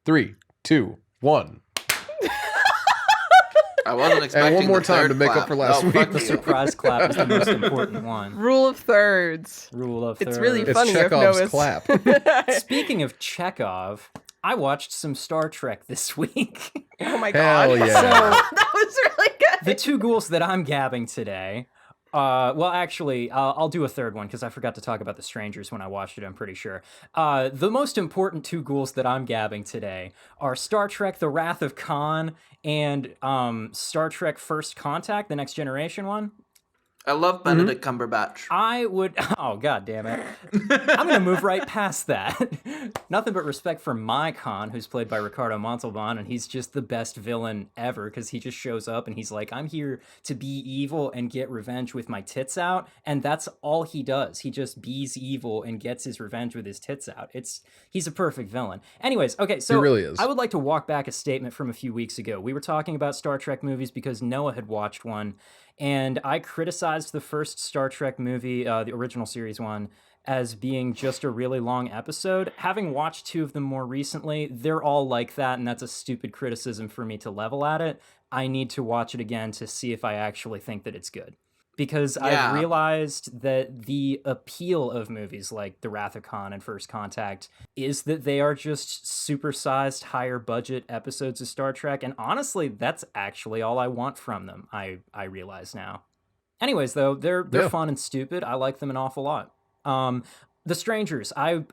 3, 2, 1. I wasn't expecting And one more the time third to make clap. up for last week. Fuck The you. surprise clap is the most important one. Rule of thirds. Rule of It's thirds. really It's funny if Chekhov's Noah's... clap. Speaking of Chekhov, I watched some Star Trek this week. Oh my god. Hell yeah. So That was really good. the two ghouls that I'm gabbing today. Well, actually, I'll do a third one because I forgot to talk about The Strangers when I watched it, I'm pretty sure. The most important two ghouls that I'm gabbing today are Star Trek The Wrath of Khan and Star Trek First Contact, the Next Generation one. I love Benedict Cumberbatch. I would... Oh, god damn it. I'm going to move right past that. Nothing but respect for my Khan, who's played by Ricardo Montalban, and he's just the best villain ever because he just shows up and he's like, I'm here to be evil and get revenge with my tits out, and that's all he does. He just bees evil and gets his revenge with his tits out. He's a perfect villain. Anyways, okay, so He really is. I would like to walk back a statement from a few weeks ago. We were talking about Star Trek movies because Noah had watched one, and I criticized the first Star Trek movie, the original series one, as being just a really long episode. Having watched two of them more recently, they're all like that, and that's a stupid criticism for me to level at it. I need to watch it again to see if I actually think that it's good. Because Yeah. I've realized that the appeal of movies like The Wrath of Khan and First Contact is that they are just supersized, higher budget episodes of Star Trek, and honestly, that's actually all I want from them, I realize now. Anyways, though, they're Yeah. fun and stupid. I like them an awful lot. The Strangers, I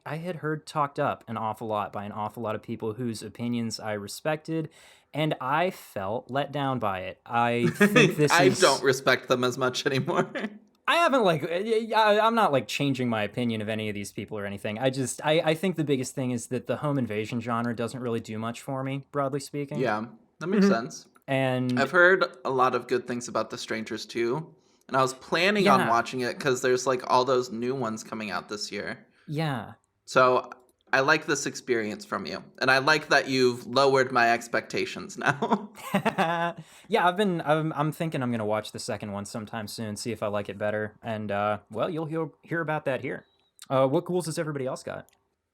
had heard talked up an awful lot by an awful lot of people whose opinions I respected, and I felt let down by it. I think this I is... don't respect them as much anymore. I haven't, I'm not, changing my opinion of any of these people or anything. I think the biggest thing is that the home invasion genre doesn't really do much for me, broadly speaking. Yeah, that makes sense. And I've heard a lot of good things about The Strangers too, and I was planning on Yeah. watching it because there's like all those new ones coming out this year. yeah. So I like this experience from you, and I like that you've lowered my expectations now. Yeah, I'm thinking I'm going to watch the second one sometime soon, see if I like it better. And, well, you'll hear about that here. What ghouls has everybody else got?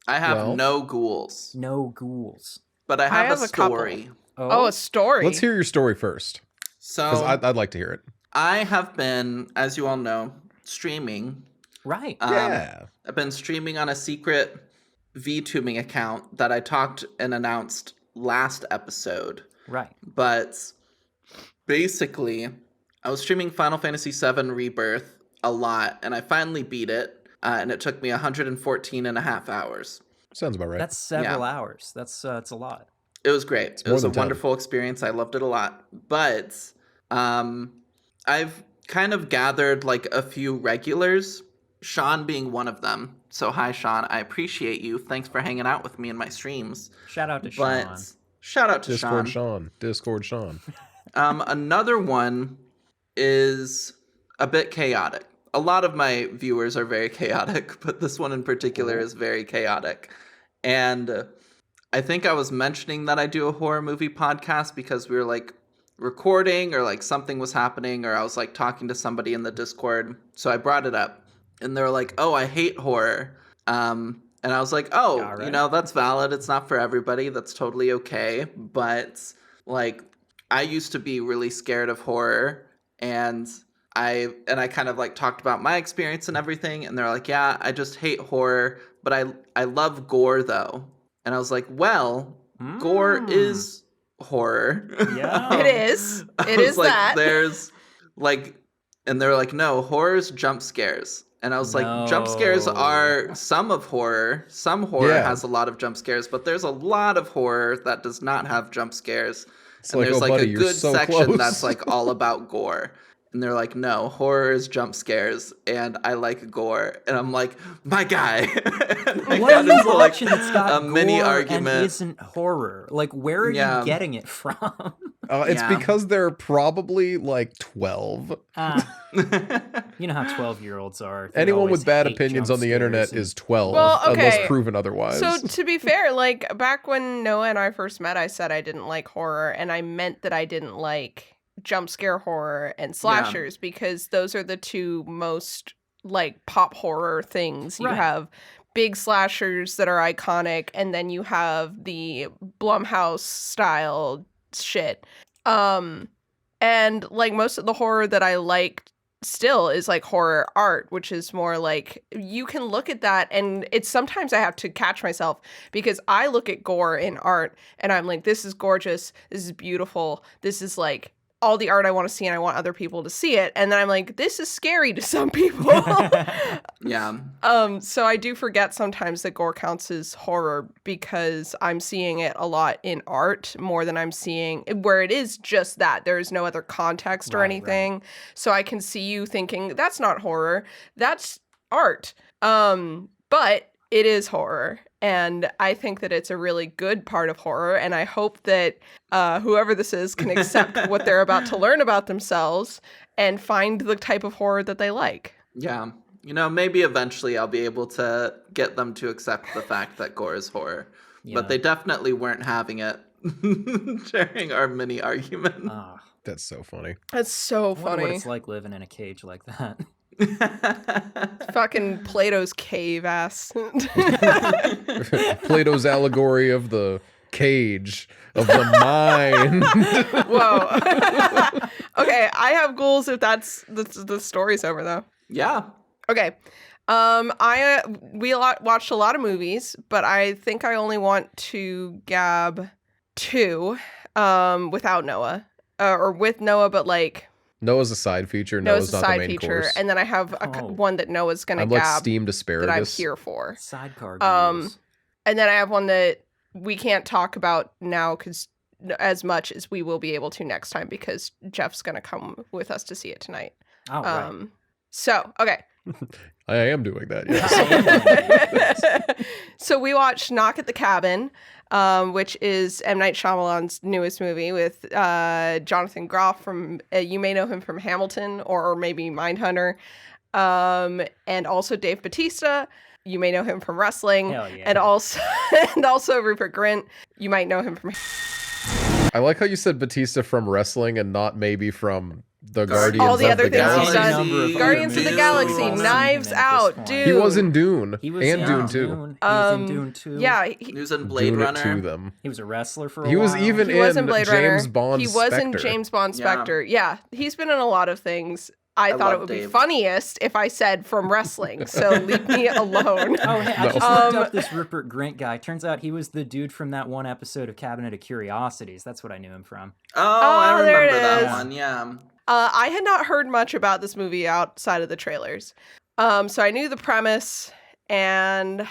I have Well- no ghouls, No ghouls. but I have, have a a couple. story. Oh, a story. Let's hear your story first, because So I'd like to hear it. I have been, as you all know, streaming. Right. Yeah. I've been streaming on a secret VTubing account that I talked and announced last episode. Right. But basically, I was streaming Final Fantasy VII Rebirth a lot, and I finally beat it, and it took me 114 and a half hours. Sounds about right. That's several hours. That's a lot. It was great. It more was a than 10. wonderful experience. I loved it a lot. But I've kind of gathered like a few regulars, Sean being one of them. So hi, Sean. I appreciate you. Thanks for hanging out with me in my streams. Shout out to But Sean. shout out to Discord Sean. Sean. Discord Sean. Another one is a bit chaotic. A lot of my viewers are very chaotic, but this one in particular is very chaotic. And I think I was mentioning that I do a horror movie podcast because we were like recording or like something was happening or I was like talking to somebody in the Discord. So I brought it up and they're like, oh, I hate horror. And I was like, oh, All right. you know, that's valid. It's not for everybody. That's totally okay. But like, I used to be really scared of horror and I kind of like talked about my experience and everything. And they're like, yeah, I just hate horror, but I love gore though. And I was like, well, gore is horror. Yeah. It is. It was is like, that. There's like, and they're like, no, horror's jump scares. And I was like, jump scares No. are some of horror. Some horror Yeah. has a lot of jump scares, but there's a lot of horror that does not have jump scares. It's And like, there's oh, like buddy, a you're good so section close. that's like all about gore. And they're like, no, horror is jump scares, and I like gore. And I'm like, my guy. And I What got are you into, like, watching that's got a mini gore argument. and isn't horror? Like, where are Yeah. you getting it from? It's Yeah. because they're probably like 12. You know how 12-year-olds are. They Anyone always with bad hate opinions jump on the scares internet and- is 12, Well, okay. unless proven otherwise. So to be fair, like back when Noah and I first met, I said I didn't like horror, and I meant that I didn't like jump scare horror and slashers because those are the two most like pop horror things. You Right. have big slashers that are iconic, and then you have the Blumhouse style shit. And like most of the horror that I like still is like horror art, which is more like you can look at that, and it's sometimes I have to catch myself because I look at gore in art and I'm like, this is gorgeous, this is beautiful, this is like all the art I want to see and I want other people to see it, and then I'm like, this is scary to some people. Yeah. So I do forget sometimes that gore counts as horror because I'm seeing it a lot in art more than I'm seeing where it is just that there is no other context or Right, anything. So I can see you thinking that's not horror, that's art. But it is horror, and I think that it's a really good part of horror, and I hope that whoever this is can accept what they're about to learn about themselves and find the type of horror that they like. Yeah. You know, maybe eventually I'll be able to get them to accept the fact that gore is horror. Yeah. But they definitely weren't having it during our mini argument. Ah, That's so funny. That's so I wonder what funny. it's like living in a cage like that. Fucking Plato's cave ass. Plato's allegory of the cage of the mind. Whoa. Okay, I have goals if that's the story's over though. Yeah. Okay. We watched a lot of movies, but I think I only want to gab 2 without Noah. Or with Noah, but like Noah's a side feature. Noah's a not the side main feature, course. and then I have one that Noah's gonna I'm like gab steamed that I'm asparagus. here for. Sidecar Um, and then I have one that we can't talk about now because as much as we will be able to next time because Jeff's gonna come with us to see it tonight. Oh, right. So okay. I am doing that. Yes. So we watched Knock at the Cabin, which is M. Night Shyamalan's newest movie with Jonathan Groff from, you may know him from Hamilton or maybe Mindhunter, and also Dave Bautista. You may know him from wrestling, Hell yeah. and also Rupert Grint. You might know him from. I like how you said Batista from wrestling and not maybe from the Guardians All the of other the things he's Galaxy. done. Guardians of the Galaxy, Knives Out, dude. He was in Dune He was and in Dune 2. Dune. He was in Dune 2. Yeah, He was in Blade Dune it Runner. to them. He was a wrestler for a He while. was even he was in in Blade James Runner. Bond He was in Spectre. James Bond Yeah. Spectre. Yeah, he's been in a lot of things. I thought it love would Dave. be funniest if I said from wrestling, so leave me alone. Oh, hey, I No. just looked up this Rupert Grint guy. Turns out he was the dude from that one episode of Cabinet of Curiosities. That's what I knew him from. Oh, I there it remember that is. one. Yeah. I had not heard much about this movie outside of the trailers. So I knew the premise and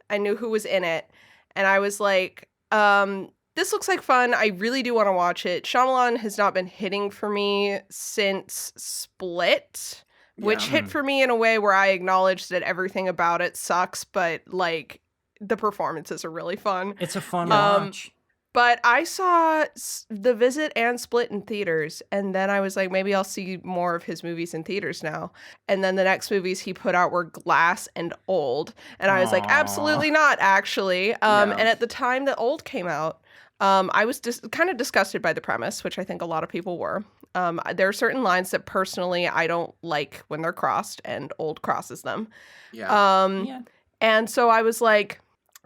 I knew who was in it. And I was like, this looks like fun. I really do want to watch it. Shyamalan has not been hitting for me since Split, which Yeah. hit for me in a way where I acknowledge that everything about it sucks, but like the performances are really fun. It's a fun Um, watch. But I saw The Visit and Split in theaters, and then I was like, maybe I'll see more of his movies in theaters now. And then the next movies he put out were Glass and Old, and I was like, Aw. absolutely not, actually. Yeah. And at the time that Old came out, I was kind of disgusted by the premise, which I think a lot of people were. There are certain lines that personally I don't like when they're crossed, and Old crosses them. Yeah. Yeah. And so I was like,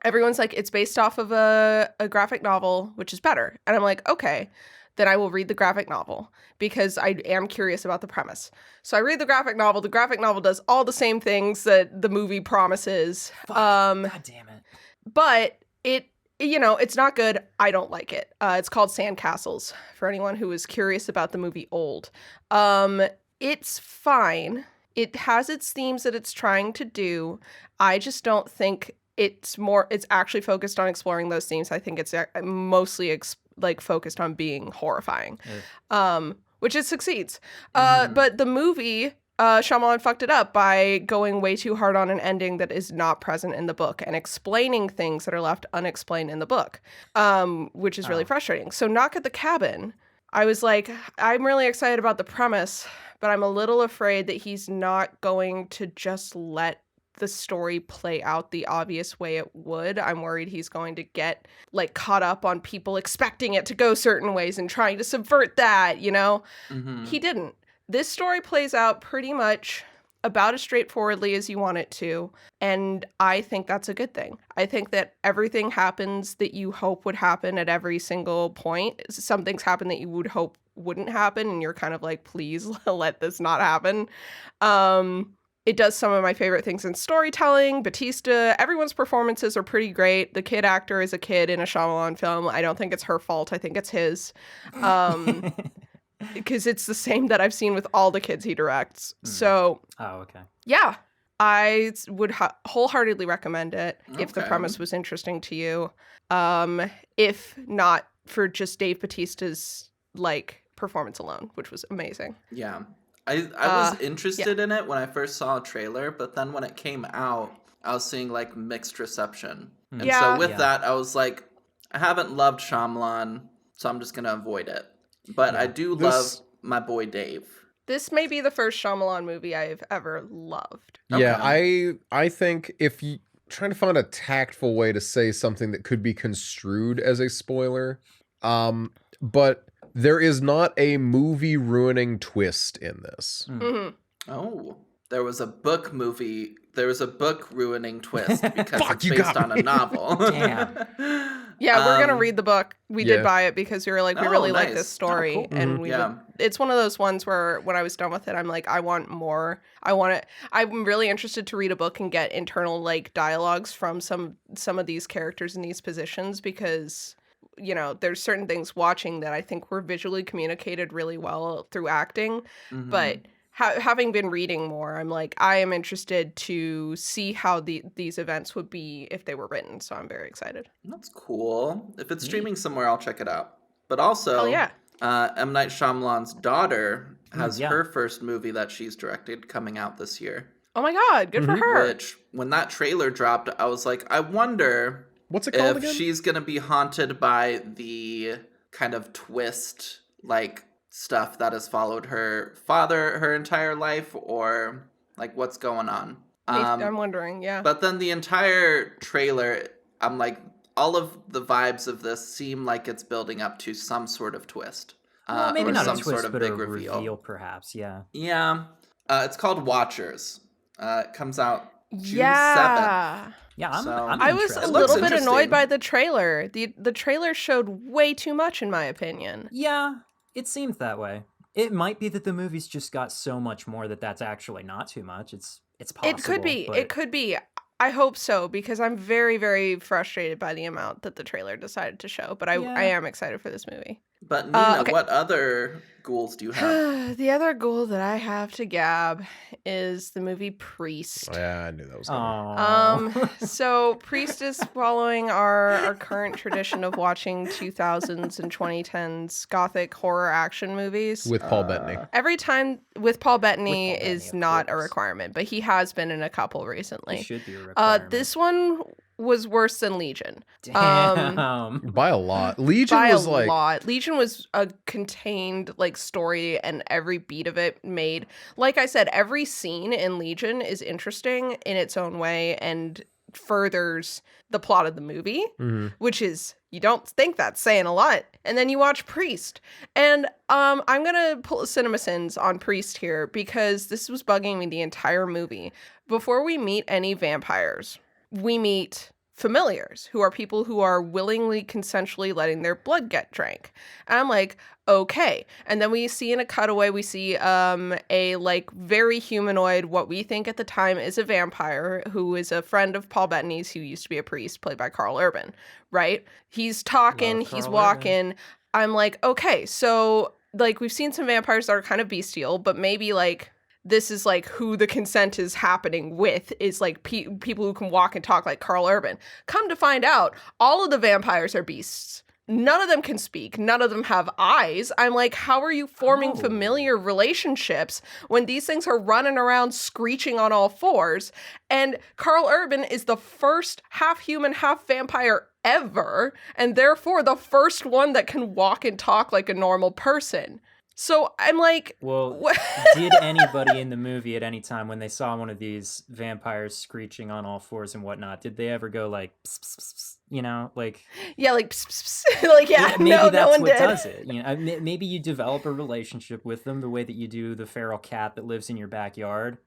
everyone's like, it's based off of a graphic novel, which is better. And I'm like, okay, then I will read the graphic novel because I am curious about the premise. So I read the graphic novel. The graphic novel does all the same things that the movie promises. Fuck. God damn it. But it's not good. I don't like it. It's called Sandcastles for anyone who is curious about the movie Old. It's fine. It has its themes that it's trying to do. I just don't think it's actually focused on exploring those themes. I think it's mostly focused on being horrifying, which it succeeds. But the movie, Shyamalan fucked it up by going way too hard on an ending that is not present in the book and explaining things that are left unexplained in the book, which is really frustrating. So Knock at the Cabin, I was like, I'm really excited about the premise, but I'm a little afraid that he's not going to just let the story play out the obvious way it would. I'm worried he's going to get caught up on people expecting it to go certain ways and trying to subvert that, you know? Mhm. He didn't. This story plays out pretty much about as straightforwardly as you want it to. And I think that's a good thing. I think that everything happens that you hope would happen at every single point. Some things happen that you would hope wouldn't happen, and you're kind of like, please let this not happen. It does some of my favorite things in storytelling. Batista, everyone's performances are pretty great. The kid actor is a kid in a Shyamalan film. I don't think it's her fault. I think it's his. Because it's the same that I've seen with all the kids he directs. So, okay. Yeah, I would wholeheartedly recommend it if the Okay. premise was interesting to you. If not for just Dave Bautista's like performance alone, which was amazing. Yeah. I was interested in it when I first saw a trailer, but then when it came out, I was seeing like mixed reception. And Yeah. so with Yeah. that, I was like, I haven't loved Shyamalan, so I'm just going to avoid it. But I do love my boy Dave. This may be the first Shyamalan movie I've ever loved. Yeah, I think if you trying to find a tactful way to say something that could be construed as a spoiler, but there is not a movie ruining twist in this. Mm-hmm. Oh, there was a book ruining twist because Fuck, it's you based got on a me. novel. Damn. Yeah, we're gonna read the book. We yeah. did buy it because we were like, we Oh, really like nice. this story, Oh, cool. and we. Yeah. It's one of those ones where when I was done with it, I'm like, I want more. I want it. I'm really interested to read a book and get internal like dialogues from some of these characters in these positions because, you know, there's certain things watching that I think were visually communicated really well through acting, Mhm. but. Having been reading more, I'm like, I am interested to see how these events would be if they were written. So I'm very excited. That's cool. If it's streaming somewhere, I'll check it out. But also, Oh, yeah. M. Night Shyamalan's daughter has yeah. her first movie that she's directed coming out this year. Oh my God, good for her. Which, when that trailer dropped, I was like, I wonder What's it called if again? she's going to be haunted by the kind of twist, like, stuff that has followed her father her entire life, or, like, what's going on. I'm wondering, yeah. But then the entire trailer, I'm like, all of the vibes of this seem like it's building up to some sort of twist. Well, maybe or not some a twist, sort of but big a reveal. perhaps. Yeah. Yeah. It's called Watchers. It comes out June 7th. Yeah. Yeah, I'm So- I'm I was interested. a looks little bit interesting. annoyed by the trailer. The trailer showed way too much, in my opinion. Yeah, it seemed that way. It might be that the movie's just got so much more that that's actually not too much. It's possible. It could be. but- It could be. I hope so, because I'm very, very frustrated by the amount that the trailer decided to show. But I am excited for this movie. But Nina, okay. what other ghouls do you have? The other goal that I have to gab is the movie Priest. Yeah, I knew that was coming. Aw. So Priest is following our current tradition of watching 2000s and 2010s gothic horror action movies. With Paul Bettany. Every time with Paul Bettany With Paul is Bettany, of not a course. requirement, but he has been in a couple recently. It should be a requirement. This one was worse than Legion. Damn. By a lot. Legion By was a like lot. Legion was a contained like story, and every beat of it made, like I said, every scene in Legion is interesting in its own way and furders the plot of the movie, which is, you don't think that's saying a lot. And then you watch Priest, and I'm gonna pull a CinemaSins on Priest here because this was bugging me the entire movie. Before we meet any vampires, we meet familiars who are people who are willingly, consensually letting their blood get drank. And I'm like, okay. And then we see in a cutaway, we see a like very humanoid, what we think at the time is a vampire, who is a friend of Paul Bettany's, who used to be a priest, played by Carl Urban, right? He's talking, Love he's Carl walking. I'm like, okay, so like we've seen some vampires that are kind of bestial, but maybe like this is like who the consent is happening with, is like people who can walk and talk like Carl Urban. Come to find out, all of the vampires are beasts. None of them can speak. None of them have eyes. I'm like, how are you forming Oh. familiar relationships when these things are running around screeching on all fours? And Carl Urban is the first half human, half vampire ever, and therefore the first one that can walk and talk like a normal person. So I'm like, Well, what? did anybody in the movie at any time when they saw one of these vampires screeching on all fours and whatnot, did they ever go like, pss, pss, pss, pss, you know, like, Yeah, like, pss, pss, pss. Like, yeah, maybe no that's one what did. does it. You know, maybe you develop a relationship with them the way that you do the feral cat that lives in your backyard.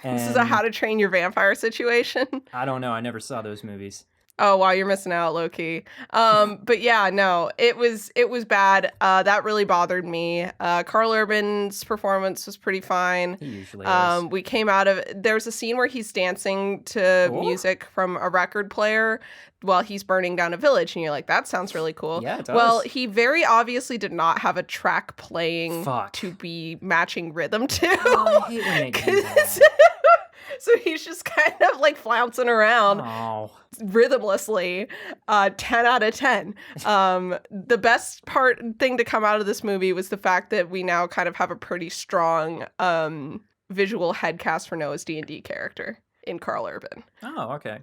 This is a How to Train Your Vampire situation. I don't know. I never saw those movies. Oh wow, you're missing out, low-key. But yeah, no, it was bad. That really bothered me. Carl Urban's performance was pretty fine. He usually is. We came out of there's a scene where he's dancing to music from a record player while he's burning down a village, and you're like, that sounds really cool. Yeah, it does. Well, he very obviously did not have a track playing Fuck. to be matching rhythm to. Oh, I hate when they do that. So he's just kind of like flouncing around Oh. rhythmlessly. 10 out of 10. The best thing to come out of this movie was the fact that we now kind of have a pretty strong visual head cast for Noah's D&D character in Carl Urban. Oh, okay.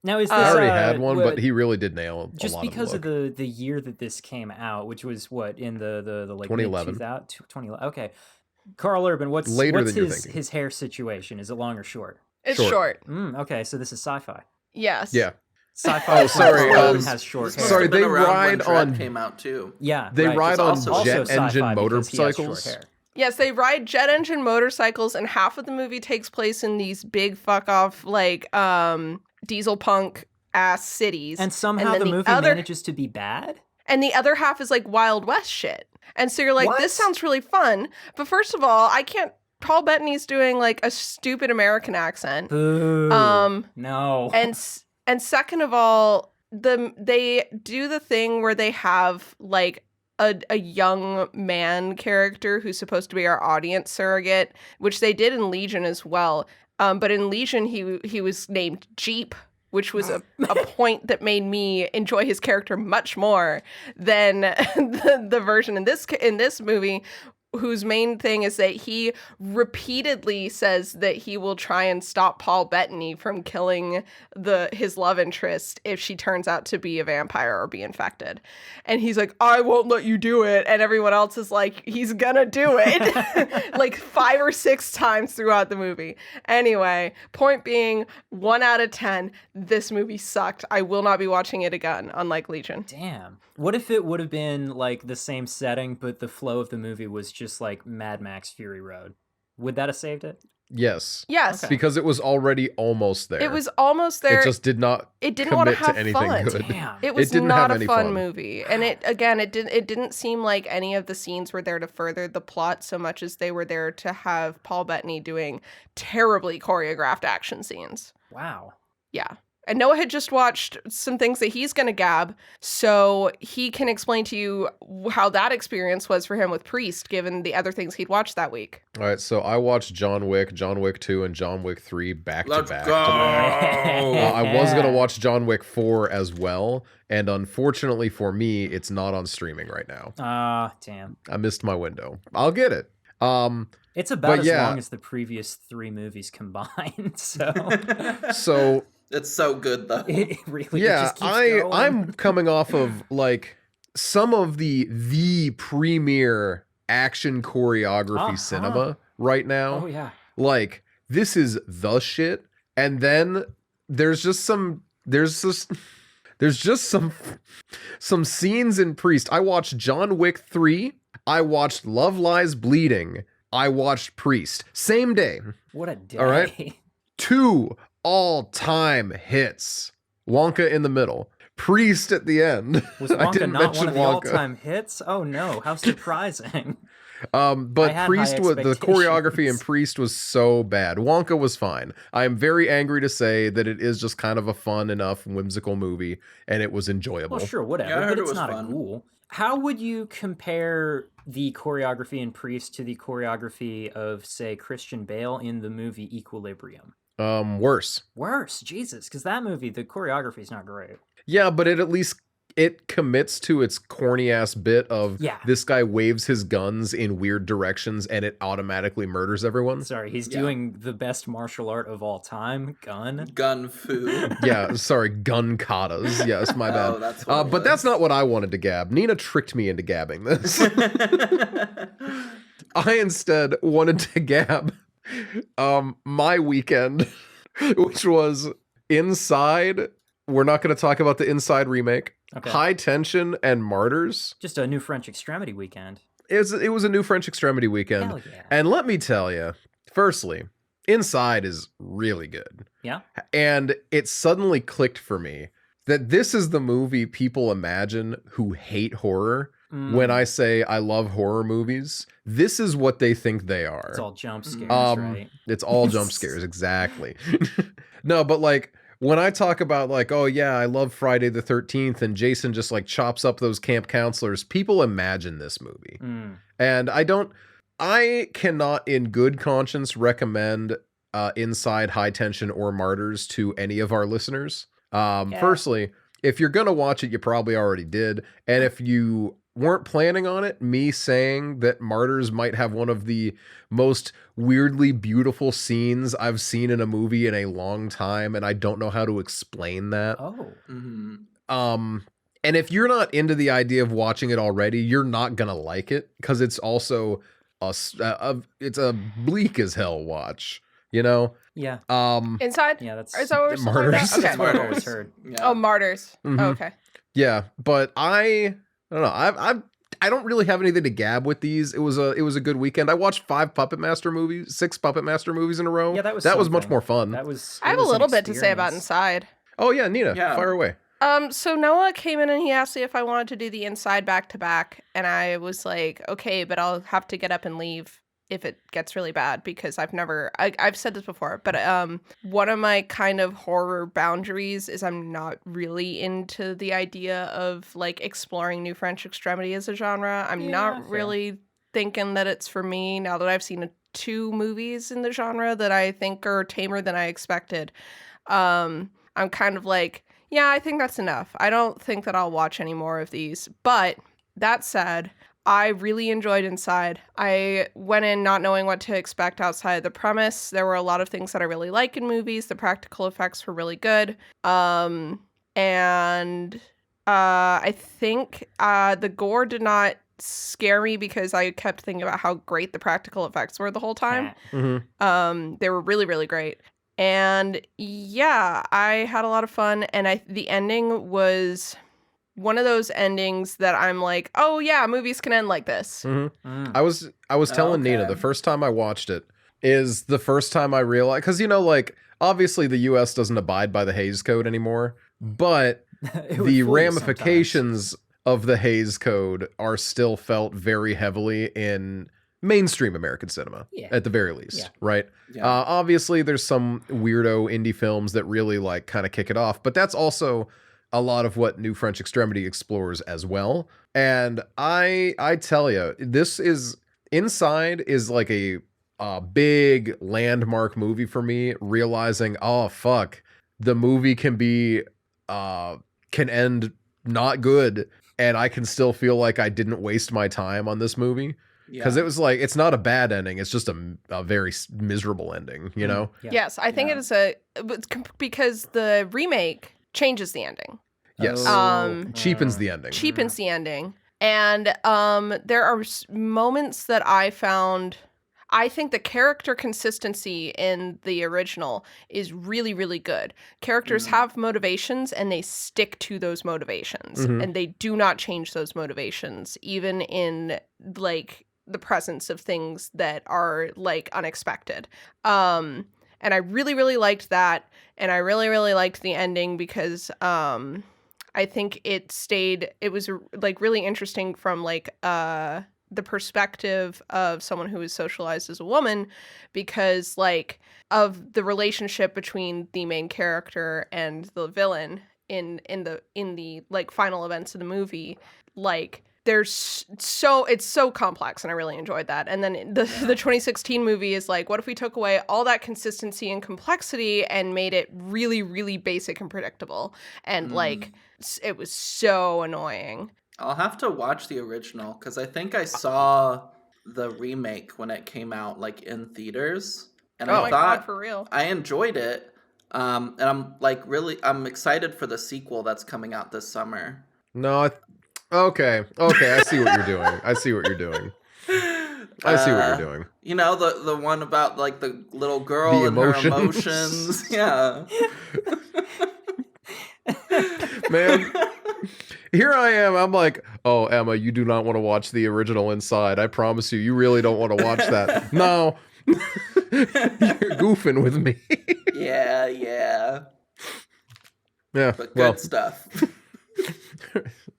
Now is this? I already had one, but he really did nail a just lot because of the year that this came out, which was what in the like 2011. 2011. Okay. Carl Urban, what's Later than you're his thinking. his hair situation? Is it long or short? It's Short. short. Okay, so this is sci-fi. Yes. Yeah. Sci-fi. Oh, sorry, Carl Urban um, has short This hair. must Sorry, have been they around when ride Dread on- came out too. Yeah, They right, ride it's on also jet sci-fi engine because he has short motorcycles. hair. Yes, they ride jet engine motorcycles, and half of the movie takes place in these big fuck off like diesel punk ass cities. And somehow then the the movie other- manages to be bad? And the other half is like Wild West shit. And so you're like, What? this sounds really fun. But first of all, Paul Bettany's doing like a stupid American accent. Boo. No. And second of all, they do the thing where they have like a young man character who's supposed to be our audience surrogate, which they did in Legion as well. But in Legion, he was named Jeep, which was a point that made me enjoy his character much more than the version in this movie, whose main thing is that he repeatedly says that he will try and stop Paul Bettany from killing his love interest if she turns out to be a vampire or be infected. And he's like, I won't let you do it. And everyone else is like, he's gonna do it. Like 5 or 6 times throughout the movie. Anyway, point being, 1 out of 10, this movie sucked. I will not be watching it again, unlike Legion. Damn. What if it would have been like the same setting, but the flow of the movie was just like Mad Max Fury Road? Would that have saved it? Yes. Yes. Okay. Because it was already almost there. It was almost there. It just did not It didn't want to commit have to anything fun. good. Damn. It was didn't not have a any fun fun. movie. And it didn't seem like any of the scenes were there to further the plot so much as they were there to have Paul Bettany doing terribly choreographed action scenes. Wow. Yeah. And Noah had just watched some things that he's going to gab, so he can explain to you how that experience was for him with Priest, given the other things he'd watched that week. All right, so I watched John Wick 2, and John Wick 3 back to Let's back. go. I was going to watch John Wick 4 as well, and unfortunately for me, it's not on streaming right now. Damn. I missed my window. I'll get it. It's about But as yeah. long as the previous 3 movies combined, so So It's so good though. it really yeah, just keeps going. I'm coming off of like some of the premier action choreography Uh-huh. cinema right now. Oh yeah. Like this is the shit. And then there's just some scenes in Priest. I watched John Wick 3. I watched Love Lies Bleeding. I watched Priest. Same day. What a day. All right. 2 all-time hits. Wonka in the middle. Priest at the end. Was I Wonka didn't not mention one of the Wonka. all-time hits? Oh no, how surprising. But I had Priest high was the choreography in expectations. Priest was so bad. Wonka was fine. I am very angry to say that it is just kind of a fun enough whimsical movie, and it was enjoyable. Well, sure, whatever, Yeah, I heard but it it's was not fun. a ghoul. How would you compare the choreography in Priest to the choreography of, say, Christian Bale in the movie Equilibrium? Worse. Worse, Jesus, because that movie, the choreography is not great. Yeah, but it at least it commits to its corny ass bit of Yeah. this guy waves his guns in weird directions and it automatically murders everyone. Sorry, he's Yeah. doing the best martial art of all time, gun. Gun fu. Yeah, sorry, gun katas. Yes, my bad. Oh, that's what it but that's was. not what I wanted to gab. Nina tricked me into gabbing this. I instead wanted to gab my weekend, which was Inside. We're not going to talk about the Inside remake. Okay. High Tension and Martyrs. Just a new French Extremity weekend. It was a new French Extremity weekend. Hell yeah. And let me tell you, firstly, Inside is really good. Yeah. And it suddenly clicked for me that this is the movie people imagine who hate horror. When I say I love horror movies, this is what they think they are. It's all jump scares, right? It's all jump scares, exactly. No, but like when I talk about like, oh yeah, I love Friday the 13th and Jason just like chops up those camp counselors, people imagine this movie. And I cannot in good conscience recommend Inside, High Tension, or Martyrs to any of our listeners. Firstly, if you're gonna watch it, you probably already did. And if you weren't planning on it, me saying that Martyrs might have one of the most weirdly beautiful scenes I've seen in a movie in a long time, and I don't know how to explain that. Oh. And if you're not into the idea of watching it already, you're not gonna like it because it's also it's a bleak as hell watch, you know? Yeah. Inside? Yeah, that's Is that what we're saying? Martyrs. Okay. that's what I've always heard. Yeah. Oh, Martyrs. Mhm. Oh, okay. Yeah, but I don't know. I don't really have anything to gab with these. It was a good weekend. I watched 6 Puppet Master movies in a row. Yeah, that was much something. more fun. That was. I have it a was an little bit to say about experience. Inside. Oh yeah, Nina, Yeah. fire away. So Noah came in and he asked me if I wanted to do the Inside back to back, and I was like, okay, but I'll have to get up and leave if it gets really bad because I've said this before, but one of my kind of horror boundaries is I'm not really into the idea of like exploring New French Extremity as a genre. I'm Yeah, not fair. really thinking that it's for me now that I've seen 2 movies in the genre that I think are tamer than I expected. I'm kind of like, yeah, I think that's enough. I don't think that I'll watch any more of these. But that said, I really enjoyed Inside. I went in not knowing what to expect outside the premise. There were a lot of things that I really like in movies. The practical effects were really good. And I think the gore did not scare me because I kept thinking about how great the practical effects were the whole time. They were really, really great. And yeah, I had a lot of fun. And the ending was one of those endings that I'm like, oh yeah, movies can end like this. I was telling Nina Okay. the first time I watched it is the first time I realized, because like obviously the U.S. doesn't abide by the Hays Code anymore, but It would the fool you ramifications of the Hays Code are still felt very heavily in mainstream American cinema, Yeah. at the very least, Yeah. right? Yeah. Obviously, there's some weirdo indie films that really like kind of kick it off, but that's also a lot of what New French Extremity explores as well. And I tell you, this is Inside is like a big landmark movie for me. Realizing, oh fuck, the movie can end not good, and I can still feel like I didn't waste my time on this movie. Because it was like, it's not a bad ending. It's just a very miserable ending, you know? Yeah. Yes, I think Yeah. it is because the remake changes the ending. Yes. Cheapens the ending. Cheapens the ending. And there are moments that I found. I think the character consistency in the original is really, really good. Characters have motivations and they stick to those motivations. And they do not change those motivations, even in like the presence of things that are like unexpected. And I really, really liked that. And I really, really liked the ending because I think it was like really interesting from like the perspective of someone who is socialized as a woman, because like of the relationship between the main character and the villain in the like final events of the movie, like it's so complex, and I really enjoyed that. And then the 2016 movie is like, what if we took away all that consistency and complexity and made it really, really basic and predictable? And like it was so annoying. I'll have to watch the original because I think I saw the remake when it came out, like in theaters, and Oh I my thought God, for real. I enjoyed it. And I'm excited for the sequel that's coming out this summer. No, okay, I see what you're doing. I see what you're doing. You know, the one about like the little girl The and her emotions. emotions. Yeah. Man, here I am. I'm like, oh, Emma, you do not want to watch the original Inside. I promise you, you really don't want to watch that. No. You're goofing with me. Yeah. Yeah. But good Well, stuff.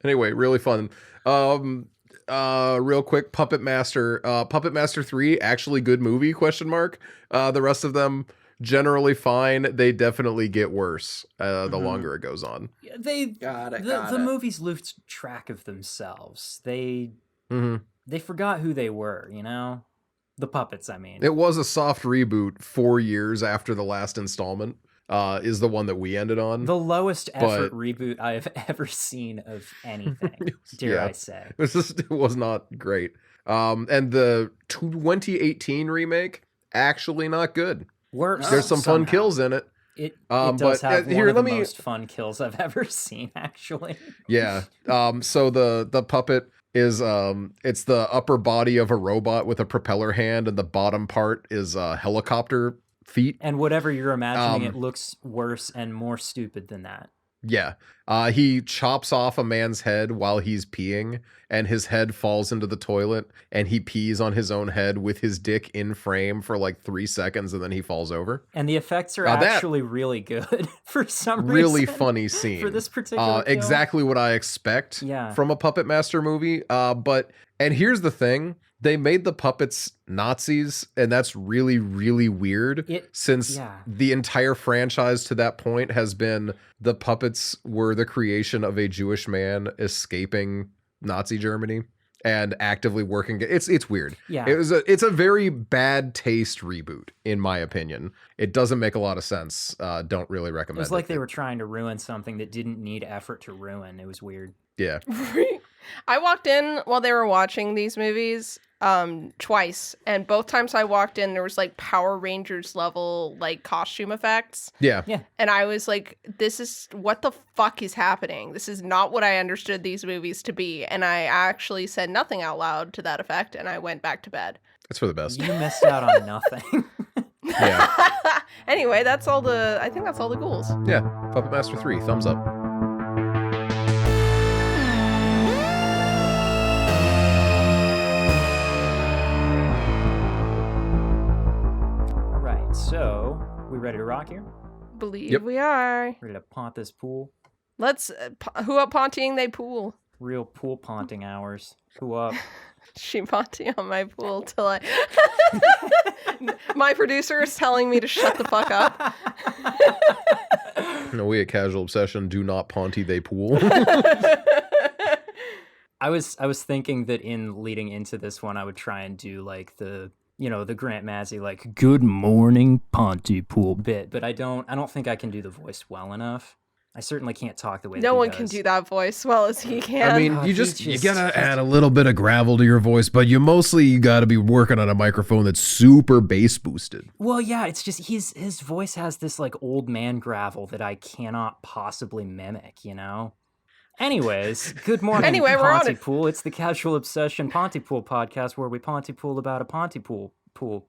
anyway, really fun. Real quick, Puppet Master. Puppet Master 3, actually good movie, question mark. The rest of them, generally fine. They definitely get worse the longer it goes on. They Got it. the movies lose track of themselves. They forgot who they were, you know? The puppets, I mean. It was a soft reboot 4 years after the last installment, is the one that we ended on. The lowest effort reboot I have ever seen of anything, dare I say. It was not great. And the 2018 remake, actually not good. Worse. There's some fun kills in it. It does have one of the most fun kills I've ever seen, actually. Yeah. So the puppet is it's the upper body of a robot with a propeller hand, and the bottom part is helicopter feet. And whatever you're imagining, it looks worse and more stupid than that. Yeah. He chops off a man's head while he's peeing, and his head falls into the toilet, and he pees on his own head with his dick in frame for like 3 seconds, and then he falls over. And the effects are actually really good for some reason. Really funny scene. For this particular kill. Exactly what I expect from a Puppet Master movie. And here's the thing. They made the puppets Nazis, and that's really, really weird since the entire franchise to that point has been the puppets were the creation of a Jewish man escaping Nazi Germany and actively working. It's weird. Yeah. It's a very bad taste reboot, in my opinion. It doesn't make a lot of sense. Don't really recommend it. It was like they were trying to ruin something that didn't need effort to ruin. It was weird. Yeah. I walked in while they were watching these movies twice, and both times I walked in there was like Power Rangers level like costume effects. Yeah. And I was like, this is what the fuck is happening? This is not what I understood these movies to be. And I actually said nothing out loud to that effect, and I went back to bed. It's for the best. You missed out on nothing. Yeah. Anyway, I think that's all the ghouls. Yeah. Puppet Master 3, thumbs up. So, we ready to rock here? Believe we are. Ready to pont this pool? Let's, who up pontying they pool? Real pool ponting hours. Who up? She ponty on my pool till I... My producer is telling me to shut the fuck up. No, we at Casual Obsession do not ponty they pool. I was thinking that in leading into this one, I would try and do like the Grant Mazzy, like, good morning, Pontypool bit, but I don't think I can do the voice well enough. I certainly can't talk the way no that he one does. can do that voice well as he can. I mean, you gotta add a little bit of gravel to your voice, but you gotta be working on a microphone that's super bass boosted. Well, yeah, it's just his voice has this like old man gravel that I cannot possibly mimic, you know? Anyways, good morning, anyway, we're on it. Pontypool. It's the Casual Obsession Pontypool podcast where we Pontypool about a Pontypool pool.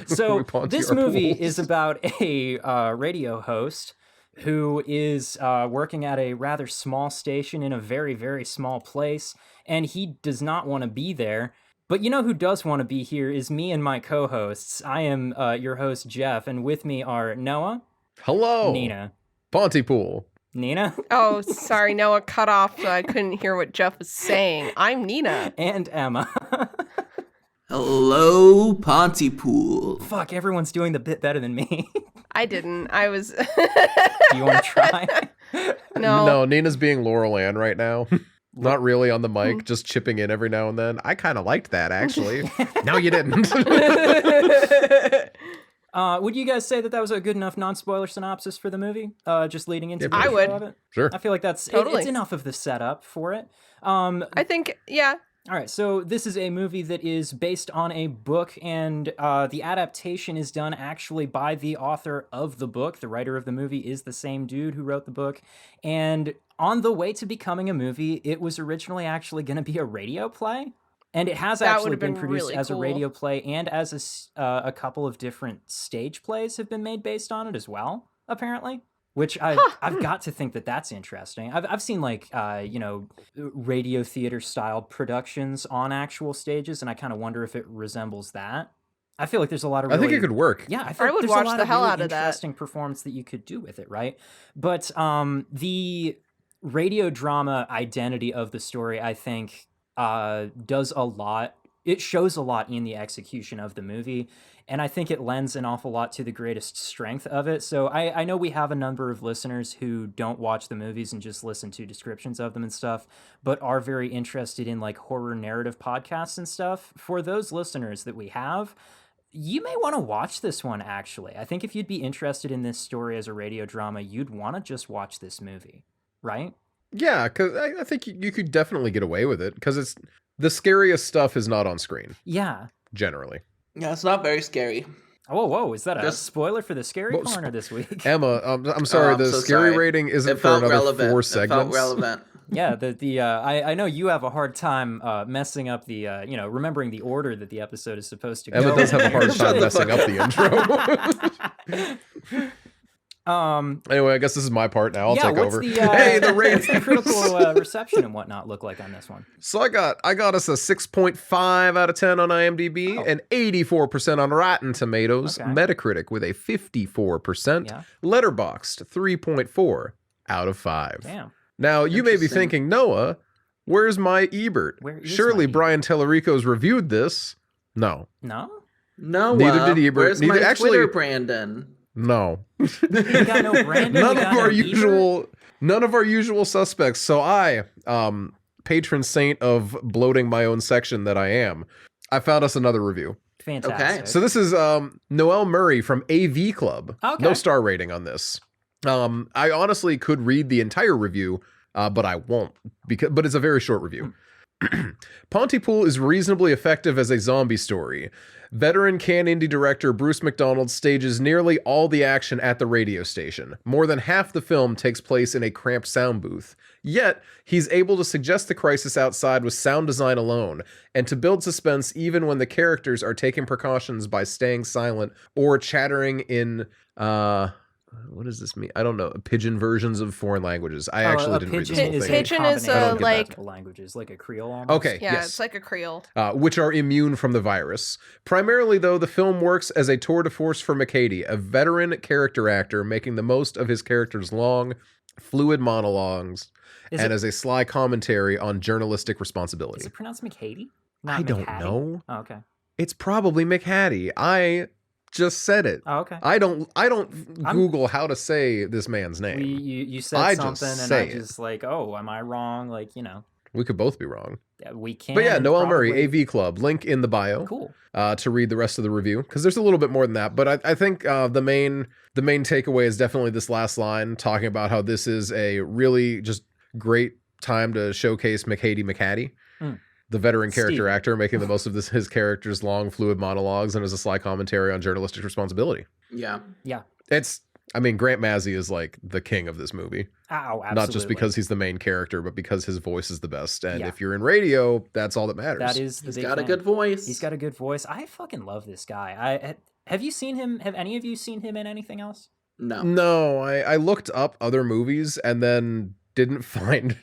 So this movie is about a radio host who is working at a rather small station in a very, very small place, and he does not want to be there. But you know who does want to be here is me and my co-hosts. I am your host, Jeff, and with me are Noah. Hello. Nina. Pontypool. Nina? Oh, sorry, Noah cut off so I couldn't hear what Jeff was saying. I'm Nina. And Emma. Hello, Pontypool. Fuck, everyone's doing the bit better than me. I didn't. I was... Do you want to try? No, Nina's being Laurel Ann right now. Not really on the mic, just chipping in every now and then. I kind of liked that, actually. No, you didn't. Would you guys say that was a good enough non-spoiler synopsis for the movie? Just leading into the I would. of it? Sure. I feel like that's totally. It's enough of the setup for it. I think, yeah. All right, so this is a movie that is based on a book, and the adaptation is done actually by the author of the book. The writer of the movie is the same dude who wrote the book. And on the way to becoming a movie, it was originally actually going to be a radio play. And it has actually been produced really as cool. a radio play, and as a couple of different stage plays have been made based on it as well, apparently. Which I've got to think that that's interesting. I've seen like radio theater styled productions on actual stages, and I kind of wonder if it resembles that. I feel like there's a lot of I really, think it could work. yeah, I feel like would there's watch a lot the of hell really out of that. interesting performance that you could do with it, right? But the radio drama identity of the story, I think, does a lot. It shows a lot in the execution of the movie, and I think it lends an awful lot to the greatest strength of it. So I know we have a number of listeners who don't watch the movies and just listen to descriptions of them and stuff, but are very interested in like horror narrative podcasts and stuff. For those listeners that we have, you may want to watch this one, actually. I think if you'd be interested in this story as a radio drama, you'd want to just watch this movie, right? Yeah, because I think you could definitely get away with it because it's the scariest stuff is not on screen Yeah. generally. Yeah, it's not very scary. Oh, whoa, is that a Just- spoiler for the scary Well, corner this week? Emma, I'm sorry, I'm the so scary sorry. rating isn't It for felt another relevant. 4 It felt segments. relevant. Yeah, I know you have a hard time messing up the remembering the order that the episode is supposed to go. Emma does have a hard Shut time the messing fuck up the intro. Anyway, I guess this is my part now. I'll take what's over. The, Hey, the what's the ratings. critical reception and whatnot look like on this one? So I got us a 6.5 out of 10 on IMDb and 84% on Rotten Tomatoes. Okay. Metacritic with a 54%. Yeah. Letterboxd 3.4 out of 5. Damn. Now, you may be Interesting. thinking, Noah, where's my Ebert? Where is Surely my Brian Tellerico's reviewed this. No. No? No, Neither did Ebert. Where's Neither- my actually- Twitter, Brandon? No. You got no Brandon? none You of got our no Ebert? usual suspects. So I, patron saint of bloating my own section that I am, I found us another review. Fantastic. So this is Noel Murray from AV Club. Okay. No star rating on this. I honestly could read the entire review, but I won't but it's a very short review. Pontypool is reasonably effective as a zombie story. Veteran can indie director Bruce McDonald stages nearly all the action at the radio station. More than half the film takes place in a cramped sound booth. Yet, he's able to suggest the crisis outside with sound design alone, and to build suspense even when the characters are taking precautions by staying silent or chattering in, what does this mean? I don't know. Pidgin versions of foreign languages. I actually didn't read this whole thing. Pidgin is, combination of like- multiple languages, like a Creole almost. Okay, Yeah, yes. it's like a Creole. Which are immune from the virus. Primarily, though, the film works as a tour de force for McCady, a veteran character actor making the most of his character's long, fluid monologues, Is and it- as a sly commentary on journalistic Is responsibility. it pronounced McHattie? I Not don't McHattie? know. Oh, okay. It's probably McHattie. I just said it. Oh, okay. I don't I'm- Google how to say this man's name. You said I just something, and say I it. just like, oh, am I wrong? Like, We could both be wrong. we can. But yeah, Noel Murray, probably- AV Club, link in the bio. Cool. To read the rest of the review, because there's a little bit more than that. But I think the main takeaway is definitely this last line, talking about how this is a really just great time to showcase McCady, Mm. the veteran character Steve. actor, making the most of his character's long, fluid monologues, and as a sly commentary on journalistic responsibility. Yeah. Grant Mazzy is like the king of this movie. Ow, absolutely. Not just because he's the main character, but because his voice is the best. And Yeah. if you're in radio, that's all that matters. that is the He's big got a thing. good voice. He's got a good voice. I fucking love this guy. Have you seen him? Have any of you seen him in anything else? No. No, I looked up other movies and then didn't find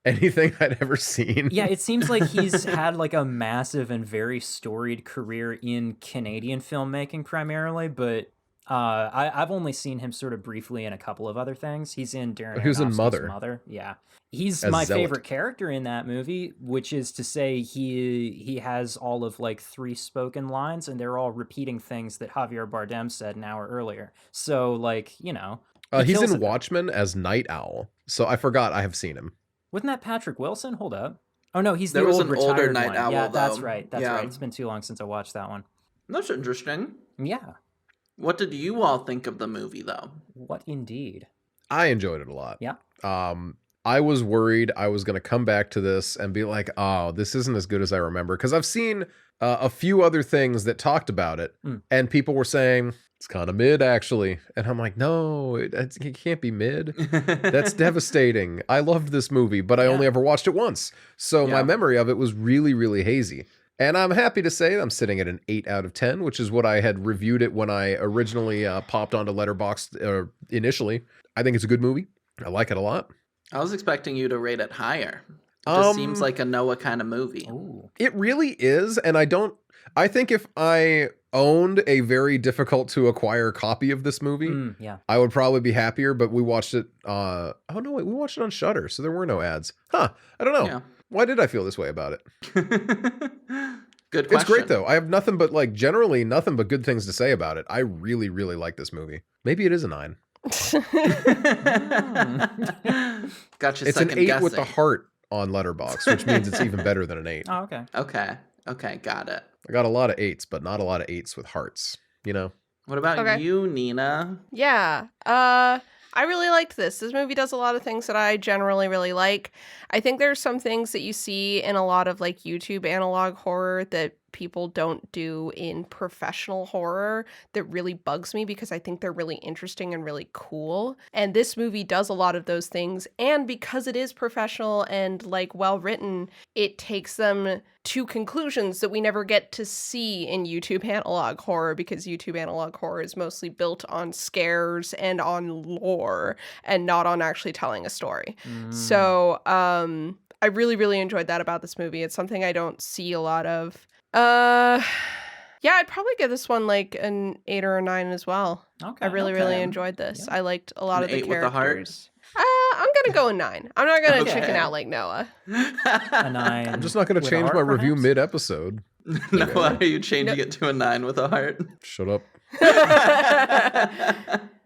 anything I'd ever seen. Yeah, it seems like he's had like a massive and very storied career in Canadian filmmaking primarily, but I've only seen him sort of briefly in a couple of other things. He's in Darren He was in Aronofsky's Mother. Yeah. He's As my Zealot. favorite character in that movie, which is to say he has all of like 3 spoken lines, and they're all repeating things that Javier Bardem said an hour earlier. So like, he He's kills in it there. Watchmen as Night Owl. So I forgot I have seen him. Wasn't that Patrick Wilson? Hold up. Oh no, he's There the was old an older retired Night one. Owl, Yeah, that's though. right. That's Yeah. right. It's been too long since I watched that one. That's interesting. Yeah. What did you all think of the movie, though? What indeed? I enjoyed it a lot. Yeah. I was worried I was going to come back to this and be like, oh, this isn't as good as I remember. Because I've seen a few other things that talked about it, and people were saying, it's kind of mid, actually. And I'm like, no, it can't be mid. That's devastating. I loved this movie, but I only ever watched it once. So my Yeah. memory of it was really, really hazy. And I'm happy to say I'm sitting at an 8 out of 10, which is what I had reviewed it when I originally popped onto Letterboxd initially. I think it's a good movie. I like it a lot. I was expecting you to rate it higher. It just seems like a Noah kind of movie. Ooh. It really is, and I think if I owned a very difficult to acquire copy of this movie, Yeah. I would probably be happier, but we watched it oh no, wait, we watched it on Shudder, so there were no ads. I don't know. Yeah. Why did I feel this way about it? Good question. It's great though. I have nothing but generally nothing but good things to say about it. I really, really like this movie. Maybe it is a 9. Got you It's an second 8 guessing. with the heart on Letterboxd, which means it's even better than an 8. Oh, okay. Okay, got it. I got a lot of 8s, but not a lot of 8s with hearts, you know? What about Okay. you, Nina? Yeah. I really liked this. This movie does a lot of things that I generally really like. I think there's some things that you see in a lot of like YouTube analog horror that people don't do in professional horror that really bugs me because I think they're really interesting and really cool. And this movie does a lot of those things. And because it is professional and like well written, it takes them to conclusions that we never get to see in YouTube analog horror because YouTube analog horror is mostly built on scares and on lore and not on actually telling a story. So I really, really enjoyed that about this movie. It's something I don't see a lot of. Yeah, I'd probably give this one like an 8 or a 9 as well. Okay. I really, really Okay. enjoyed this. Yeah. I liked a lot An of the 8 with the heart? characters. I'm gonna go a 9. I'm not gonna Okay. chicken out like Noah. A 9. I'm just not going to with a change heart, my review perhaps? mid-episode. Noah, are you changing it to a 9 with a heart? Shut up.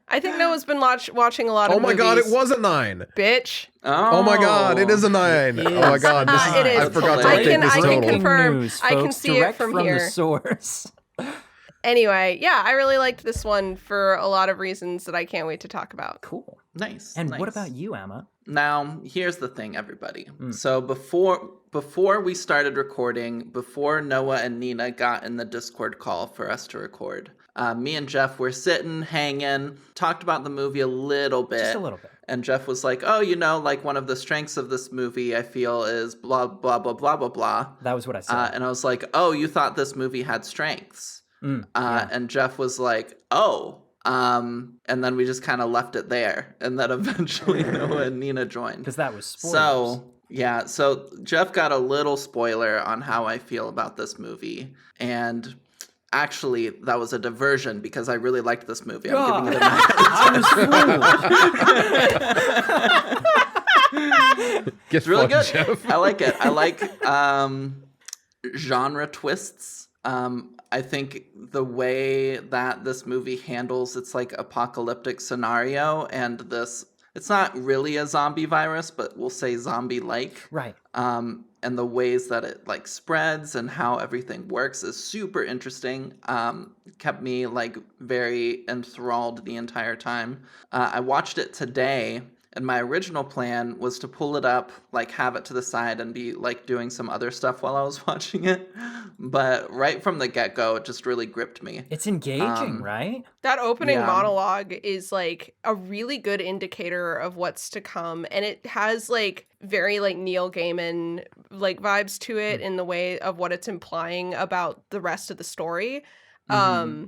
I think Noah's been watching a lot of Oh my god, it movies. was a 9. Bitch. Oh, Oh my god, it is a 9. It Oh my is god, a this nine. is, It I is. forgot to I update can- this I can total. Breaking confirm. news, I can folks, see it direct from the here. source. Anyway, yeah, I really liked this one for a lot of reasons that I can't wait to talk about. Cool. Nice. And what nice. about you, Emma? Now, here's the thing, everybody. So before we started recording, before Noah and Nina got in the Discord call for us to record, me and Jeff were sitting, hanging, talked about the movie a little bit. Just a little bit. And Jeff was like, oh, like one of the strengths of this movie, I feel, is blah, blah, blah, blah, blah, blah. That was what I said. And I was like, oh, you thought this movie had strengths. Yeah. And Jeff was like, oh. And then we just kind of left it there. And then eventually Noah and Nina joined. Because that was spoilers. So Jeff got a little spoiler on how I feel about this movie. And actually, that was a diversion because I really liked this movie. I'm giving it a 9. I was fooled. Get It's really fucked, good. Jeff. I like it. I like genre twists. I think the way that this movie handles its like apocalyptic scenario and this, it's not really a zombie virus, but we'll say zombie-like. Right. And the ways that it like spreads and how everything works is super interesting. Kept me like very enthralled the entire time. I watched it today. And my original plan was to pull it up, like have it to the side and be like doing some other stuff while I was watching it. But right from the get-go, it just really gripped me. It's engaging, right? That opening Yeah. monologue is like a really good indicator of what's to come, and it has like very like Neil Gaiman like vibes to it in the way of what it's implying about the rest of the story. That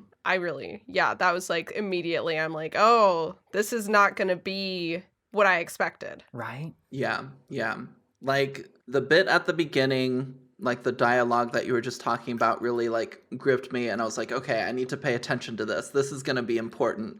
was like immediately I'm like, oh, this is not gonna be what I expected. Right? Yeah. Like the bit at the beginning, like the dialogue that you were just talking about really like gripped me, and I was like, okay, I need to pay attention to this. This is going to be important.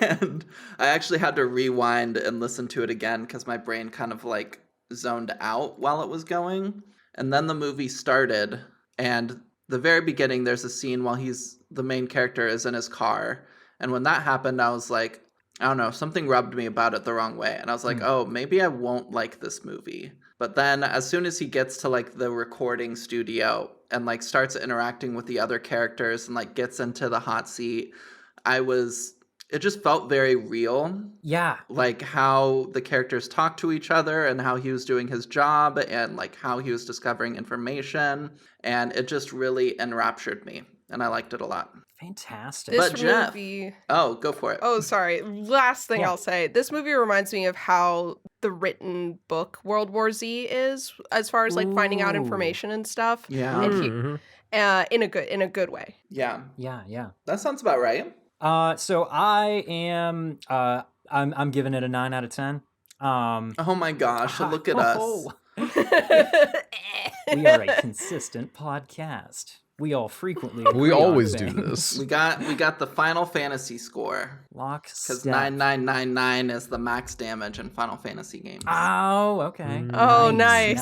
And I actually had to rewind and listen to it again because my brain kind of like zoned out while it was going. And then the movie started, and the very beginning there's a scene while the main character is in his car. And when that happened, I was like, I don't know, something rubbed me about it the wrong way. And I was like, oh, maybe I won't like this movie. But then as soon as he gets to like the recording studio and like starts interacting with the other characters and like gets into the hot seat, it just felt very real. Yeah. Like how the characters talk to each other and how he was doing his job and like how he was discovering information. And it just really enraptured me. And I liked it a lot. Fantastic. This But Jeff- movie. Oh, go for it. Oh, sorry. Last thing Yeah. I'll say. This movie reminds me of how the written book World War Z is, as far as like finding out Ooh. information and stuff. Yeah. And Mhm. in a good way. Yeah. Yeah. That sounds about right. So I am I'm giving it a 9 out of 10. Oh my gosh, look at us. We are a consistent podcast. We all frequently We agree on always do things. this. We got the Final Fantasy score. Lock, Because step. 9999 is the max damage in Final Fantasy games. Oh, okay. Oh, nice.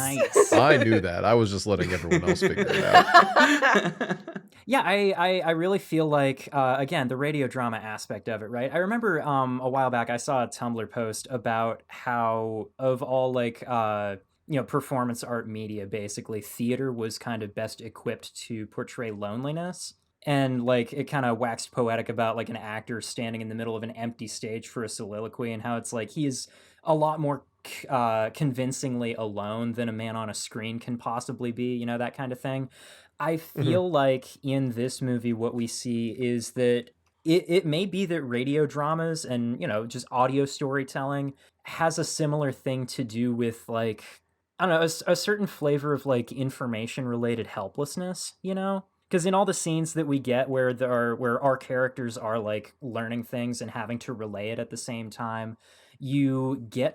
I knew that. I was just letting everyone else figure it out. Yeah, I really feel like, again, the radio drama aspect of it, right? I remember a while back I saw a Tumblr post about how, of all like, performance art media, basically, theater was kind of best equipped to portray loneliness. And like it kind of waxed poetic about like an actor standing in the middle of an empty stage for a soliloquy, and how it's like he is a lot more convincingly alone than a man on a screen can possibly be, that kind of thing. I feel like in this movie, what we see is that it may be that radio dramas and, just audio storytelling has a similar thing to do with like, I don't know, a certain flavor of like information related helplessness, Because in all the scenes that we get where our characters are like learning things and having to relay it at the same time, you get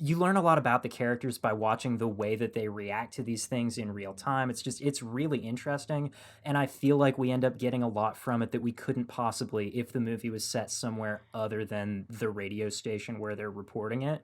you learn a lot about the characters by watching the way that they react to these things in real time. It's really interesting, and I feel like we end up getting a lot from it that we couldn't possibly if the movie was set somewhere other than the radio station where they're reporting it.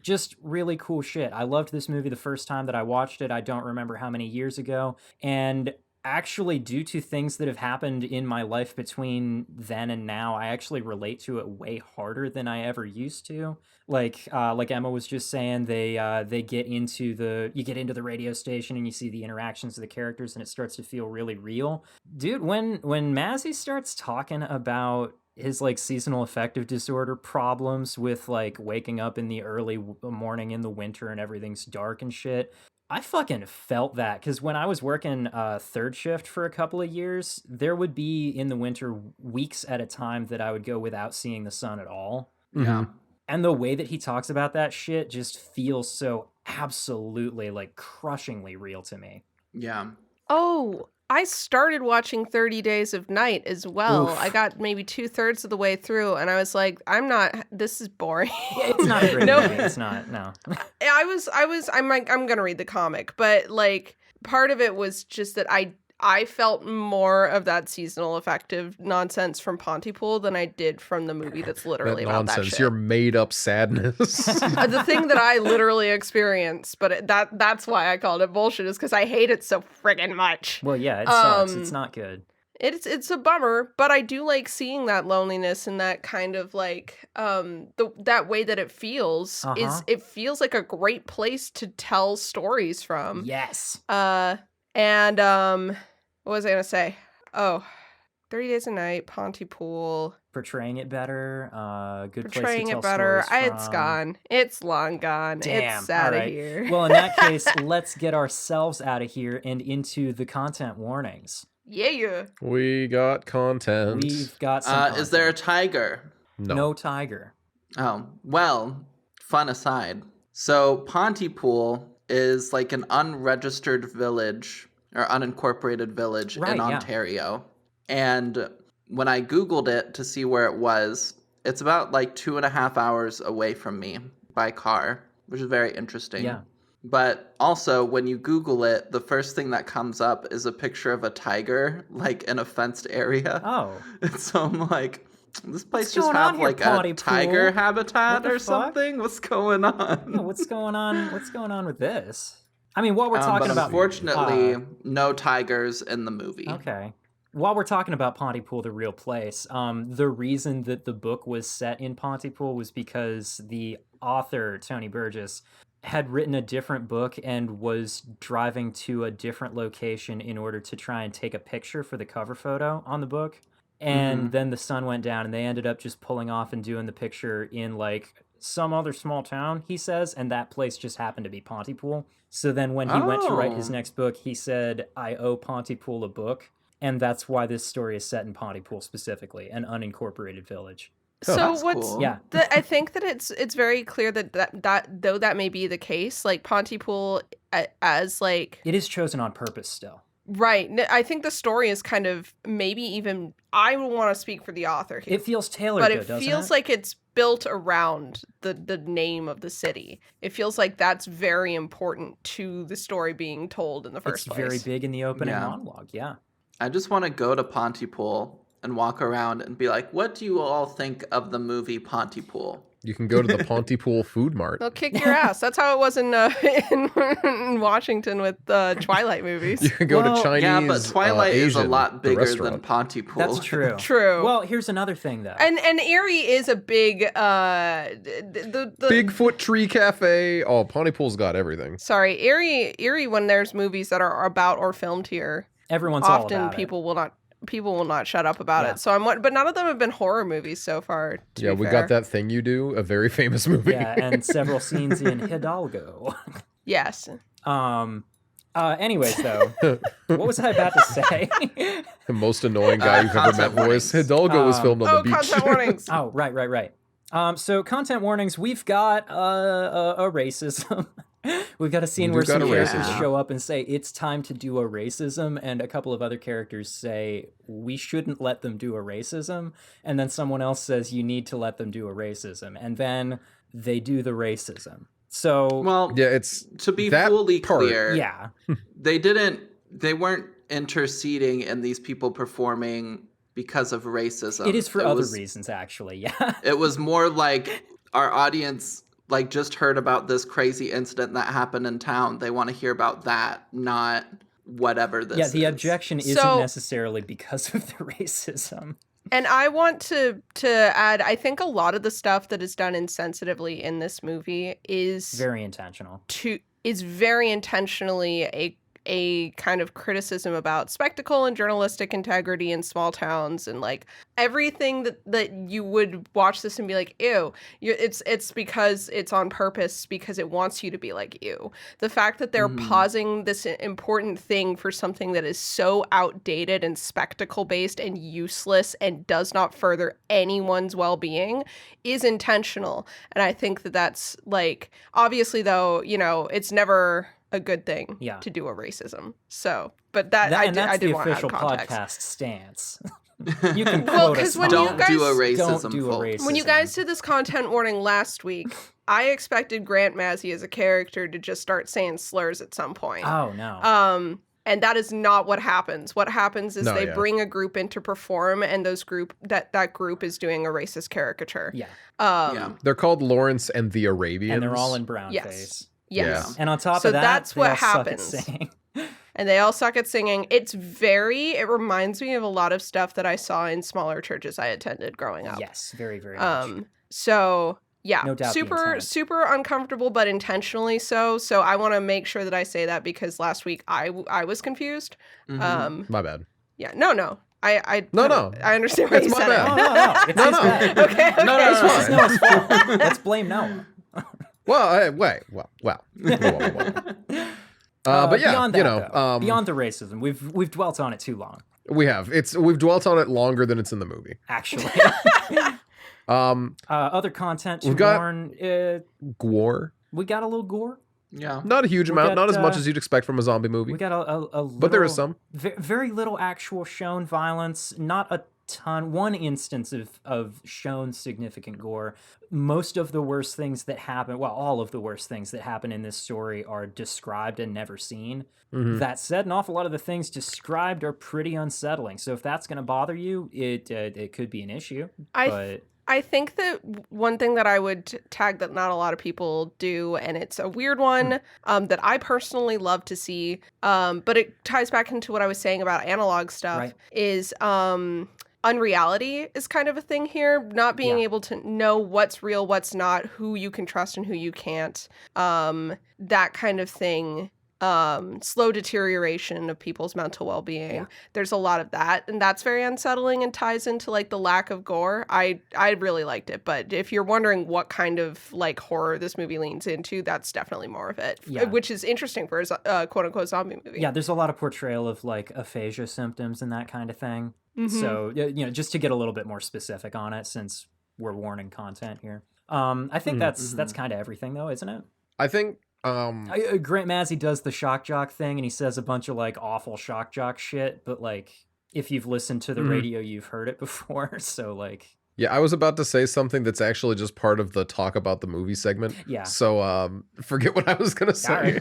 Just really cool shit. I loved this movie the first time that I watched it. I don't remember how many years ago, and actually, due to things that have happened in my life between then and now, I actually relate to it way harder than I ever used to. Like Emma was just saying, you get into the radio station and you see the interactions of the characters and it starts to feel really real. Dude, when Mazzy starts talking about his like seasonal affective disorder problems with like waking up in the early morning in the winter and everything's dark and shit, I fucking felt that, because when I was working third shift for a couple of years, there would be in the winter weeks at a time that I would go without seeing the sun at all. Yeah. And the way that he talks about that shit just feels so absolutely like crushingly real to me. Yeah. Oh, I started watching 30 Days of Night as well. Oof. I got maybe 2/3 of the way through, and I was like, this is boring. Yeah, it's not a great No. movie. It's not, no. I'm like, I'm gonna read the comic, but like part of it was just that I felt more of that seasonal affective nonsense from Pontypool than I did from the movie that's literally That about nonsense. that shit. Your made up sadness. The thing that I literally experienced, but that's why I called it bullshit, is because I hate it so friggin' much. Well, yeah, it sucks. It's not good. It's a bummer, but I do like seeing that loneliness and that kind of like that way that it feels it feels like a great place to tell stories from. Yes. And what was I gonna say? Oh, 30 Days a Night, Pontypool. Portraying it better. Good Portraying place to tell it better. stories It's from. gone. It's long gone. Damn. It's out All of right. here. Well, in that case, let's get ourselves out of here and into the content warnings. Yeah. We got content. We've got some Is there a content. tiger? No tiger. Oh, well, fun aside. So Pontypool is like an unregistered village or unincorporated village Right, in yeah. Ontario. And when I Googled it to see where it was, it's about like 2.5 hours away from me by car, which is very interesting. Yeah. But also, when you Google it, the first thing that comes up is a picture of a tiger, like in a fenced area. Oh. So I'm like, this place What's just going on have here, like a Pontypool? tiger habitat What the or fuck? something? What's going on? Yeah, what's going on? What's going on with this? I mean, while we're talking but about unfortunately, no tigers in the movie. Okay. While we're talking about Pontypool, the real place, the reason that the book was set in Pontypool was because the author, Tony Burgess, had written a different book and was driving to a different location in order to try and take a picture for the cover photo on the book. And then the sun went down and they ended up just pulling off and doing the picture in like some other small town, he says, and that place just happened to be Pontypool. So then when he went to write his next book, he said, I owe Pontypool a book. And that's why this story is set in Pontypool specifically, an unincorporated village. So that's what's cool. Yeah. I think that it's very clear that though that may be the case, like Pontypool as like It is chosen on purpose still. Right. I think the story is kind of maybe even, I would want to speak for the author here, It feels tailored, but though, it doesn't feels it? like it's built around the name of the city. It feels like that's very important to the story being told in the first It's place. very big in the opening Yeah. monologue, yeah. I just want to go to Pontypool and walk around and be like, what do you all think of the movie Pontypool? You can go to the Pontypool Food Mart. They'll kick your ass. That's how it was in in Washington with Twilight movies. You can go Well, to Chinese. Yeah, but Twilight is a Asian, lot the bigger than restaurant. Pontypool. That's true. True. Well, here's another thing, though. And Erie is a big the Bigfoot Tree Cafe. Oh, Pontypool's got everything. Sorry, Erie when there's movies that are about or filmed here, Everyone's all often about people will not shut up about Yeah. it. So but none of them have been horror movies so far. Yeah, we fair. got that thing you do, a very famous it. movie. Yeah, and several scenes in Hidalgo. Yes. Anyways, though, what was I about to say? The most annoying guy you've ever met Content voice. warnings. Hidalgo was filmed on the beach. Content warnings. Oh, right. So content warnings. We've got a racism. We've got a scene We've where got some a characters racism. show up and say it's time to do a racism, and a couple of other characters say we shouldn't let them do a racism, and then someone else says you need to let them do a racism, and then they do the racism. So Well, Yeah, it's to be that fully part. clear, yeah, they weren't interceding in these people performing because of racism. it is for It other was- reasons, actually. Yeah. It was more like our audience like just heard about this crazy incident that happened in town. They want to hear about that, not whatever this Yeah, the is. objection isn't So- necessarily because of the racism. And I want to add, I think a lot of the stuff that is done insensitively in this movie is Very intentional. very intentionally a kind of criticism about spectacle and journalistic integrity in small towns, and like everything that you would watch this and be like, ew. It's because it's on purpose, because it wants you to be like, ew. The fact that they're pausing this important thing for something that is so outdated and spectacle based and useless and does not further anyone's well-being is intentional. And I think that that's like, obviously though, it's never a good thing Yeah. to do a racism. So, but I And that's did the want to add official context. podcast stance. You can Well, quote 'cause us. when Mom. you Don't guys do a racism, Don't do a folks. racism. When you guys did this content warning last week, I expected Grant Massey as a character to just start saying slurs at some point. Oh no. And that is not what happens. What happens is No, they yeah. bring a group in to perform, and that group is doing a racist caricature. Yeah. Yeah. They're called Lawrence and the Arabians. And they're all in brown Yes. face. Yes. And on top So of that, that's they what all suck at happens. singing. And they all suck at singing. It reminds me of a lot of stuff that I saw in smaller churches I attended growing up. Yes, very, very much. So yeah, No doubt the intent. super uncomfortable, but intentionally so. So I want to make sure that I say that, because last week I was confused. Mhm. My bad. Yeah, no. I No. I understand what It's you my said. bad. It's No, his no. bad. Okay. No, This no, was Noah's fault. Let's blame Noah. Well, wait. Well. But yeah, beyond that, though, beyond the racism, we've dwelt on it too long. we have. We've dwelt on it longer than it's in the movie. Actually, Um, other content to We've got- warn. gore. We got a little gore. Yeah. Not a huge We amount. got, Not as much as you'd expect from a zombie movie. We got a little, But there is some. very little actual shown violence. Not a ton. One instance of shown significant gore. Most of the worst things that happen, well, all of the worst things that happen in this story are described and never seen. Mm-hmm. That said, an awful lot of the things described are pretty unsettling. So if that's going to bother you, it could be an issue. I think that one thing that I would tag that not a lot of people do, and it's a weird one that I personally love to see, but it ties back into what I was saying about analog stuff, Right. is unreality is kind of a thing here. Not being Yeah. able to know what's real, what's not, who you can trust and who you can't. That kind of thing. Slow deterioration of people's mental well-being. Yeah. There's a lot of that, and that's very unsettling and ties into like the lack of gore. I really liked it, but if you're wondering what kind of like horror this movie leans into, that's definitely more of it. Yeah. Which is interesting for a quote-unquote zombie movie. Yeah, there's a lot of portrayal of like aphasia symptoms and that kind of thing. Mhm. So, just to get a little bit more specific on it, since we're warning content here. I think that's kind of everything, though, isn't it? I think Grant Mazzy does the shock jock thing, and he says a bunch of like awful shock jock shit, but like if you've listened to the radio, you've heard it before. So like, yeah, I was about to say something that's actually just part of the talk about the movie segment. Yeah. So forget what I was gonna say.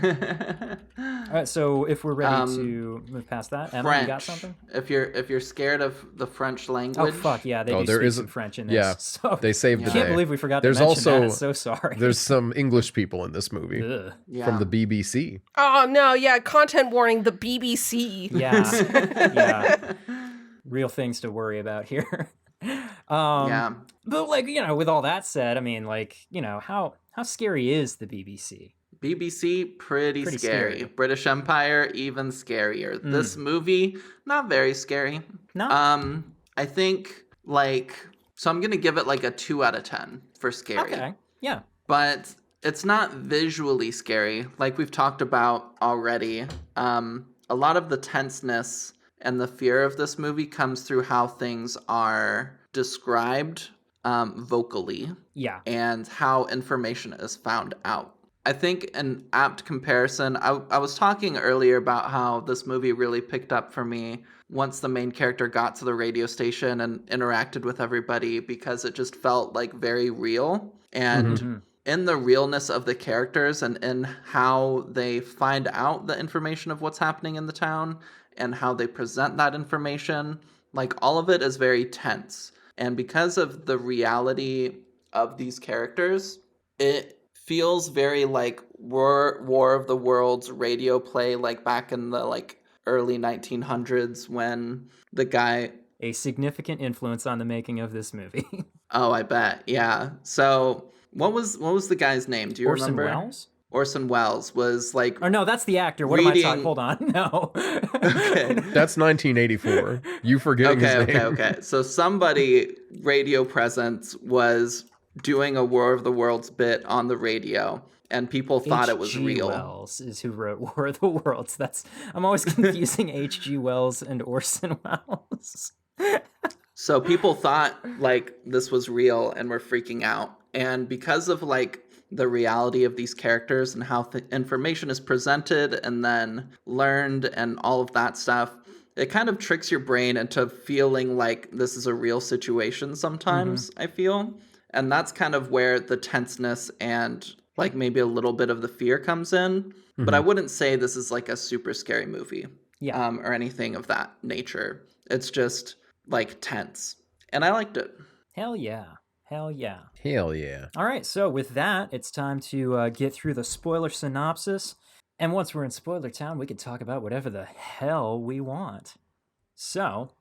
All right, so if we're ready to move past that, Emma, French. you got something? If you're scared of the French Oh language, fuck yeah, they Oh, do there speak is some French in this. yeah, So they saved the I can't day. believe we forgot There's to mention also that. So sorry. there's some English people in this movie Ugh. yeah. from the BBC. Oh no, yeah, content warning, the BBC. Yeah, yeah, real things to worry about here. Yeah. But like, you know, with all that said, I mean, like, you know, how scary is the BBC? BBC, pretty scary. scary. British Empire, even scarier. This movie, not very scary. No. I think so I'm gonna give it like a 2 out of 10 for scary. Okay. Yeah. But it's not visually scary, like we've talked about already. A lot of the tenseness and the fear of this movie comes through how things are described vocally. Yeah. And how information is found out. I think an apt comparison, I was talking earlier about how this movie really picked up for me once the main character got to the radio station and interacted with everybody, because it just felt like very real. And in the realness of the characters and in how they find out the information of what's happening in the town and how they present that information, like all of it is very tense. And because of the reality of these characters, it feels very like War of the Worlds radio play, like back in the like early 1900s when the guy... A significant influence on the making of this movie. Oh, I bet. Yeah. So what was the guy's name? Do you Orson remember? Welles? Orson Welles was like... Or no, that's the actor. What am I reading- talking? Hold on. No. Okay. That's 1984. You forgetting his name. Okay. So somebody, radio presence, was doing a War of the Worlds bit on the radio, and people thought it was H.G. real. Wells is who wrote War of the Worlds. I'm always confusing H.G. Wells and Orson Welles. So people thought like this was real and were freaking out. And because of like the reality of these characters and how information is presented and then learned and all of that stuff, it kind of tricks your brain into feeling like this is a real situation sometimes, I feel. And that's kind of where the tenseness and like maybe a little bit of the fear comes in. But I wouldn't say this is like a super scary movie or anything of that nature. It's just like tense. And I liked it. Hell yeah. Hell yeah. Hell yeah. All right, so with that, it's time to get through the spoiler synopsis. And once we're in spoiler town, we can talk about whatever the hell we want. So,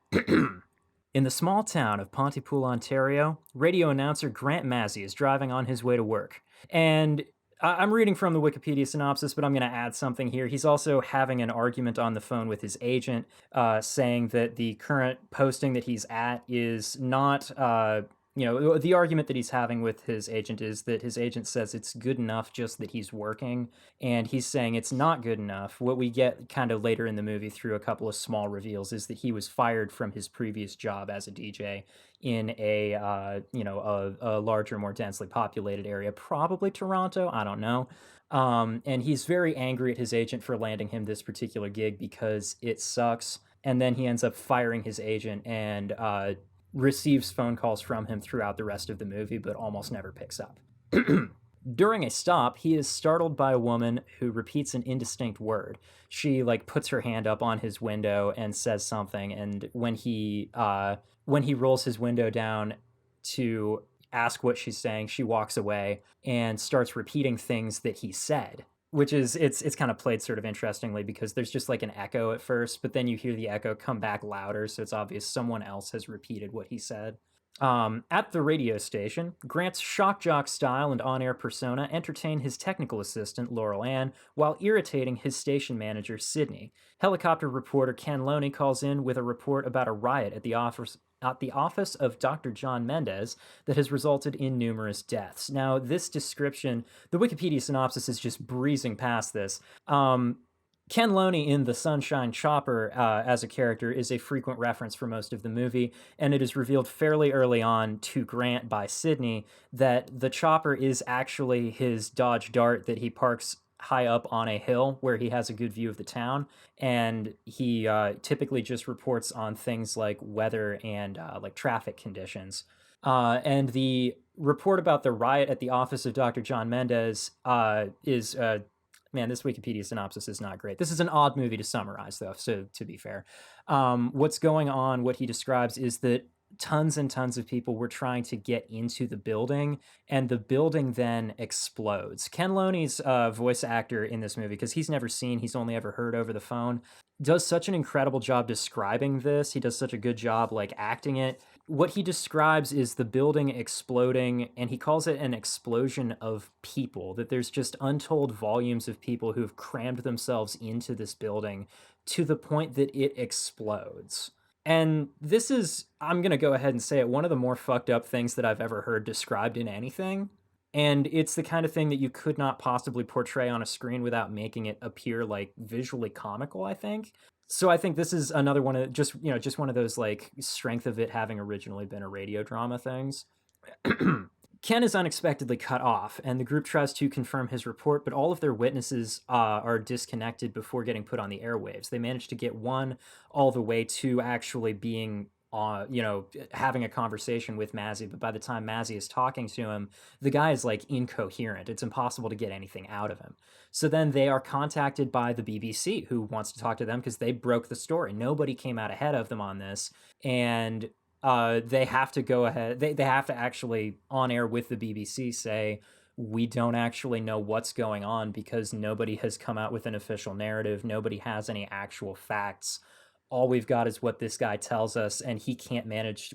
in the small town of Pontypool, Ontario, radio announcer Grant Mazzy is driving on his way to work. And I'm reading from the Wikipedia synopsis, but I'm going to add something here. He's also having an argument on the phone with his agent, saying that the current posting that he's at is not... the argument that he's having with his agent is that his agent says it's good enough just that he's working, and he's saying it's not good enough. What we get kind of later in the movie through a couple of small reveals is that he was fired from his previous job as a DJ in a larger, more densely populated area, probably Toronto, I don't know. And he's very angry at his agent for landing him this particular gig because it sucks. And then he ends up firing his agent and receives phone calls from him throughout the rest of the movie, but almost never picks up. During a stop, he is startled by a woman who repeats an indistinct word. She puts her hand up on his window and says something, and when he rolls his window down to ask what she's saying, she walks away and starts repeating things that he said. Which is, it's kind of played sort of interestingly because there's just an echo at first, but then you hear the echo come back louder, so it's obvious someone else has repeated what he said. At the radio station, Grant's shock jock style and on-air persona entertain his technical assistant, Laurel Ann, while irritating his station manager, Sydney. Helicopter reporter Ken Loney calls in with a report about a riot at the office of Dr. John Mendez that has resulted in numerous deaths. Now, this description, the Wikipedia synopsis is just breezing past this. Ken Loney in The Sunshine Chopper as a character is a frequent reference for most of the movie, and it is revealed fairly early on to Grant by Sydney that the chopper is actually his Dodge Dart that he parks high up on a hill where he has a good view of the town, and he typically just reports on things like weather and like traffic conditions. And the report about the riot at the office of Dr. John Mendez is man, this Wikipedia synopsis is not great. This is an odd movie to summarize, though, so to be fair. What's going on, what he describes is that tons and tons of people were trying to get into the building, and the building then explodes. Ken Loney's voice actor in this movie, because he's never seen, he's only ever heard over the phone, does such an incredible job describing this. He does such a good job like acting it. What he describes is the building exploding, and he calls it an explosion of people, that there's just untold volumes of people who have crammed themselves into this building to the point that it explodes. And this is, I'm going to go ahead and say it, one of the more fucked up things that I've ever heard described in anything. And it's the kind of thing that you could not possibly portray on a screen without making it appear like visually comical, I think. So I think this is another one of just one of those like strength of it having originally been a radio drama things. Ken is unexpectedly cut off, and the group tries to confirm his report, but all of their witnesses are disconnected before getting put on the airwaves. They manage to get one all the way to actually being having a conversation with Mazzy, but by the time Mazzy is talking to him, the guy is like incoherent. It's impossible to get anything out of him. So then they are contacted by the BBC, who wants to talk to them because they broke the story. Nobody came out ahead of them on this, and they have to go ahead. They have to actually, on air with the BBC, say, we don't actually know what's going on because nobody has come out with an official narrative. Nobody has any actual facts. All we've got is what this guy tells us, and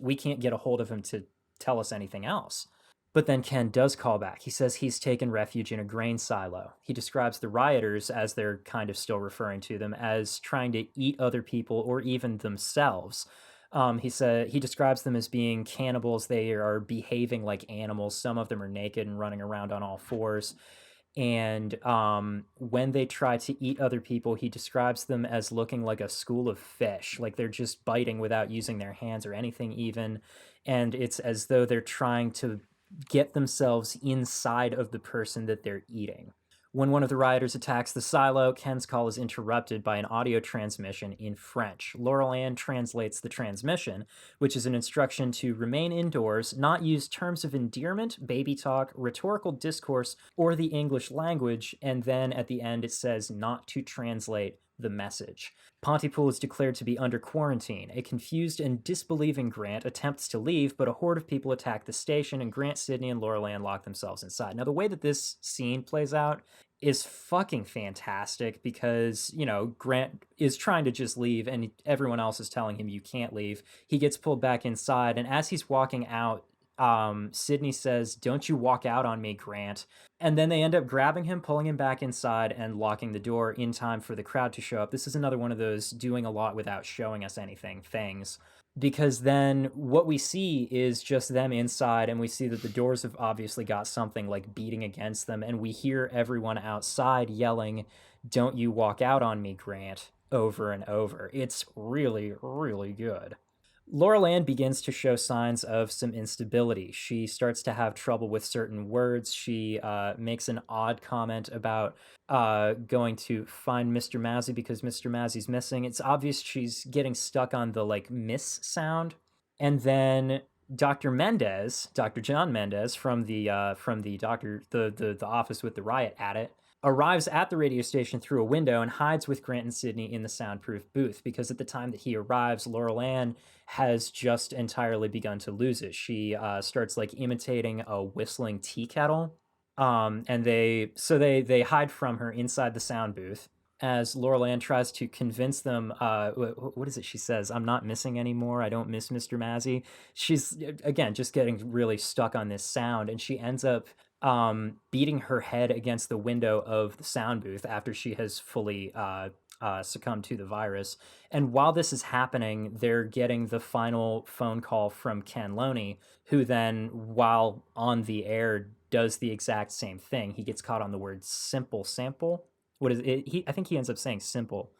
we can't get a hold of him to tell us anything else. But then Ken does call back. He says he's taken refuge in a grain silo. He describes the rioters, as they're kind of still referring to them, as trying to eat other people or even themselves. He describes them as being cannibals. They are behaving like animals. Some of them are naked and running around on all fours. And when they try to eat other people, he describes them as looking like a school of fish, like they're just biting without using their hands or anything even. And it's as though they're trying to get themselves inside of the person that they're eating. When one of the rioters attacks the silo, Ken's call is interrupted by an audio transmission in French. Laurel Ann translates the transmission, which is an instruction to remain indoors, not use terms of endearment, baby talk, rhetorical discourse, or the English language, and then at the end it says not to translate the message. Pontypool is declared to be under quarantine. A confused and disbelieving Grant attempts to leave, but a horde of people attack the station, and Grant, Sidney, and Laurel Ann lock themselves inside. Now, the way that this scene plays out is fucking fantastic because, Grant is trying to just leave, and everyone else is telling him you can't leave. He gets pulled back inside, and as he's walking out, Sidney says, "Don't you walk out on me, Grant." And then they end up grabbing him, pulling him back inside, and locking the door in time for the crowd to show up. This is another one of those doing a lot without showing us anything things. Because then what we see is just them inside, and we see that the doors have obviously got something like beating against them, and we hear everyone outside yelling, "Don't you walk out on me, Grant," over and over. It's really, really good. Laurel Ann begins to show signs of some instability. She starts to have trouble with certain words. She makes an odd comment about going to find Mr. Mazzy because Mr. Mazzy's missing. It's obvious she's getting stuck on the like miss sound. And then Dr. John Mendez from the office with the riot at it, arrives at the radio station through a window and hides with Grant and Sidney in the soundproof booth because at the time that he arrives, Laurel Ann has just entirely begun to lose it. She starts like imitating a whistling tea kettle, and they hide from her inside the sound booth as Laurel Ann tries to convince them. What is it she says? "I'm not missing anymore. I don't miss Mr. Mazzy." She's again just getting really stuck on this sound, and she ends up beating her head against the window of the sound booth after she has fully succumbed to the virus. And while this is happening, they're getting the final phone call from Ken Loney, who then, while on the air, does the exact same thing. He gets caught on the word simple sample. What is it? I think he ends up saying simple.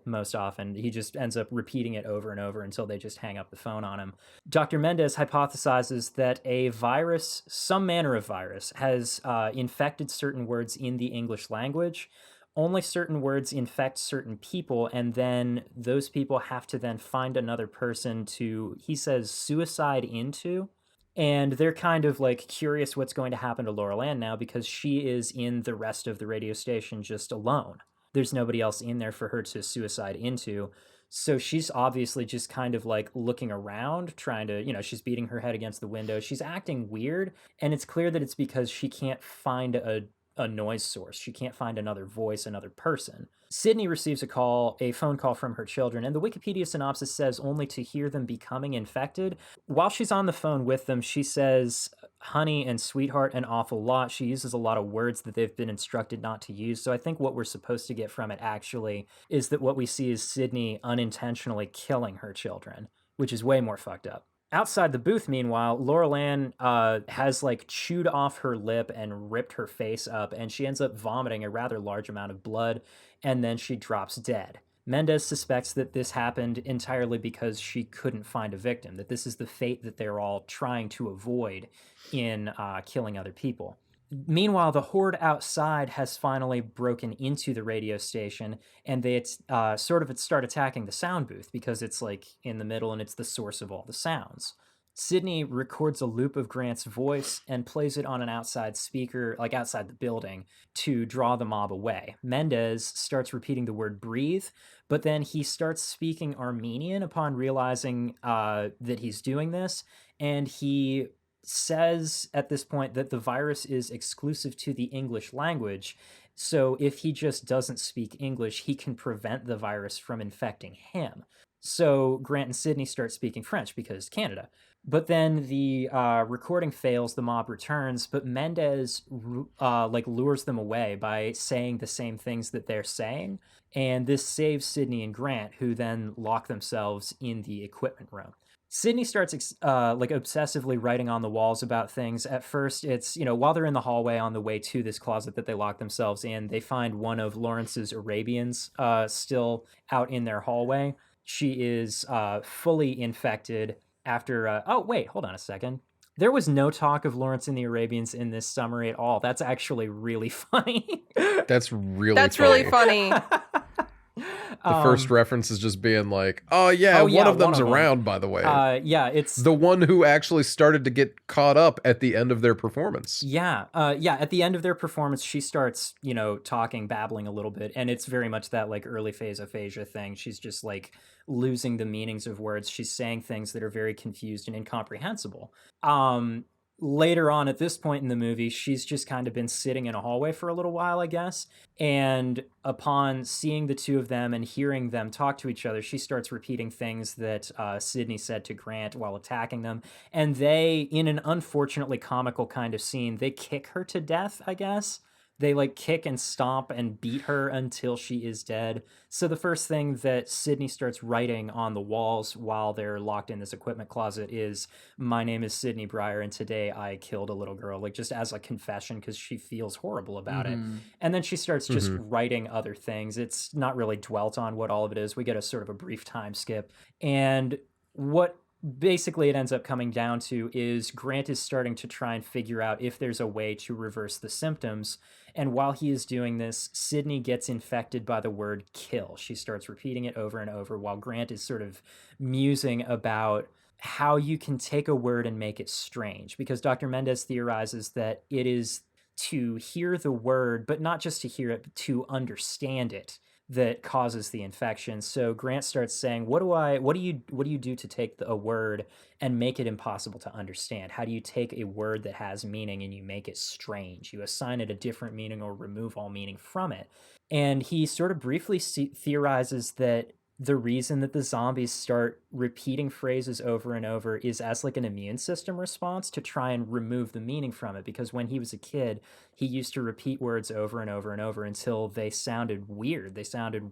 most often. He just ends up repeating it over and over until they just hang up the phone on him. Dr. Mendez hypothesizes that a virus, some manner of virus, has infected certain words in the English language. Only certain words infect certain people, and then those people have to then find another person to, he says, suicide into. And they're kind of like curious what's going to happen to Laurel Ann now because she is in the rest of the radio station just alone. There's nobody else in there for her to suicide into. So she's obviously just kind of like looking around, trying to, she's beating her head against the window. She's acting weird. And it's clear that it's because she can't find a noise source. She can't find another voice, another person. Sydney receives a phone call from her children, and the Wikipedia synopsis says only to hear them becoming infected. While she's on the phone with them, she says honey and sweetheart an awful lot. She uses a lot of words that they've been instructed not to use. So I think what we're supposed to get from it actually is that what we see is Sydney unintentionally killing her children, which is way more fucked up. Outside the booth, meanwhile, Laurel Ann has like chewed off her lip and ripped her face up, and she ends up vomiting a rather large amount of blood, and then she drops dead. Mendez suspects that this happened entirely because she couldn't find a victim, that this is the fate that they're all trying to avoid in killing other people. Meanwhile, the horde outside has finally broken into the radio station, and they start attacking the sound booth because it's like in the middle and it's the source of all the sounds. Sydney records a loop of Grant's voice and plays it on an outside speaker, like outside the building, to draw the mob away. Mendez starts repeating the word breathe, but then he starts speaking Armenian upon realizing that he's doing this, and he says at this point that the virus is exclusive to the English language. So if he just doesn't speak English, he can prevent the virus from infecting him. So Grant and Sydney start speaking French because Canada. But then the recording fails, the mob returns, but Mendez lures them away by saying the same things that they're saying. And this saves Sydney and Grant, who then lock themselves in the equipment room. Sydney starts obsessively writing on the walls about things. At first, it's, while they're in the hallway on the way to this closet that they lock themselves in, they find one of Lawrence's Arabians still out in their hallway. She is fully infected after... oh, wait, hold on a second. There was no talk of Lawrence and the Arabians in this summary at all. That's actually really funny. That's really funny. The first reference is just being like, one of them's around, by the way. It's the one who actually started to get caught up at the end of their performance. At the end of their performance, she starts, babbling a little bit, and it's very much that like early phase aphasia thing. She's just like losing the meanings of words. She's saying things that are very confused and incomprehensible. Later on at this point in the movie, she's just kind of been sitting in a hallway for a little while, I guess. And upon seeing the two of them and hearing them talk to each other, she starts repeating things that Sydney said to Grant while attacking them. And they, in an unfortunately comical kind of scene, they kick her to death, I guess. They like kick and stomp and beat her until she is dead. So the first thing that Sydney starts writing on the walls while they're locked in this equipment closet is, "My name is Sydney Breyer, and today I killed a little girl," like just as a confession because she feels horrible about it. And then she starts just writing other things. It's not really dwelt on what all of it is. We get a sort of a brief time skip. And what basically it ends up coming down to is Grant is starting to try and figure out if there's a way to reverse the symptoms. And while he is doing this, Sydney gets infected by the word kill. She starts repeating it over and over while Grant is sort of musing about how you can take a word and make it strange. Because Dr. Mendez theorizes that it is to hear the word, but not just to hear it, but to understand it, that causes the infection. So Grant starts saying, what do you do to take a word and make it impossible to understand? How do you take a word that has meaning and you make it strange? You assign it a different meaning or remove all meaning from it. And he sort of briefly theorizes that the reason that the zombies start repeating phrases over and over is as like an immune system response to try and remove the meaning from it. Because when he was a kid, he used to repeat words over and over and over until they sounded weird. They sounded,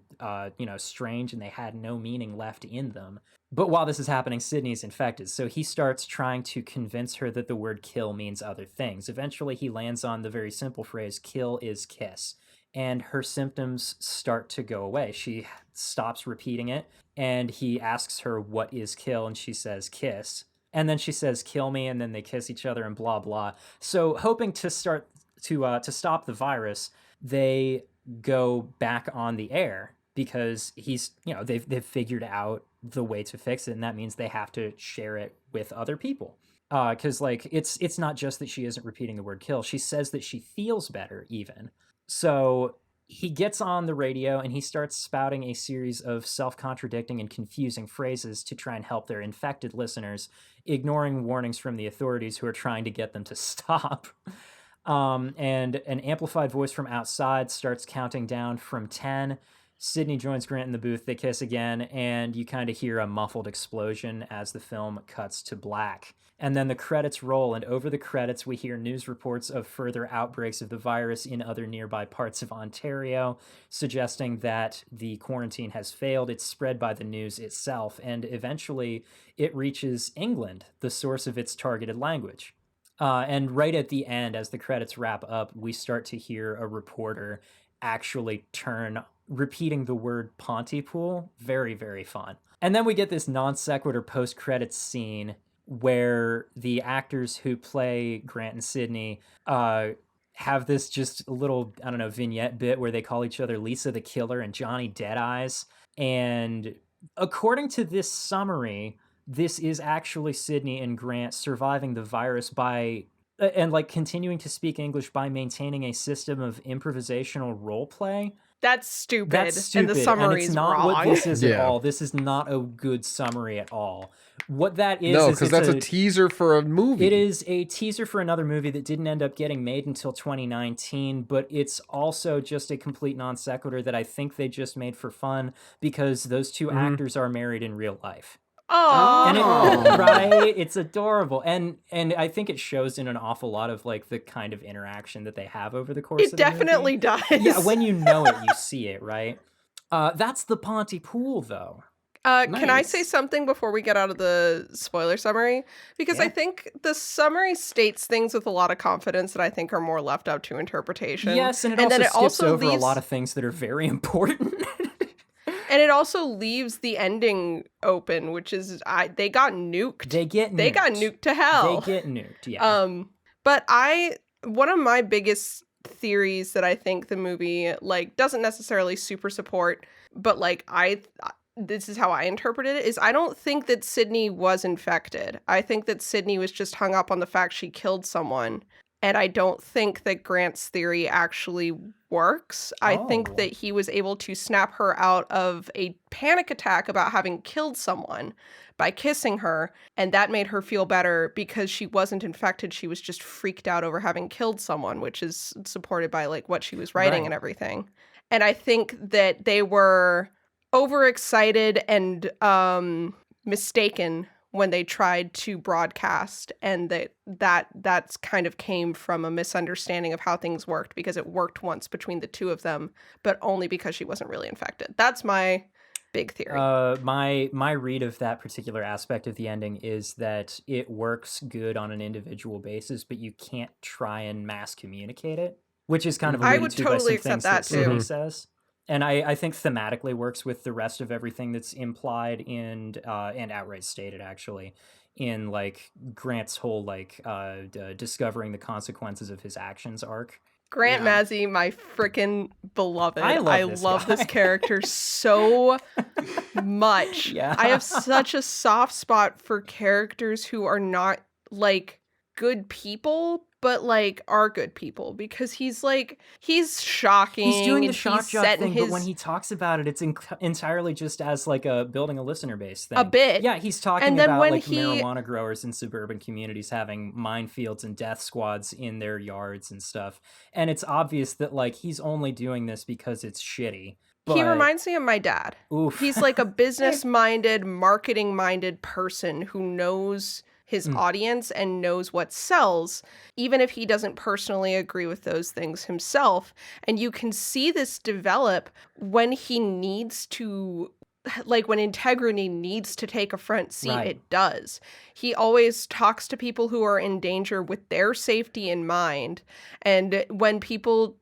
strange, and they had no meaning left in them. But while this is happening, Sydney's infected. So he starts trying to convince her that the word kill means other things. Eventually, he lands on the very simple phrase, "kill is kiss." and her symptoms start to go away. She stops repeating it, and he asks her, "What is kill?" And she says, "Kiss." And then she says, "Kill me," and then they kiss each other and blah blah. So hoping to start to stop the virus, they go back on the air because they've figured out the way to fix it, and that means they have to share it with other people. Because like it's not just that she isn't repeating the word kill; she says that she feels better even. So he gets on the radio and he starts spouting a series of self-contradicting and confusing phrases to try and help their infected listeners, ignoring warnings from the authorities who are trying to get them to stop. And an amplified voice from outside starts counting down from 10. Sydney joins Grant in the booth. They kiss again, and you kind of hear a muffled explosion as the film cuts to black. And then the credits roll, and over the credits, we hear news reports of further outbreaks of the virus in other nearby parts of Ontario, suggesting that the quarantine has failed. It's spread by the news itself, and eventually it reaches England, the source of its targeted language. And right at the end, as the credits wrap up, we start to hear a reporter actually repeating the word Pontypool. Very, very fun. And then we get this non sequitur post-credits scene where the actors who play Grant and Sydney have this just little, I don't know, vignette bit where they call each other Lisa the Killer and Johnny Deadeyes. And according to this summary, this is actually Sydney and Grant surviving the virus by and like continuing to speak English by maintaining a system of improvisational role play. That's stupid. And the summary's and it's not wrong. what this is at Yeah. all. This is not a good summary at all. What that is, No, is because it's that's a teaser for a movie. it is a teaser for another movie that didn't end up getting made until 2019, but it's also just a complete non sequitur that I think they just made for fun because those two actors are married in real life. Oh, And right, it's adorable, and I think it shows in an awful lot of like the kind of interaction that they have over the course. it of the movie. definitely does. Yeah, when you know it, you see it, right? That's the Pontypool, though. Can I Nice. say something before we get out of the spoiler summary? Because I Yeah. think the summary states things with a lot of confidence that I think are more left up to interpretation. Yes, and it then also skips over leaves, a lot of things that are very important. and it also leaves the ending open, which is they got nuked. They get nuked to hell. They get nuked, yeah. But one of my biggest theories that I think the movie like doesn't necessarily super support, but like this is how I interpreted it, is I don't think that Sydney was infected. I think that Sydney was just hung up on the fact she killed someone. And I don't think that Grant's theory actually works. I think Oh. that he was able to snap her out of a panic attack about having killed someone by kissing her. And that made her feel better because she wasn't infected. She was just freaked out over having killed someone, which is supported by like what she was writing Right. and everything. And I think that they were overexcited and mistaken when they tried to broadcast, and that's kind of came from a misunderstanding of how things worked, because it worked once between the two of them, but only because she wasn't really infected. That's my big theory. My read of that particular aspect of the ending is that it works good on an individual basis, but you can't try and mass communicate it, which is kind of I alluded would to by totally some accept things that that, too. Sydney says. And I think thematically works with the rest of everything that's implied and outright stated, actually, in like Grant's whole like discovering the consequences of his actions arc. Grant Yeah. Mazzy, my freaking beloved. I love this guy. character so much. Yeah. I have such a soft spot for characters who are not like good people, but like are good people, because he's shocking. He's doing the and shock he's jock set in thing, but his when he talks about it, it's entirely just as like building a listener base thing. a bit. Yeah, he's talking And then about when like he- marijuana growers in suburban communities having minefields and death squads in their yards and stuff. And it's obvious that like he's only doing this because it's shitty. But, He reminds me of my dad. oof. He's like a business-minded, marketing-minded person who knows his audience and knows what sells, even if he doesn't personally agree with those things himself. And you can see this develop when he needs to like when integrity needs to take a front seat, Right. it does. He always talks to people who are in danger with their safety in mind. And when people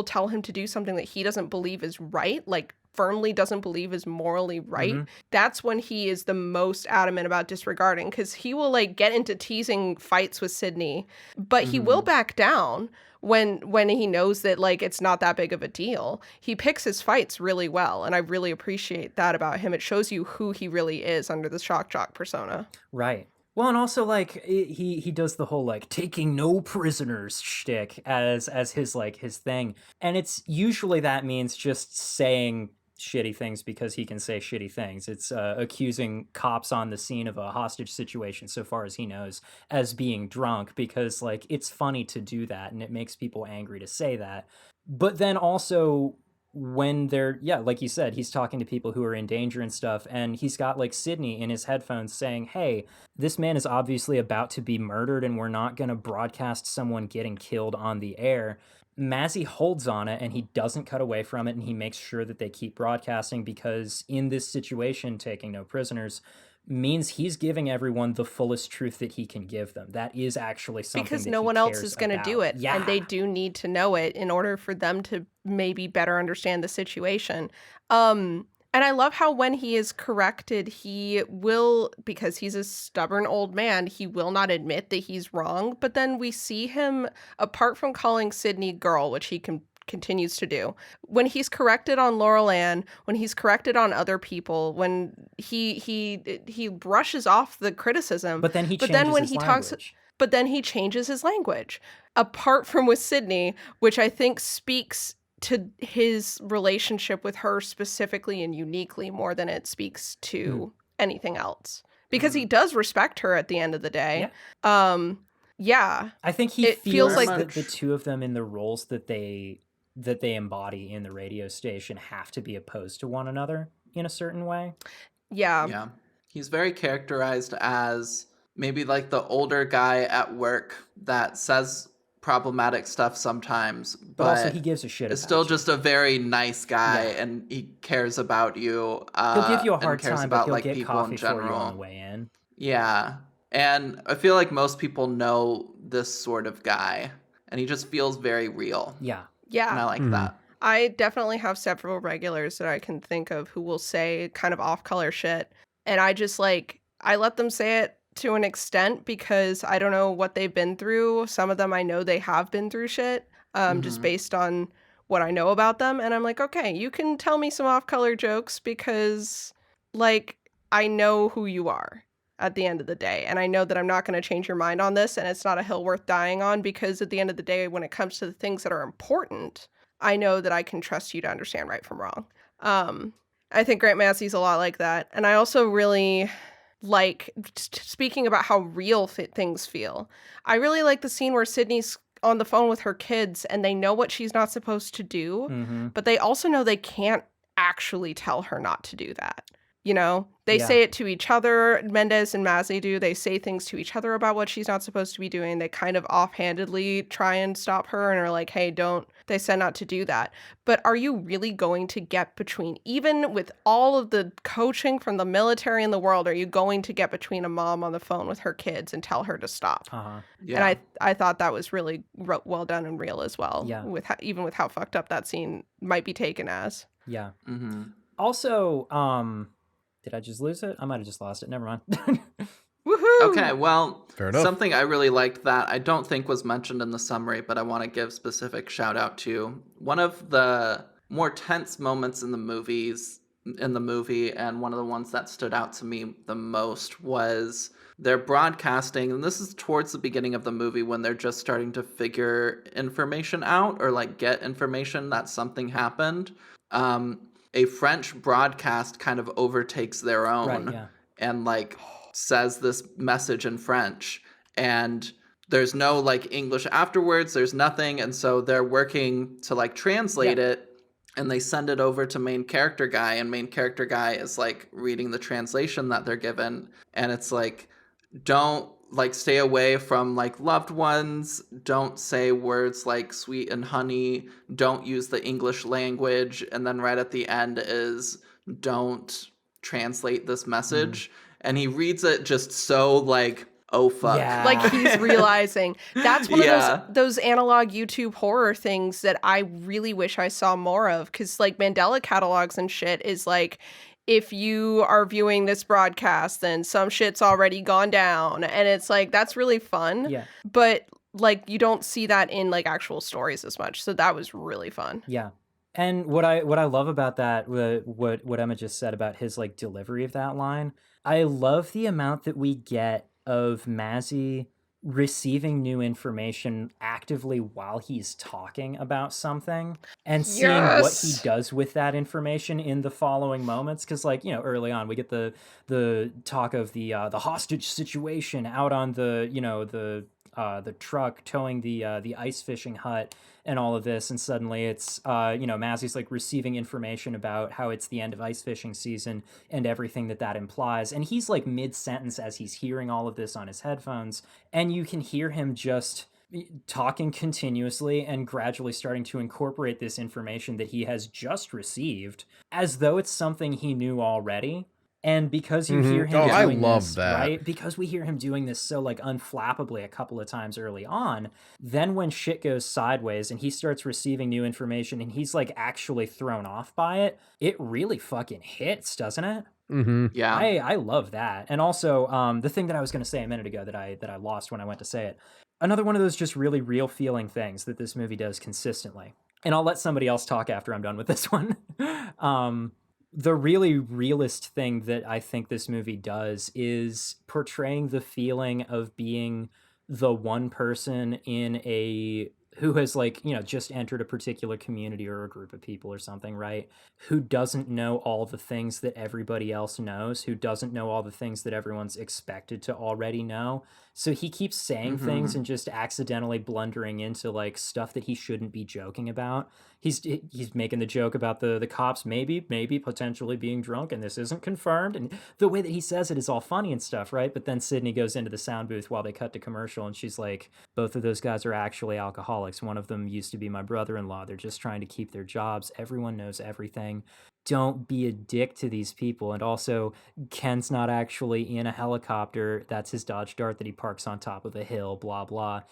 tell him to do something that he doesn't believe is right, like firmly doesn't believe is morally right, that's when he is the most adamant about disregarding, because he will like get into teasing fights with Sydney, but he will back down when he knows that like it's not that big of a deal. He picks his fights really well, and I really appreciate that about him. It shows you who he really is under the shock jock persona. Right. Well, and also like he does the whole like taking no prisoners shtick as his like his thing, and it's usually that means just saying shitty things because he can say shitty things. It's accusing cops on the scene of a hostage situation, so far as he knows, as being drunk, because like it's funny to do that and it makes people angry to say that. But then also when they're, yeah, like you said, he's talking to people who are in danger and stuff, and he's got like Sydney in his headphones saying, hey, this man is obviously about to be murdered and we're not going to broadcast someone getting killed on the air. Mazzy holds on it and he doesn't cut away from it, and he makes sure that they keep broadcasting, because in this situation, taking no prisoners means he's giving everyone the fullest truth that he can give them. That is actually something because that no he one else cares is going to do about. it. Yeah. And they do need to know it in order for them to maybe better understand the situation. And I love how when he is corrected, he will, because he's a stubborn old man, he will not admit that he's wrong. But then we see him, apart from calling Sydney girl, which he continues to do, when he's corrected on Laurel Ann, when he's corrected on other people, when he brushes off the criticism. But then he changes his language. But then he changes his language. Apart from with Sydney, which I think speaks to his relationship with her specifically and uniquely more than it speaks to anything else. Because he does respect her at the end of the day. Yeah. I think he It feels feels like like- the two of them in the roles that they embody in the radio station have to be opposed to one another in a certain way. Yeah. Yeah. He's very characterized as maybe like the older guy at work that says problematic stuff sometimes, But also he gives a shit is about still you. just a very nice guy, and he cares about you. He'll give you a and hard cares time, about but he'll like get people coffee in for you general. on the way in. Yeah. And I feel like most people know this sort of guy, and he just feels very real. Yeah. Yeah. And I like that. I definitely have several regulars that I can think of who will say kind of off-color shit. And I just like, I let them say it to an extent because I don't know what they've been through. Some of them I know they have been through shit, just based on what I know about them. And I'm like, okay, you can tell me some off-color jokes because like I know who you are at the end of the day. And I know that I'm not going to change your mind on this, and it's not a hill worth dying on, because at the end of the day, when it comes to the things that are important, I know that I can trust you to understand right from wrong. I think Grant Massey's a lot like that. And I also really like, speaking about how real things feel, I really like the scene where Sydney's on the phone with her kids and they know what she's not supposed to do, but they also know they can't actually tell her not to do that. You know, they say it to each other. Mendez and Masley do. They say things to each other about what she's not supposed to be doing. They kind of offhandedly try and stop her and are like, hey, don't. They said not to do that. But are you really going to get between, even with all of the coaching from the military in the world, are you going to get between a mom on the phone with her kids and tell her to stop? Yeah. And I thought that was really well done and real as well. Yeah. With even with how fucked up that scene might be taken as. Yeah. Mm-hmm. Also, did I just lose it? I might have just lost it. Never mind. Woohoo! Okay, well, Fair enough. something I really liked that I don't think was mentioned in the summary, but I want to give specific shout out to. One of the more tense moments in the movie, and one of the ones that stood out to me the most was their broadcasting, and this is towards the beginning of the movie when they're just starting to figure information out, or like get information that something happened. A French broadcast kind of overtakes their own, Right, yeah. and like says this message in French, and there's no like English afterwards, there's nothing, and so they're working to like translate it, and they send it over to main character guy, and main character guy is like reading the translation that they're given, and it's like, don't like stay away from like loved ones, don't say words like sweet and honey, don't use the English language, and then right at the end is don't translate this message. And he reads it just so like, oh fuck. Yeah. Like he's realizing. That's one Yeah. of those analog YouTube horror things that I really wish I saw more of, because like Mandela catalogs and shit is like, if you are viewing this broadcast, then some shit's already gone down. And it's like, that's really fun. Yeah. But like you don't see that in like actual stories as much. So that was really fun. Yeah. And what I love about that, what Emma just said about his like delivery of that line, I love the amount that we get of Mazzy receiving new information actively while he's talking about something and seeing what he Yes! does with that information in the following moments. Because like, you know, early on we get the talk of the hostage situation out on the, you know, the truck towing the ice fishing hut and all of this, and suddenly it's you know, Mazzy's like receiving information about how it's the end of ice fishing season and everything that implies, and he's like mid-sentence as he's hearing all of this on his headphones, and you can hear him just talking continuously and gradually starting to incorporate this information that he has just received as though it's something he knew already. And because you hear him I doing love this, that. right? Because we hear him doing this so like unflappably a couple of times early on, then when shit goes sideways and he starts receiving new information and he's like actually thrown off by it, it really fucking hits, doesn't it? Mm-hmm. Yeah. I love that. And also, the thing that I was going to say a minute ago that I lost when I went to say it, another one of those just really real feeling things that this movie does consistently. And I'll let somebody else talk after I'm done with this one. The really realist thing that I think this movie does is portraying the feeling of being the one person in a who has like, you know, just entered a particular community or a group of people or something, right? Who doesn't know all the things that everybody else knows, who doesn't know all the things that everyone's expected to already know. So he keeps saying things and just accidentally blundering into like stuff that he shouldn't be joking about. He's making the joke about the cops maybe potentially being drunk, and this isn't confirmed. And the way that he says it is all funny and stuff, right? But then Sydney goes into the sound booth while they cut to commercial, and she's like, both of those guys are actually alcoholics. One of them used to be my brother-in-law. They're just trying to keep their jobs. Everyone knows everything. Don't be a dick to these people. And also, Ken's not actually in a helicopter. That's his Dodge Dart that he parks on top of a hill, blah, blah.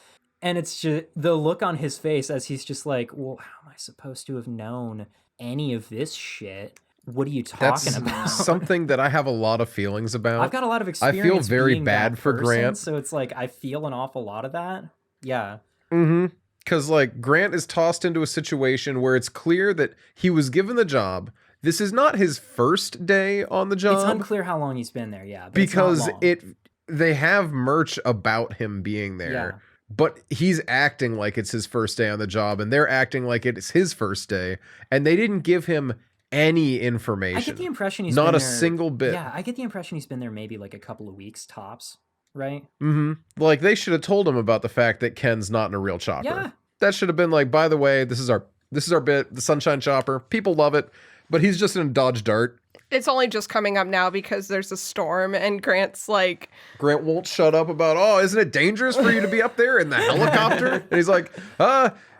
And it's just the look on his face as he's just like, well, how am I supposed to have known any of this shit? What are you talking about? Something that I have a lot of feelings about. I've got a lot of I experience. feel very being bad that for person, Grant. So it's like I feel an awful lot of that. Yeah. Mm-hmm. Because like Grant is tossed into a situation where it's clear that he was given the job. This is not his first day on the job. It's unclear how long he's been there, yeah. But because it's not long. they have merch about him being there. Yeah. But he's acting like it's his first day on the job, and they're acting like it's his first day, and they didn't give him any information. I get the impression he's not been a there, single bit. Yeah, I get the impression he's been there maybe like a couple of weeks tops, right? Mm-hmm. Like they should have told him about the fact that Ken's not in a real chopper. Yeah. That should have been like, by the way, this is our bit, the Sunshine Chopper. People love it, but he's just in a Dodge Dart. It's only just coming up now because there's a storm and Grant's like, Grant won't shut up about, oh, isn't it dangerous for you to be up there in the helicopter? And he's like,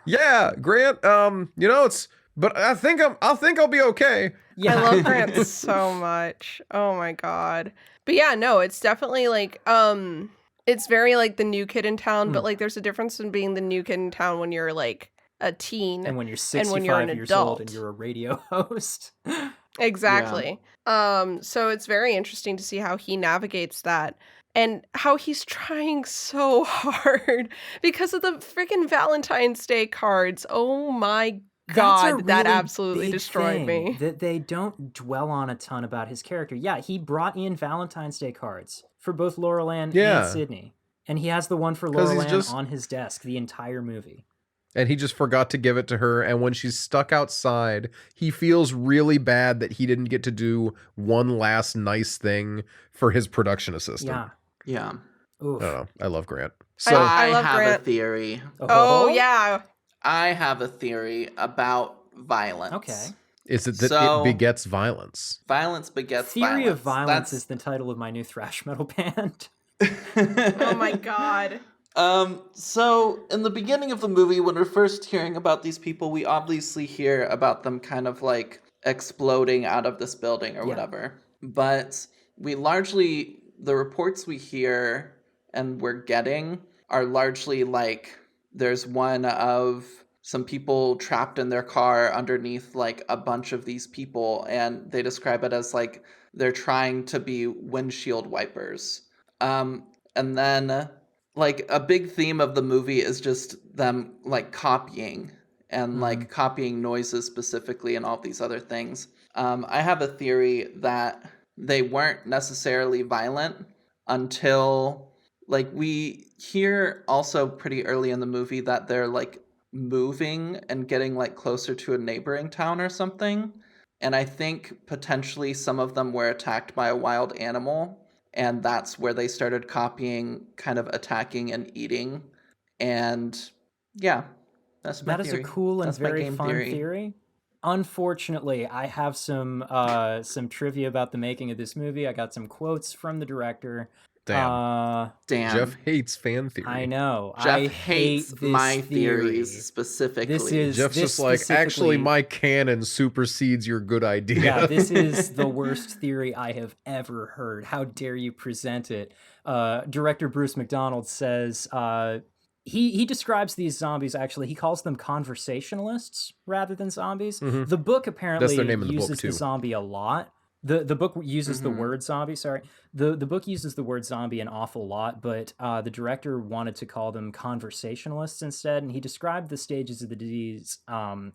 yeah, Grant, you know, but I think I'll be okay. Yeah. I love Grant so much. Oh my God. But yeah, no, it's definitely like, it's very like the new kid in town, but like there's a difference in being the new kid in town when you're like a teen And when you're and 65 when you're an years old adult. and you're a radio host. Exactly. So it's very interesting to see how he navigates that and how he's trying so hard because of the freaking Valentine's Day cards. Oh my That's a God, that really absolutely big destroyed thing me. That they don't dwell on a ton about his character. Yeah, he brought in Valentine's Day cards for both Laurel Ann Yeah. and Sydney. And he has the one for 'Cause Laurel he's Ann just- on his desk the entire movie. And he just forgot to give it to her. And when she's stuck outside, he feels really bad that he didn't get to do one last nice thing for his production assistant. Yeah. Yeah. Oof. I don't know. I love Grant. I So love have Grant. a theory. Oh yeah. I have a theory about violence. Okay. is it that So- it begets violence? Violence begets Theory violence. of Violence That's- is the title of my new thrash metal band. Oh my God. So in the beginning of the movie, when we're first hearing about these people, we obviously hear about them kind of like exploding out of this building or Yeah. whatever. But the reports we hear and we're getting are largely like there's one of some people trapped in their car underneath like a bunch of these people, and they describe it as like they're trying to be windshield wipers. And then like a big theme of the movie is just them like copying and like copying noises specifically and all these other things. I have a theory that they weren't necessarily violent until like we hear also pretty early in the movie that they're like moving and getting like closer to a neighboring town or something. And I think potentially some of them were attacked by a wild animal, and that's where they started copying, kind of attacking and eating. And yeah, that's my That is theory. a cool and That's my very game fun theory. Unfortunately, I have some trivia about the making of this movie. I got some quotes from the director. Damn. Damn. Jeff hates fan theory. I know. Jeff I hates hate this my theory. theories specifically. This is Jeff's this just like, actually, specifically- my canon supersedes your good idea. Yeah, this is the worst theory I have ever heard. How dare you present it? Director Bruce McDonald says he describes these zombies, actually, he calls them conversationalists rather than zombies. The book apparently That's their name in the book, uses too. the zombie a lot. The book uses the word zombie, sorry. The book uses the word zombie an awful lot, but the director wanted to call them conversationalists instead, and he described the stages of the disease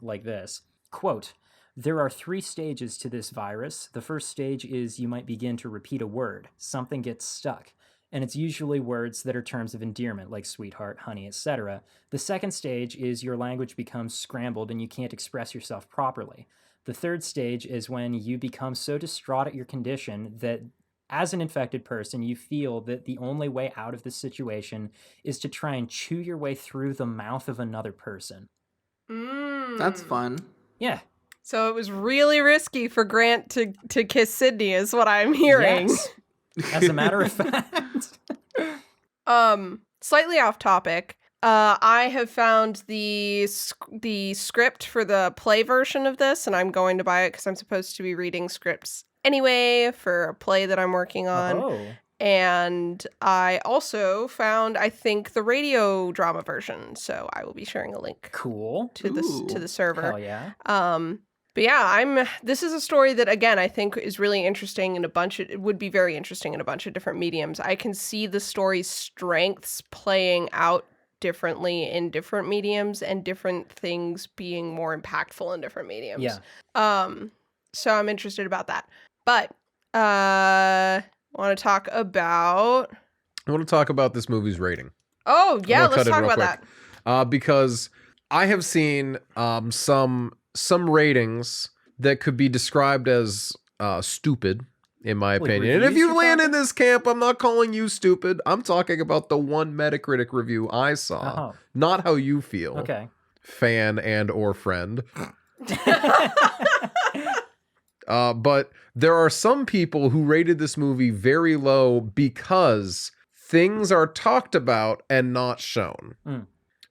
like this. Quote, "There are 3 stages to this virus. The first stage is you might begin to repeat a word. Something gets stuck. And it's usually words that are terms of endearment, like sweetheart, honey, etc. The second stage is your language becomes scrambled and you can't express yourself properly. The third stage is when you become so distraught at your condition that as an infected person, you feel that the only way out of this situation is to try and chew your way through the mouth of another person." That's fun. Yeah. So it was really risky for Grant to kiss Sydney, is what I'm hearing. Yes. As a matter of fact. Slightly off topic. I have found the script for the play version of this, and I'm going to buy it because I'm supposed to be reading scripts anyway for a play that I'm working on. Oh. And I also found, I think, the radio drama version, so I will be sharing a link Cool. to the server. Hell yeah. But yeah, this is a story that, again, I think is really interesting in it would be very interesting in a bunch of different mediums. I can see the story's strengths playing out differently in different mediums and different things being more impactful in different mediums. Yeah. So I'm interested about that. But want to talk about... I want to talk about this movie's rating. Oh, yeah, I'm gonna let's cut in talk real about quick. that. Because I have seen some ratings that could be described as stupid, in my Like opinion. And if reviews you you're land talking? in this camp, I'm not calling you stupid. I'm talking about the one Metacritic review I saw, Oh. not how you feel, Okay. fan and or friend. But there are some people who rated this movie very low because things are talked about and not shown.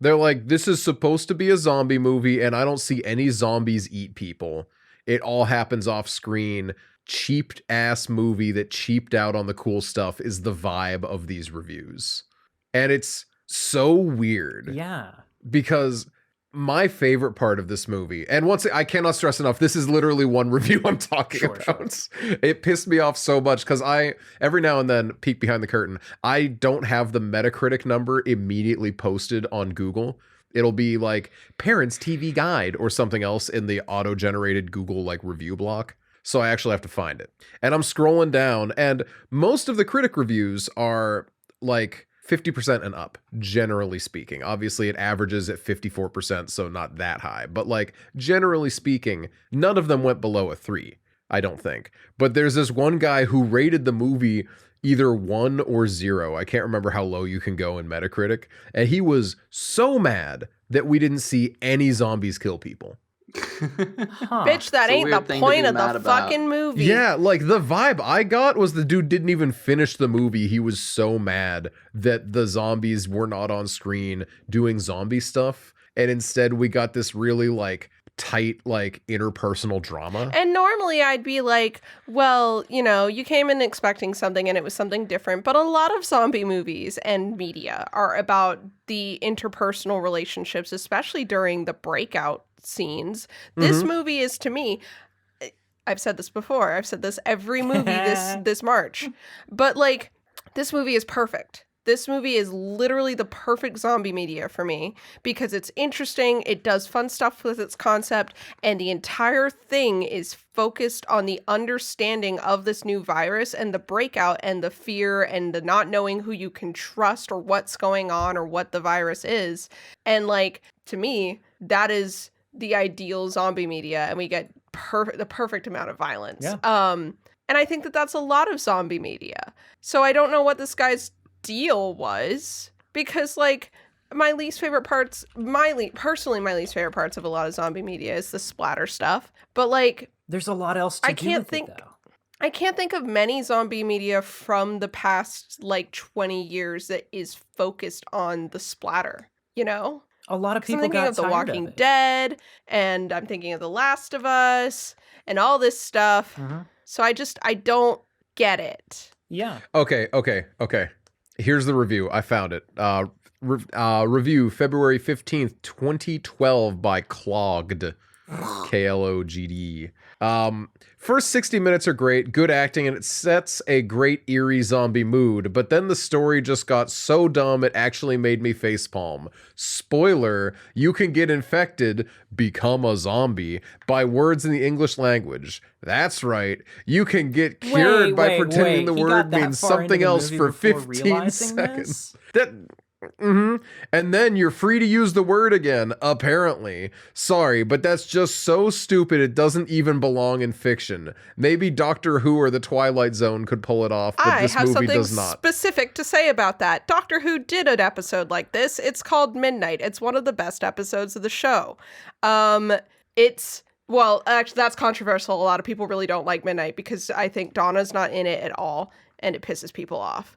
They're like, this is supposed to be a zombie movie, and I don't see any zombies eat people. It all happens off screen. Cheaped ass movie that cheaped out on the cool stuff is the vibe of these reviews. And it's so weird. Yeah. Because my favorite part of this movie, and I cannot stress enough, this is literally one review I'm talking about. It pissed me off so much because I, every now and then, peek behind the curtain. I don't have the Metacritic number immediately posted on Google. It'll be like Parents TV Guide or something else in the auto-generated Google like review block. So I actually have to find it. And I'm scrolling down, and most of the critic reviews are like 50% and up, generally speaking. Obviously, it averages at 54%, so not that high. But like, generally speaking, none of them went below a 3, I don't think. But there's this one guy who rated the movie either 1 or 0. I can't remember how low you can go in Metacritic. And he was so mad that we didn't see any zombies kill people. Bitch, that It's a ain't the weird thing to point be of the mad about. fucking movie. Yeah, like the vibe I got was the dude didn't even finish the movie. He was so mad that the zombies were not on screen doing zombie stuff. And instead we got this really like tight, like, interpersonal drama. And normally I'd be like, well, you came in expecting something and it was something different. But a lot of zombie movies and media are about the interpersonal relationships, especially during the breakout scenes. This movie is, to me, I've said this before. I've said this every movie this March. But, like, this movie is perfect. This movie is literally the perfect zombie media for me because it's interesting, it does fun stuff with its concept, and the entire thing is focused on the understanding of this new virus and the breakout and the fear and the not knowing who you can trust or what's going on or what the virus is. And, like, to me, that is the ideal zombie media, and we get the perfect amount of violence. Yeah. And I think that that's a lot of zombie media. So I don't know what this guy's deal was, because, like, my least favorite parts of a lot of zombie media is the splatter stuff. But, like, there's a lot else to do with it, though. I can't think of many zombie media from the past, like, 20 years that is focused on the splatter, A lot of people I'm thinking got of The tired Walking of it. Dead, and I'm thinking of The Last of Us, and all this stuff. So I don't get it. Yeah. Okay. Here's the review. I found it. Review February 15th, 2012 by Clogged. Klogd. First 60 minutes are great, good acting, and it sets a great eerie zombie mood, but then the story just got so dumb it actually made me facepalm. Spoiler, you can get infected, become a zombie, by words in the English language. That's right, you can get cured by pretending the word means something else for 15 seconds. And then you're free to use the word again, apparently. Sorry, but that's just so stupid it doesn't even belong in fiction. Maybe Doctor Who or The Twilight Zone could pull it off, but this movie does not. I have something specific to say about that. Doctor Who did an episode like this. It's called Midnight. It's one of the best episodes of the show. Well, actually, that's controversial. A lot of people really don't like Midnight because I think Donna's not in it at all, and it pisses people off.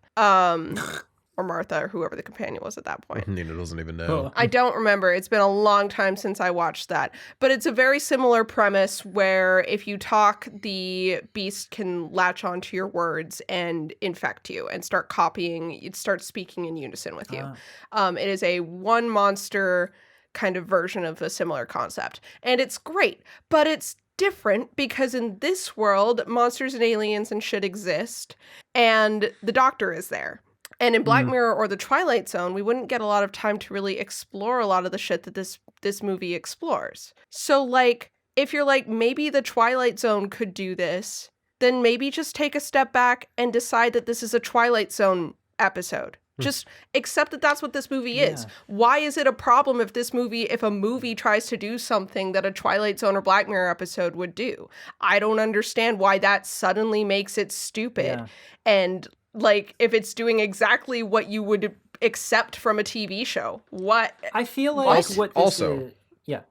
Or Martha, or whoever the companion was at that point. Nina doesn't even know. I don't remember. It's been a long time since I watched that. But it's a very similar premise where if you talk, the beast can latch onto your words and infect you and start copying. It starts speaking in unison with you. It is a one monster kind of version of a similar concept. And it's great, but it's different because in this world, monsters and aliens and shit exist, and the Doctor is there. And in Black Mirror or The Twilight Zone, we wouldn't get a lot of time to really explore a lot of the shit that this movie explores. So, like, if you're like, maybe The Twilight Zone could do this, then maybe just take a step back and decide that this is a Twilight Zone episode. Just accept that that's what this movie is. Why is it a problem if a movie tries to do something that a Twilight Zone or Black Mirror episode would do? I don't understand why that suddenly makes it stupid. And, like, if it's doing exactly what you would accept from a TV show, what? I feel like what this also, is... Yeah.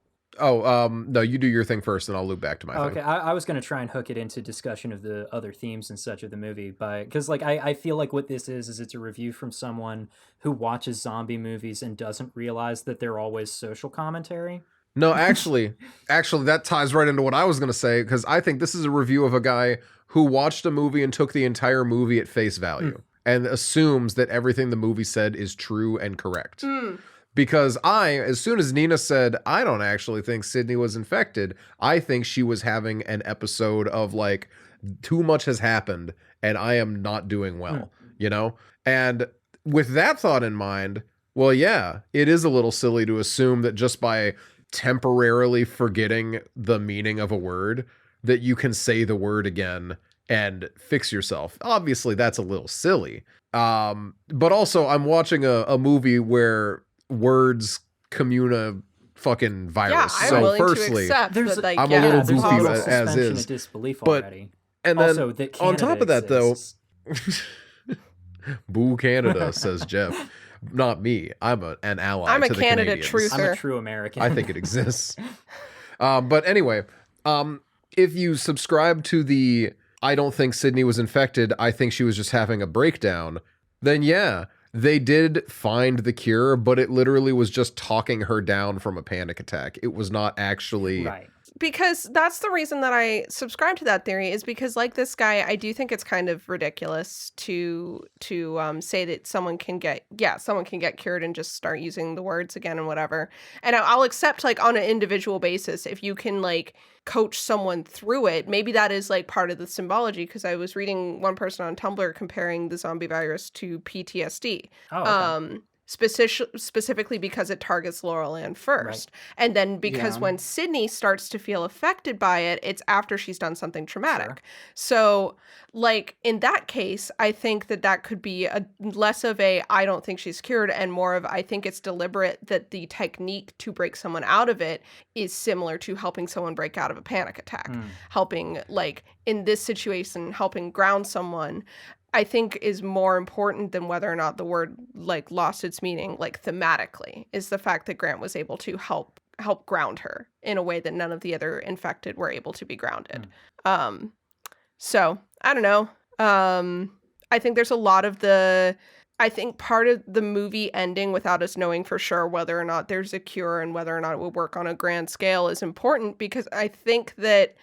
No, you do your thing first, and I'll loop back to my thing. Okay, I was going to try and hook it into discussion of the other themes and such of the movie, because, like, I feel like what this is it's a review from someone who watches zombie movies and doesn't realize that they're always social commentary. No, actually, that ties right into what I was going to say, because I think this is a review of a guy who watched a movie and took the entire movie at face value and assumes that everything the movie said is true and correct. Because as soon as Nina said, I don't actually think Sydney was infected, I think she was having an episode of, like, too much has happened and I am not doing well, you know? And with that thought in mind, well, yeah, it is a little silly to assume that just by temporarily forgetting the meaning of a word, that you can say the word again and fix yourself. Obviously, that's a little silly. But also, I'm watching a movie where words commune a fucking virus. Yeah, I'm so willing firstly, to accept that, like, I'm a little there's goofy also as suspension is. of disbelief But- already. And then Also, that on top of that, though, exists. boo Canada, says Jeff. Not me. I'm an ally. I'm a to the Canada Canadians. truther. I'm a true American. I think it exists. But anyway, if you subscribe to the I don't think Sydney was infected, I think she was just having a breakdown, then yeah, they did find the cure, but it literally was just talking her down from a panic attack. It was not actually Right. Because that's the reason that I subscribe to that theory, is because, like this guy, I do think it's kind of ridiculous to say that someone can get cured and just start using the words again and whatever. And I'll accept, like, on an individual basis, if you can, like, coach someone through it, maybe that is, like, part of the symbology, because I was reading one person on Tumblr comparing the zombie virus to PTSD. Oh, okay. Specifically because it targets Laurel Ann first. Right. And then because Yeah. when Sydney starts to feel affected by it, it's after she's done something traumatic. Sure. So, like, in that case, I think that could be a less of a I don't think she's cured, and more of I think it's deliberate that the technique to break someone out of it is similar to helping someone break out of a panic attack. Helping, like, in this situation, helping ground someone, I think is more important than whether or not the word, like, lost its meaning, like, thematically, is the fact that Grant was able to help ground her in a way that none of the other infected were able to be grounded. So I don't know. I think there's a lot of I think part of the movie ending without us knowing for sure whether or not there's a cure and whether or not it will work on a grand scale is important, because I think that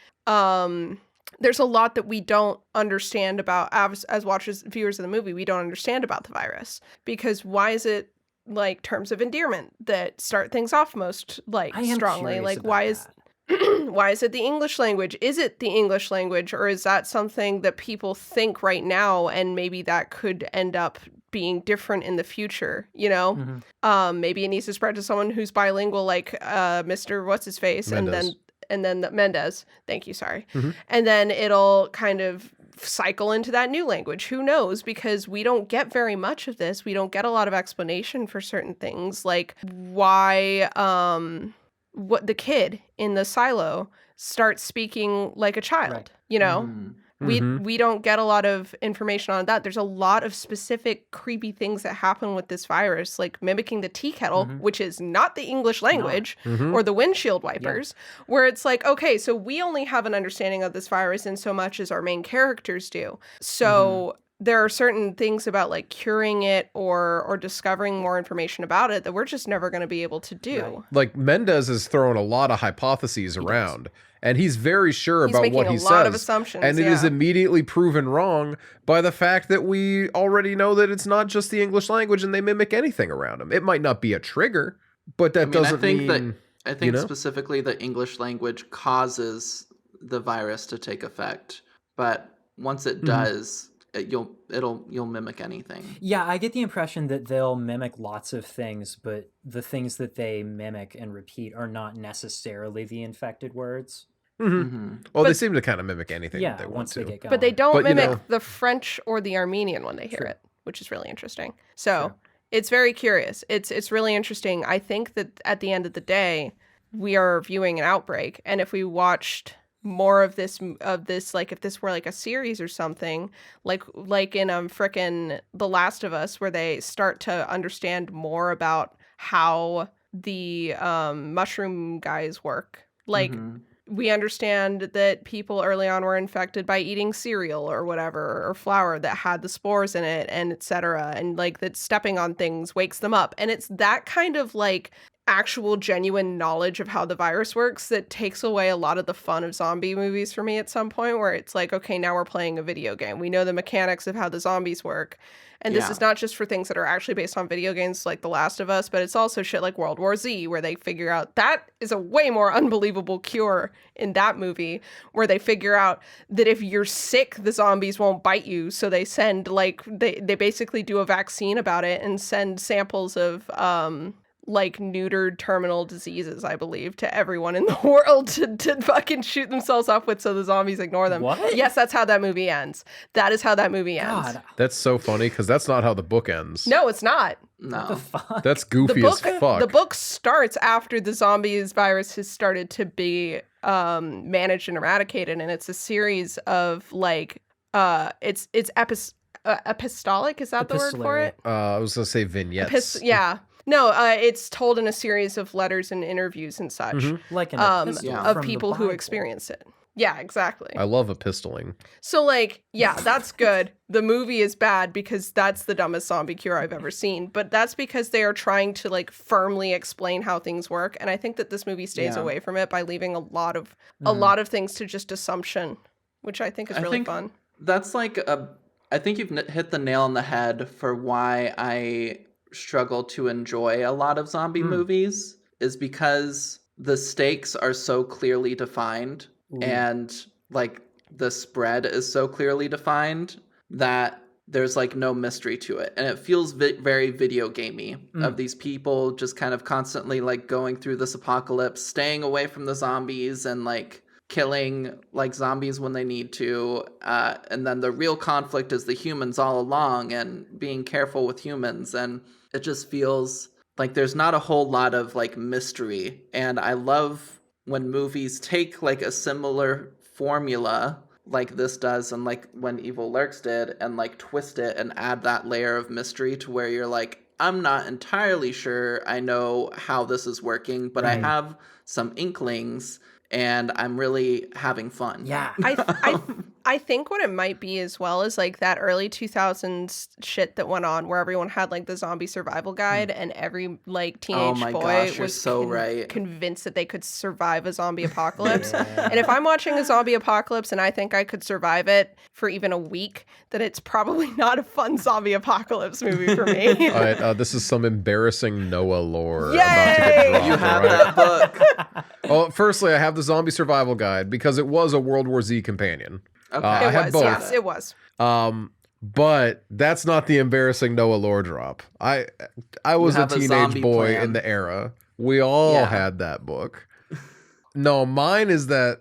there's a lot that we don't understand about as watchers, viewers of the movie. We don't understand about the virus, because why is it, like, terms of endearment that start things off most, like, I am strongly? curious Like, about why is that. why is it the English language? Is it the English language, or is that something that people think right now, and maybe that could end up being different in the future, you know? Maybe it needs to spread to someone who's bilingual, like Mr. What's his face, Mendez. and then Mendez. Thank you, sorry. And then it'll kind of cycle into that new language. Who knows? Because we don't get very much of this. We don't get a lot of explanation for certain things, like why what the kid in the silo starts speaking like a child, Right. you know? We don't get a lot of information on that. There's a lot of specific creepy things that happen with this virus, like mimicking the tea kettle, which is not the English language, or the windshield wipers, where it's like, okay, so we only have an understanding of this virus in so much as our main characters do. So there are certain things about, like, curing it or discovering more information about it that we're just never going to be able to do. Right. like Mendez is throwing a lot of hypotheses around, and he's very sure He's about making what a he lot of says, assumptions, and it is yeah. immediately proven wrong by the fact that we already know that it's not just the English language and they mimic anything around them. It might not be a trigger, but that doesn't mean I think you know? specifically the English language causes the virus to take effect, but once it does, you'll mimic anything. Yeah, I get the impression that they'll mimic lots of things, but the things that they mimic and repeat are not necessarily the infected words. Well, they seem to kind of mimic anything Yeah, that they want once to. they get going. But they don't But, you mimic know- the French or the Armenian when they hear Sure. it, which is really interesting. So it's very curious. It's really interesting. I think that at the end of the day, we are viewing an outbreak, and if we watched more of this, like, if this were like a series or something, like in frickin' The Last of Us, where they start to understand more about how the mushroom guys work, like. We understand that people early on were infected by eating cereal or whatever, or flour that had the spores in it, and etc. And, like, that stepping on things wakes them up. And it's that kind of, like, actual genuine knowledge of how the virus works that takes away a lot of the fun of zombie movies for me at some point, where it's like, okay, now we're playing a video game. We know the mechanics of how the zombies work. And this Yeah. is not just for things that are actually based on video games like The Last of Us, but it's also shit like World War Z, where they figure out that is a way more unbelievable cure in that movie, where they figure out that if you're sick, the zombies won't bite you. So they send, like, they basically do a vaccine about it and send samples of like neutered terminal diseases, I believe, to everyone in the world to fucking shoot themselves up with, so the zombies ignore them. What? Yes, that's how that movie ends. That is how that movie ends. God, That's so funny because that's not how the book ends. No, it's not. No. the fuck? That's goofy as fuck. The book starts after the zombies virus has started to be managed and eradicated, and it's a series of, like, it's epistolic. Is that the word for it? I was gonna say vignettes. Yeah. No, it's told in a series of letters and interviews and such Like an epistle Yeah. of from the people who Bible. experience it. Yeah, exactly. I love a pistoling. So, like, yeah, that's good. The movie is bad because that's the dumbest zombie cure I've ever seen. But that's because they are trying to, like, firmly explain how things work. And I think that this movie stays away from it by leaving a lot of things to just assumption, which I think is really fun. That's like I think you've hit the nail on the head for why I struggle to enjoy a lot of zombie movies, is because the stakes are so clearly defined. And like the spread is so clearly defined that there's like no mystery to it, and it feels very video gamey of these people just kind of constantly like going through this apocalypse, staying away from the zombies and like killing like zombies when they need to, and then the real conflict is the humans all along and being careful with humans, and it just feels like there's not a whole lot of like mystery. And I love when movies take like a similar formula like this does, and like when Evil Lurks did, and like twist it and add that layer of mystery to where you're like, I'm not entirely sure I know how this is working, but I have some inklings and I'm really having fun. Yeah. I think what it might be as well is like that early 2000s shit that went on where everyone had like the zombie survival guide and every like teenage boy was convinced that they could survive a zombie apocalypse. And if I'm watching a zombie apocalypse and I think I could survive it for even a week, then it's probably not a fun zombie apocalypse movie for me. All right, this is some embarrassing Noah lore. Yay! About to get dropped, You have right? that book. Well, firstly, I have the zombie survival guide because it was a World War Z companion. Okay. I had both. Yes, it was. But that's not the embarrassing Noah lore drop. I was a have a teenage zombie boy plan. in the era. We all had that book. No, mine is that,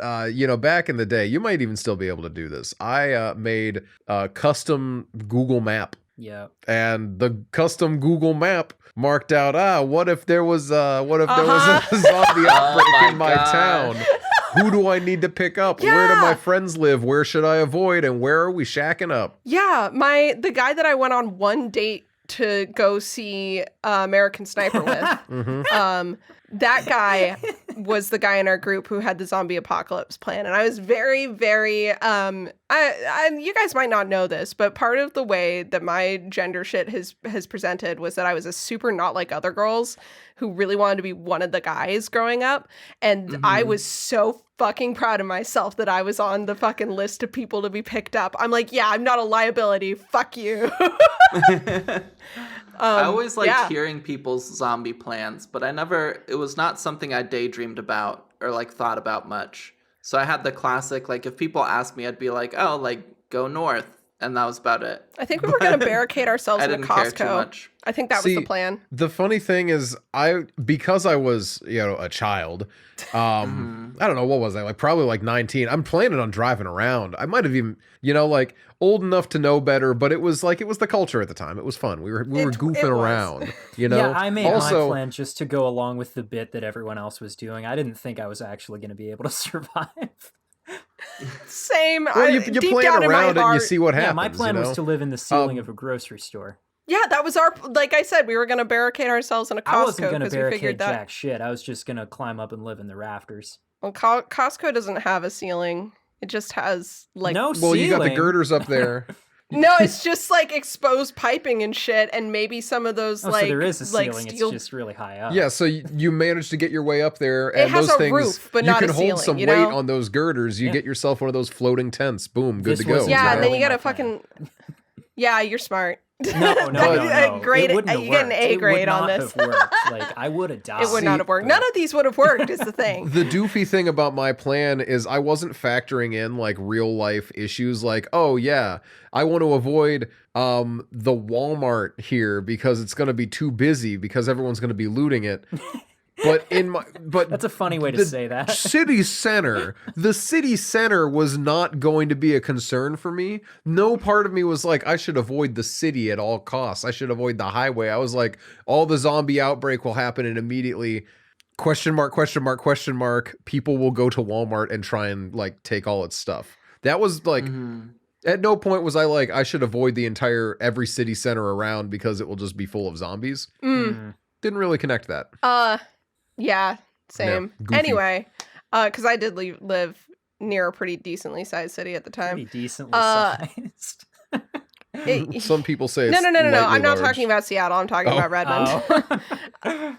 back in the day, you might even still be able to do this. I made a custom Google map. Yeah. And the custom Google map marked out, what if there was a zombie outbreak in my town? Who do I need to pick up? Yeah. Where do my friends live? Where should I avoid? And where are we shacking up? Yeah, the guy that I went on one date to go see American Sniper with, that guy was the guy in our group who had the zombie apocalypse plan. And I was very, very, you guys might not know this, but part of the way that my gender shit has presented was that I was a super not like other girls who really wanted to be one of the guys growing up. And I was so fucking proud of myself that I was on the fucking list of people to be picked up. I'm like, yeah, I'm not a liability. Fuck you. I always liked hearing people's zombie plans, but it was not something I daydreamed about or like thought about much. So I had the classic, like if people asked me, I'd be like, oh, like go north. And that was about it. I think we were going to barricade ourselves in a didn't care too Costco. much. I think that was the plan. The funny thing is, because I was, a child, I don't know, what was I, like probably like 19. I'm planning on driving around. I might have even, like old enough to know better, but it was the culture at the time. It was fun. We were goofing around, Yeah, I made my plan just to go along with the bit that everyone else was doing. I didn't think I was actually going to be able to survive. Same. Well, you plan around it and you see what happens. Yeah, my plan was to live in the ceiling of a grocery store. Yeah, that was like I said, we were going to barricade ourselves in a Costco. I wasn't going to we figured barricade that. jack shit. I was just going to climb up and live in the rafters. Well, Costco doesn't have a ceiling. It just has like no Well, ceiling. you got the girders up there. No, it's just like exposed piping and shit, and maybe some of those so like there is a like ceiling. steel. It's just really high up. Yeah, so you managed to get your way up there, and It has those a things roof, but you not can a hold ceiling, some you weight know? on those girders. You get yourself one of those floating tents. Boom, good This to go. wasn't Yeah, and then really you got my a plan. fucking. Yeah, you're smart. No. Great, It wouldn't have you get an worked. A grade it would on not this. Have worked. Like I would have died. It would not have worked. None of these would have worked. Is the thing. The doofy thing about my plan is I wasn't factoring in like real life issues like, oh yeah, I want to avoid the Walmart here because it's going to be too busy because everyone's going to be looting it. But That's a funny way to say that. The city center was not going to be a concern for me. No part of me was like, I should avoid the city at all costs. I should avoid the highway. I was like, all the zombie outbreak will happen and immediately question mark. People will go to Walmart and try and like take all its stuff. That was like, at no point was I like, I should avoid every city center around because it will just be full of zombies. Didn't really connect that. Yeah, same. Yeah, goofy. Anyway, because I did live near a pretty decently sized city at the time. Pretty decently sized. Some people say No, it's no, no, no, no. lightly I'm not large. talking about Seattle. I'm talking Oh. about Redmond.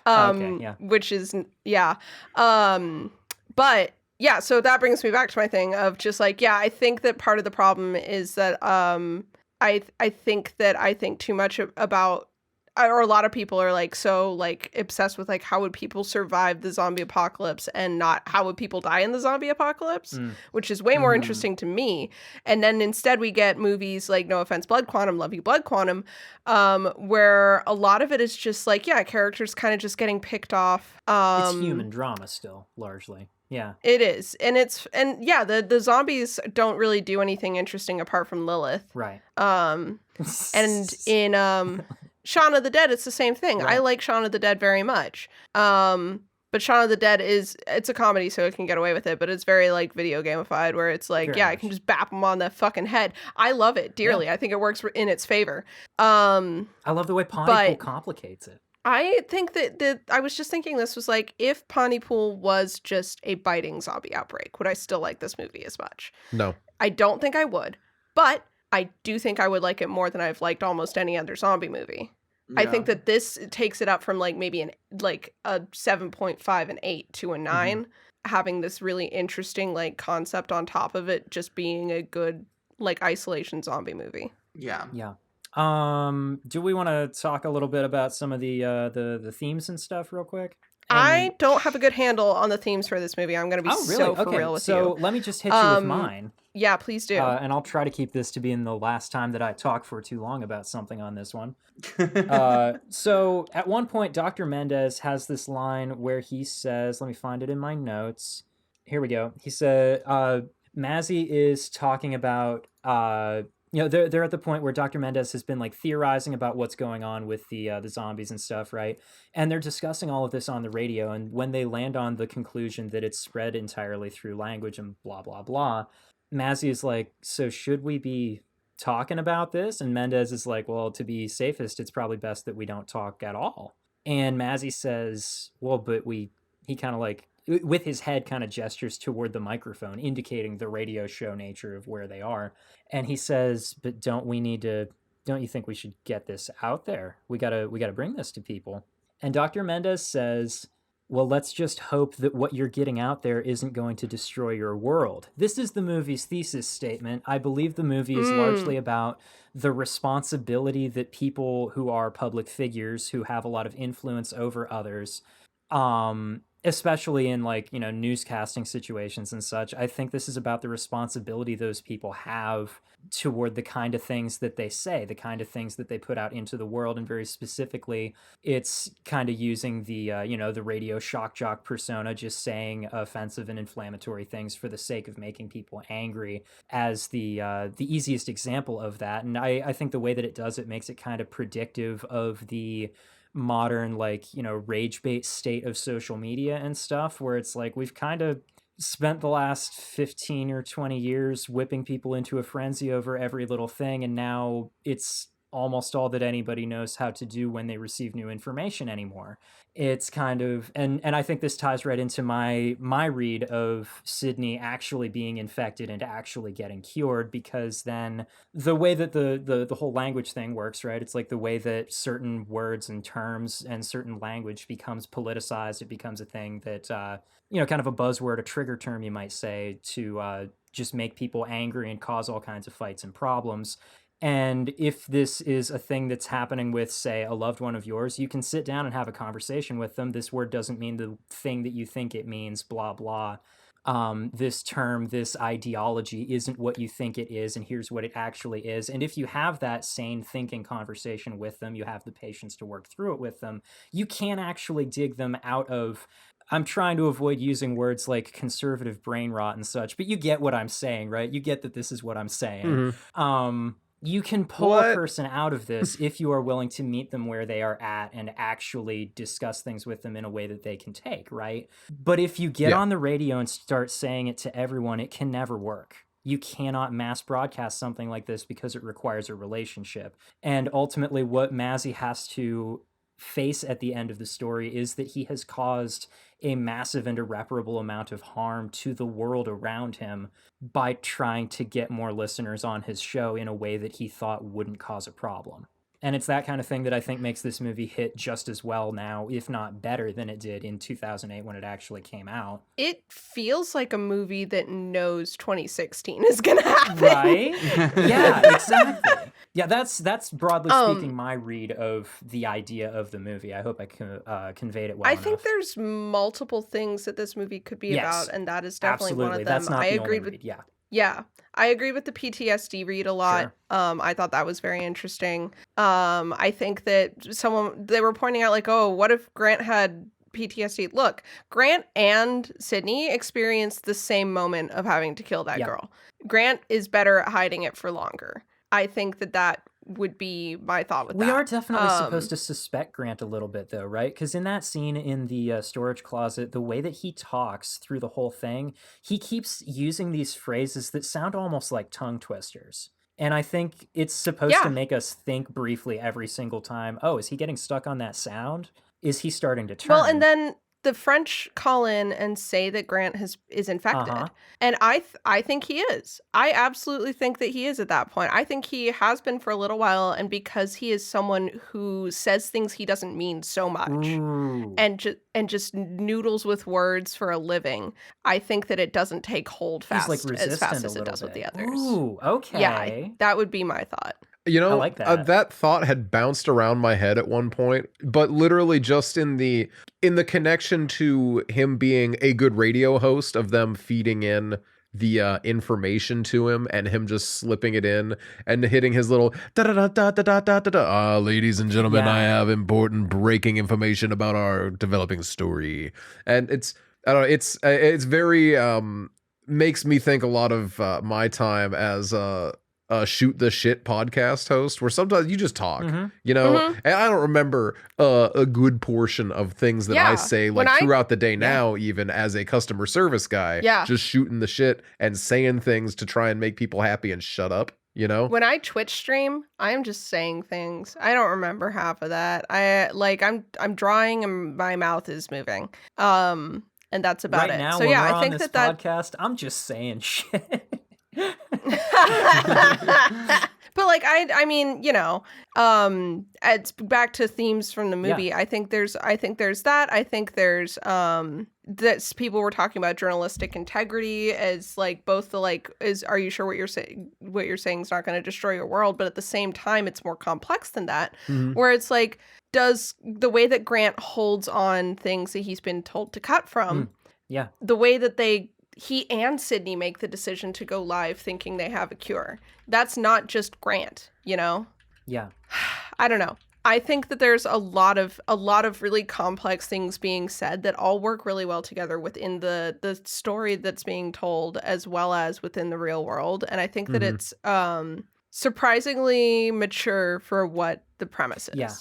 Okay, yeah. Which is, yeah. But yeah, so that brings me back to my thing of just like, yeah, I think that part of the problem is that I think that I think too much about, or a lot of people are like so like obsessed with like how would people survive the zombie apocalypse and not how would people die in the zombie apocalypse, which is way more interesting to me. And then instead we get movies like, no offense, Blood Quantum, love you, Blood Quantum, where a lot of it is just like, yeah, characters kind of just getting picked off. It's human drama still, largely. Yeah. It is. And yeah, the zombies don't really do anything interesting apart from Lilith. Right. And in Shaun of the Dead, it's the same thing. Right. I like Shaun of the Dead very much. But Shaun of the Dead it's a comedy, so it can get away with it, but it's very like video gamified where it's like, Very yeah, much. I can just bap them on the fucking head. I love it dearly. I think it works in its favor. I love the way Pontypool but- complicates it. I think that I was just thinking this was like, if Pontypool was just a biting zombie outbreak, would I still like this movie as much? No. I don't think I would, but I do think I would like it more than I've liked almost any other zombie movie. I Yeah. think that this takes it up from like maybe a 7.5 and 8 to a 9, having this really interesting like concept on top of it, just being a good like isolation zombie movie. Yeah. Yeah. Do we want to talk a little bit about some of the themes and stuff real quick? I don't have a good handle on the themes for this movie. I'm going to be so for real with so you. let me just hit you with mine. Yeah, please do. And I'll try to keep this to being the last time that I talk for too long about something on this one. So at one point, Dr. Mendez has this line where he says, let me find it in my notes. Here we go. He said, Mazzy is talking about, they're at the point where Dr. Mendez has been like theorizing about what's going on with the zombies and stuff, right? And they're discussing all of this on the radio. And when they land on the conclusion that it's spread entirely through language and blah, blah, blah, Mazzy is like, so should we be talking about this? And Mendez is like, well, to be safest, it's probably best that we don't talk at all. And Mazzy says, well, but he kind of like, with his head kind of gestures toward the microphone, indicating the radio show nature of where they are. And he says, but don't you think we should get this out there? We gotta bring this to people. And Dr. Mendez says, well, let's just hope that what you're getting out there isn't going to destroy your world. This is the movie's thesis statement. I believe the movie is largely about the responsibility that people who are public figures, who have a lot of influence over others, especially in like, newscasting situations and such. I think this is about the responsibility those people have toward the kind of things that they say, the kind of things that they put out into the world. And very specifically, it's kind of using the, the radio shock jock persona, just saying offensive and inflammatory things for the sake of making people angry as the easiest example of that. And I think the way that it does it makes it kind of predictive of the modern rage bait state of social media and stuff, where it's like we've kind of spent the last 15 or 20 years whipping people into a frenzy over every little thing, and now it's almost all that anybody knows how to do when they receive new information anymore. It's kind of, and I think this ties right into my read of Sydney actually being infected and actually getting cured, because then the way that the whole language thing works, right? It's like the way that certain words and terms and certain language becomes politicized. It becomes a thing that, kind of a buzzword, a trigger term, you might say, to just make people angry and cause all kinds of fights and problems. And if this is a thing that's happening with, say, a loved one of yours, you can sit down and have a conversation with them. This word doesn't mean the thing that you think it means, blah, blah. This term, this ideology isn't what you think it is, and here's what it actually is. And if you have that sane thinking conversation with them, you have the patience to work through it with them, you can actually dig them out of... I'm trying to avoid using words like conservative brain rot and such, but you get what I'm saying, right? You get that this is what I'm saying. You can pull a person out of this if you are willing to meet them where they are at and actually discuss things with them in a way that they can take, right? But if you get on the radio and start saying it to everyone, it can never work. You cannot mass broadcast something like this because it requires a relationship. And ultimately what Mazzy has to face at the end of the story is that he has caused a massive and irreparable amount of harm to the world around him by trying to get more listeners on his show in a way that he thought wouldn't cause a problem. And it's that kind of thing that I think makes this movie hit just as well now, if not better than it did in 2008 when it actually came out. It feels like a movie that knows 2016 is going to happen. Right? Yeah, exactly. Yeah, that's broadly speaking my read of the idea of the movie. I hope I conveyed it well I think enough. there's multiple things that this movie could be Yes, about, and that is definitely absolutely. one of them. That's not I the agreed only with read. Yeah. Yeah, I agree with the PTSD read a lot. Sure. I thought that was very interesting. I think that they were pointing out like, oh, what if Grant had PTSD? Look, Grant and Sydney experienced the same moment of having to kill that girl. Grant is better at hiding it for longer. I think that would be my thought with that. We are definitely supposed to suspect Grant a little bit, though, right? Because in that scene in the storage closet, the way that he talks through the whole thing, he keeps using these phrases that sound almost like tongue twisters. And I think it's supposed to make us think briefly every single time, oh, is he getting stuck on that sound? Is he starting to turn? Well, and then the French call in and say that Grant is infected. And I think he is. I absolutely think that he is at that point. I think he has been for a little while, and because he is someone who says things he doesn't mean so much and just noodles with words for a living, I think that it doesn't take hold He's like as fast as it does with the others. Ooh, okay. Yeah, that would be my thought. You know, I like that. That thought had bounced around my head at one point, but literally just in the connection to him being a good radio host, of them feeding in the information to him and him just slipping it in and hitting his little da da da da da da da da. Ladies and gentlemen, I have important breaking information about our developing story. And I don't know, it's very makes me think a lot of my time as shoot the shit podcast host, where sometimes you just talk, you know, and I don't remember a good portion of things that I say like throughout the day now, even as a customer service guy, just shooting the shit and saying things to try and make people happy and shut up, you know. When I Twitch stream, I'm just saying things. I don't remember half of that. I'm drawing and my mouth is moving. And that's about it. Now, so when I we're think on this podcast, I'm just saying shit. But like I mean, you know, it's back to themes from the movie. I think there's that. I think there's that people were talking about journalistic integrity as like both the like are you sure what you're saying is not going to destroy your world, but at the same time it's more complex than that, where it's like, does the way that Grant holds on things that he's been told to cut from, the way that he and Sydney make the decision to go live thinking they have a cure. That's not just Grant, you know? Yeah. I don't know. I think that there's a lot of really complex things being said that all work really well together within the story that's being told, as well as within the real world. And I think that it's surprisingly mature for what the premise is. Yeah.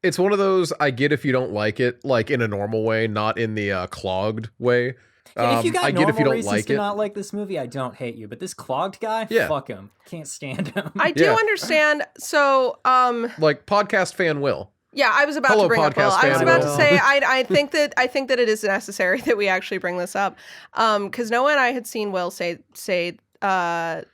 It's one of those, I get if you don't like it, like in a normal way, not in the clogged way. If you got normal reasons like to not like this movie, I don't hate you. But this clogged guy, fuck him. Can't stand him. I do understand. So, like podcast fan Will. Yeah, I was about to bring up Will. I was about to say I think that it is necessary that we actually bring this up, because Noah and I had seen Will say that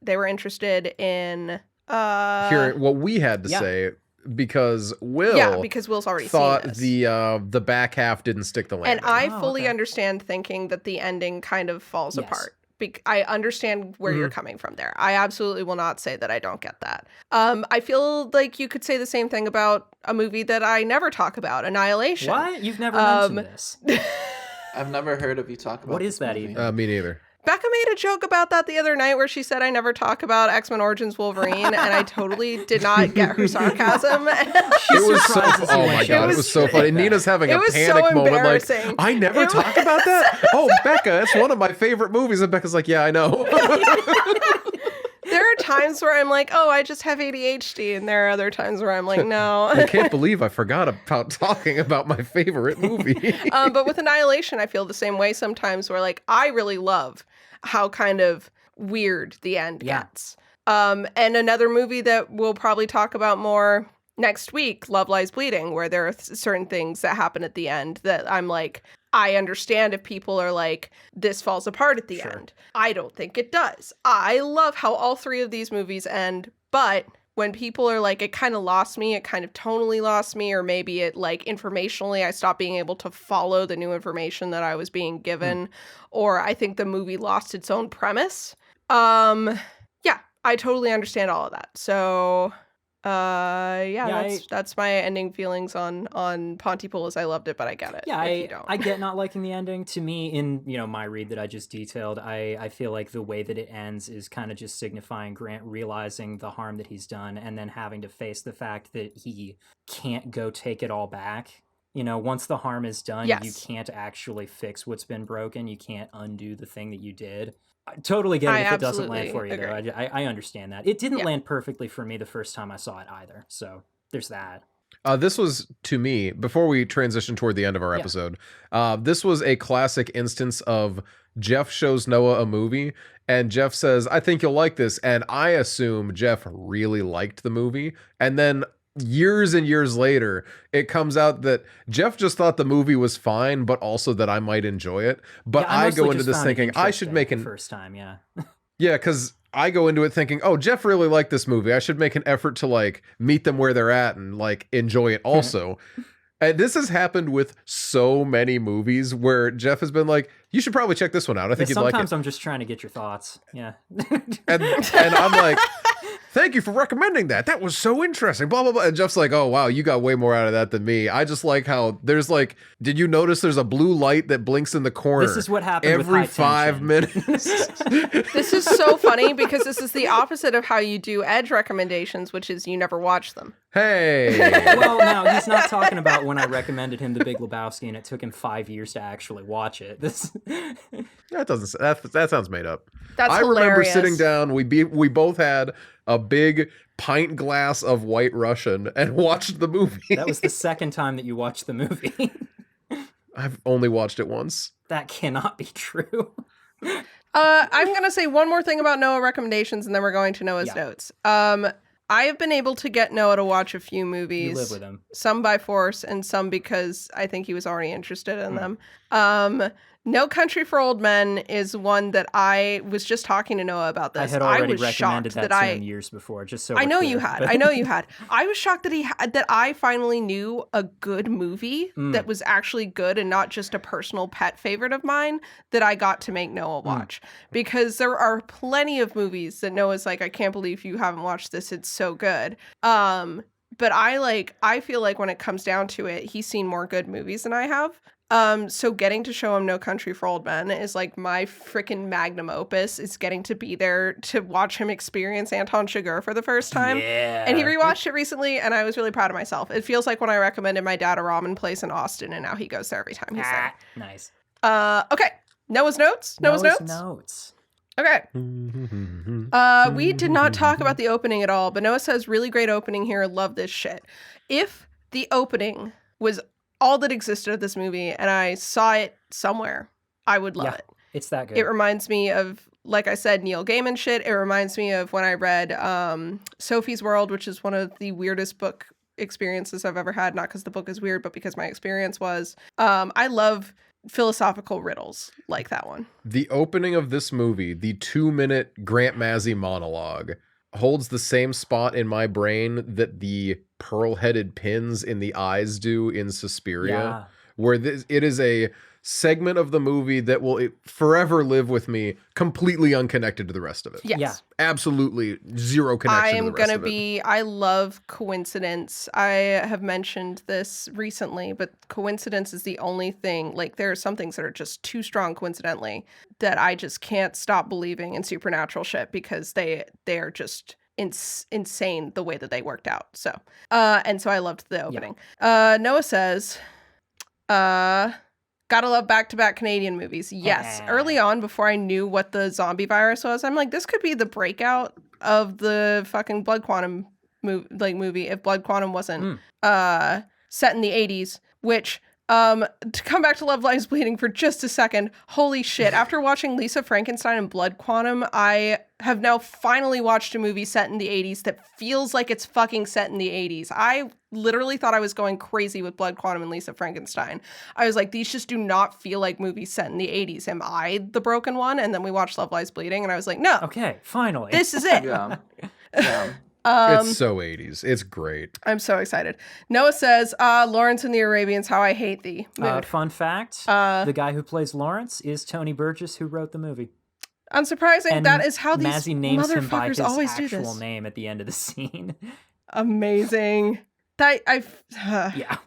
they were interested in hearing what we had to say. Because because Will's already thought seen this. the back half didn't stick the landing. And I fully understand thinking that the ending kind of falls apart. I understand where you're coming from there. I absolutely will not say that I don't get that. I feel like you could say the same thing about a movie that I never talk about, Annihilation. What? You've never mentioned this. I've never heard of you talk about. What is that even? Me neither. Becca made a joke about that the other night where she said I never talk about X-Men Origins Wolverine, and I totally did not get her sarcasm. It was so oh my god, it was so funny. Nina's having a panic moment like, I never talk about that? Oh, Becca, it's one of my favorite movies. And Becca's like, yeah, I know. There are times where I'm like, oh, I just have ADHD. And there are other times where I'm like, no. I can't believe I forgot about talking about my favorite movie. But with Annihilation, I feel the same way sometimes where like, I really love how kind of weird the end gets. And another movie that we'll probably talk about more next week, Love Lies Bleeding, where there are certain things that happen at the end that I'm like, I understand if people are like, this falls apart at the end. I don't think it does. I love how all three of these movies end, but when people are like, it kind of lost me, it kind of tonally lost me, or maybe it like informationally, I stopped being able to follow the new information that I was being given, or I think the movie lost its own premise. Yeah, I totally understand all of that. So that's my ending feelings on Pontypool. As I loved it, but I get it. Yeah, if you don't. I get not liking the ending. To me, in my read that I just detailed, I feel like the way that it ends is kind of just signifying Grant realizing the harm that he's done and then having to face the fact that he can't go take it all back. Once the harm is done, you can't actually fix what's been broken. You can't undo the thing that you did. I totally get it if it doesn't land for you, though. I understand that. It didn't land perfectly for me the first time I saw it either. So there's that. This was, to me, before we transition toward the end of our episode, this was a classic instance of Jeff shows Noah a movie, and Jeff says, I think you'll like this. And I assume Jeff really liked the movie. And then years and years later, it comes out that Jeff just thought the movie was fine, but also that I might enjoy it. But I go into this thinking I should make an first time, yeah, because I go into it thinking, oh, Jeff really liked this movie. I should make an effort to like meet them where they're at and like enjoy it also. And this has happened with so many movies where Jeff has been like, you should probably check this one out. I think you'd like it. Sometimes I'm just trying to get your thoughts. Yeah. and I'm like, thank you for recommending that. That was so interesting. Blah, blah, blah. And Jeff's like, oh, wow, you got way more out of that than me. I just like how there's like, did you notice there's a blue light that blinks in the corner? This is what happens every 5 minutes. This is so funny because this is the opposite of how you do Edge recommendations, which is you never watch them. Hey. Well, no, he's not talking about when I recommended him The Big Lebowski and it took him 5 years to actually watch it. That sounds made up. That's hilarious. Remember sitting down. We both had a big pint glass of White Russian and watched the movie. That was the second time that you watched the movie. I've only watched it once. That cannot be true. I'm going to say one more thing about Noah recommendations, and then we're going to Noah's notes. I have been able to get Noah to watch a few movies. You live with him. Some by force and some because I think he was already interested in them. No Country for Old Men is one that I was just talking to Noah about this. I had already recommended that to him years before, just so I know you had. I know you had. I was shocked that I finally knew a good movie that was actually good and not just a personal pet favorite of mine that I got to make Noah watch. Because there are plenty of movies that Noah's like, I can't believe you haven't watched this. It's so good. But I feel like when it comes down to it, he's seen more good movies than I have. So getting to show him No Country for Old Men is like my freaking magnum opus, is getting to be there to watch him experience Anton Chigurh for the first time. Yeah. And he rewatched it recently, and I was really proud of myself. It feels like when I recommended my dad a ramen place in Austin, and now he goes there every time he's there. Nice. Okay. Noah's notes? Noah's notes? Okay. We did not talk about the opening at all, but Noah says, really great opening here. Love this shit. If the opening was all that existed of this movie and I saw it somewhere, I would love it. It's that good. It reminds me of, like I said, Neil Gaiman shit. It reminds me of when I read Sophie's World, which is one of the weirdest book experiences I've ever had. Not because the book is weird, but because my experience was. I love philosophical riddles like that one. The opening of this movie, the 2-minute Grant Mazzy monologue, holds the same spot in my brain that the pearl-headed pins in the eyes do in Suspiria, where it is a segment of the movie that will forever live with me, completely unconnected to the rest of it. Yes. Yeah. Absolutely zero connection to the rest of it. I love coincidence. I have mentioned this recently, but coincidence is the only thing, like there are some things that are just too strong coincidentally that I just can't stop believing in supernatural shit because they are just insane the way that they worked out. So, and so I loved the opening. Noah says, gotta love back-to-back Canadian movies. Yes. Early on, before I knew what the zombie virus was, I'm like, this could be the breakout of the fucking Blood Quantum movie if Blood Quantum wasn't set in the 80s, which To come back to Love Lies Bleeding for just a second, holy shit. After watching Lisa Frankenstein and Blood Quantum, I have now finally watched a movie set in the 80s that feels like it's fucking set in the 80s. I literally thought I was going crazy with Blood Quantum and Lisa Frankenstein. I was like, these just do not feel like movies set in the 80s. Am I the broken one? And then we watched Love Lies Bleeding, and I was like, no. Okay, finally. This is it. Yeah. Yeah. It's so 80s. It's great. I'm so excited. Noah says, Lawrence and the Arabians, how I hate thee. Mood. Fun fact, the guy who plays Lawrence is Tony Burgess, who wrote the movie. Unsurprising, And that is how these Mazzy names him by motherfuckers his always do actual this. name at the end of the scene. Amazing. Yeah.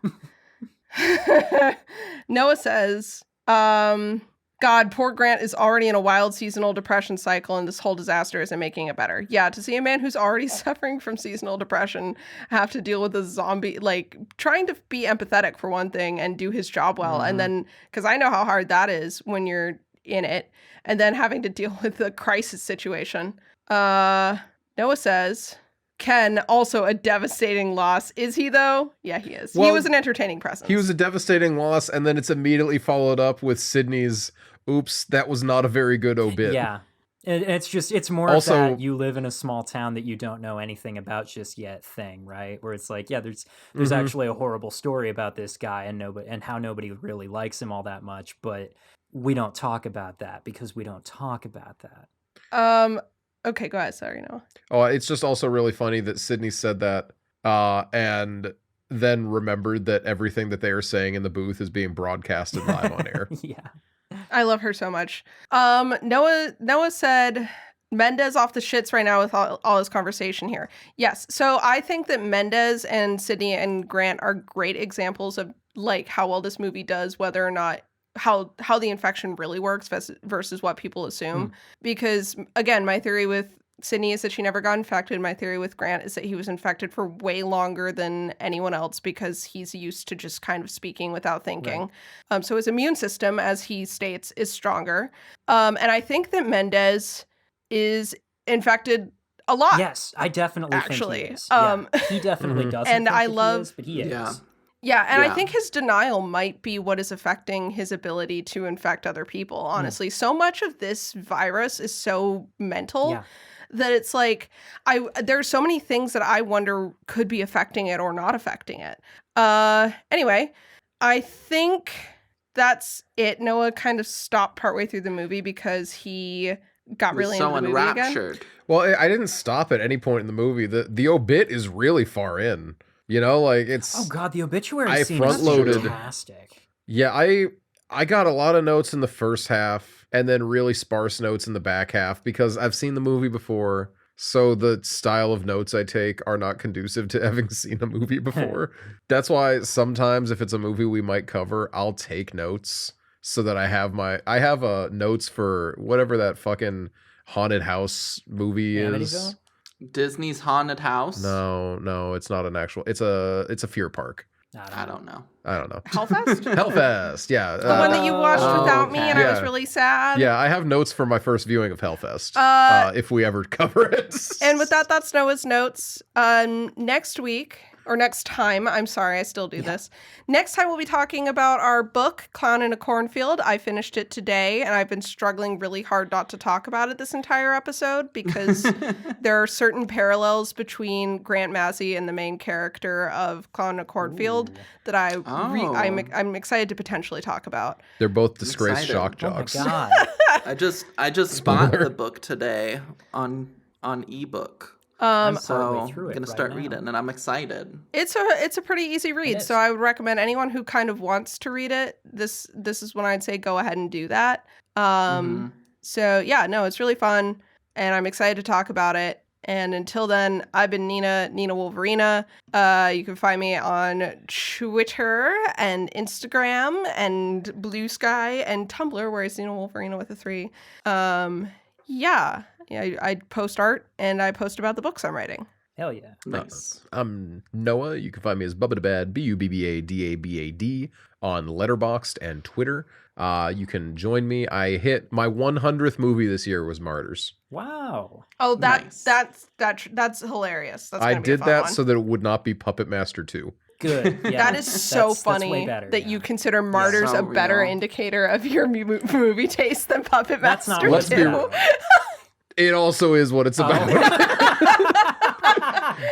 Noah says, God, poor Grant is already in a wild seasonal depression cycle, and this whole disaster isn't making it better. Yeah, to see a man who's already suffering from seasonal depression have to deal with a zombie, like trying to be empathetic for one thing and do his job well. And then, because I know how hard that is when you're in it, and then having to deal with the crisis situation. Noah says, Ken, also a devastating loss. Is he, though? Yeah, he is. He Well, was an entertaining presence. He was a devastating loss, and then it's immediately followed up with Sydney's, oops, that was not a very good obit. Yeah. It's more Also- of that you live in a small town that you don't know anything about just yet thing, right? Where it's like, yeah, there's actually a horrible story about this guy and how nobody really likes him all that much, but we don't talk about that because we don't talk about that. Okay, go ahead. Sorry, Noah. Oh, it's just also really funny that Sydney said that, and then remembered that everything that they are saying in the booth is being broadcasted live on air. Yeah. I love her so much. Noah said Mendez off the shits right now with all his conversation here. Yes. So I think that Mendez and Sydney and Grant are great examples of like how well this movie does, whether or not how the infection really works versus what people assume. Because again, my theory with Sydney is that she never got infected. My theory with Grant is that he was infected for way longer than anyone else because he's used to just kind of speaking without thinking. Right. So his immune system, as he states, is stronger. And I think that Mendez is infected a lot. Yes, I definitely think he is. He definitely doesn't and think I that love, he is, but he is. Yeah. Yeah, and Yeah. I think his denial might be what is affecting his ability to infect other people, honestly. So much of this virus is so mental that it's like there's so many things that I wonder could be affecting it or not affecting it. Anyway, I think that's it. Noah kind of stopped partway through the movie because he got Was really so into the movie again. enraptured. Well, I didn't stop at any point in the movie. The obit is really far in. You know, like it's... Oh god, the obituary I scene is front-loaded. fantastic. Yeah, I got a lot of notes in the first half and then really sparse notes in the back half because I've seen the movie before. So the style of notes I take are not conducive to having seen a movie before. That's why sometimes if it's a movie we might cover, I'll take notes so that I have notes for whatever that fucking haunted house movie is. Amityville? Disney's Haunted House? No, it's not an actual. It's a fear park. I don't know. Hellfest? Hellfest, yeah. The one that you watched without me and I was Yeah. really sad. Yeah, I have notes for my first viewing of Hellfest. If we ever cover it. And with that, that's Noah's notes. Next week, or next time, I'm sorry, I still do this. Next time we'll be talking about our book, Clown in a Cornfield. I finished it today, and I've been struggling really hard not to talk about it this entire episode because there are certain parallels between Grant Massey and the main character of Clown in a Cornfield that I'm excited to potentially talk about. They're both disgraced excited. shock Oh my jocks. god. I just bought the book today on ebook. I'm So partway through I'm it gonna right start now. reading, and I'm excited. It's a pretty easy read, is. so I would recommend anyone who kind of wants to read it. This is when I'd say go ahead and do that. So yeah, no, it's really fun, and I'm excited to talk about it. And until then, I've been Nina Wolverina. You can find me on Twitter and Instagram and Blue Sky and Tumblr, where it's Nina Wolverina with a 3. I post art and I post about the books I'm writing. Hell yeah. Nice. I'm Noah. You can find me as Bubbadabad, BUBBADABAD on Letterboxd and Twitter. You can join me. I hit my 100th movie this year was Martyrs. Wow. Oh, Nice. that's hilarious. That's I gonna be a did fun that one. so that it would not be Puppet Master 2. Good. Yeah, That is so that's funny way better, that yeah. you consider Martyrs So a better real. indicator of your movie taste than Puppet That's not Master what it's 2. about. It also is what it's about. Oh.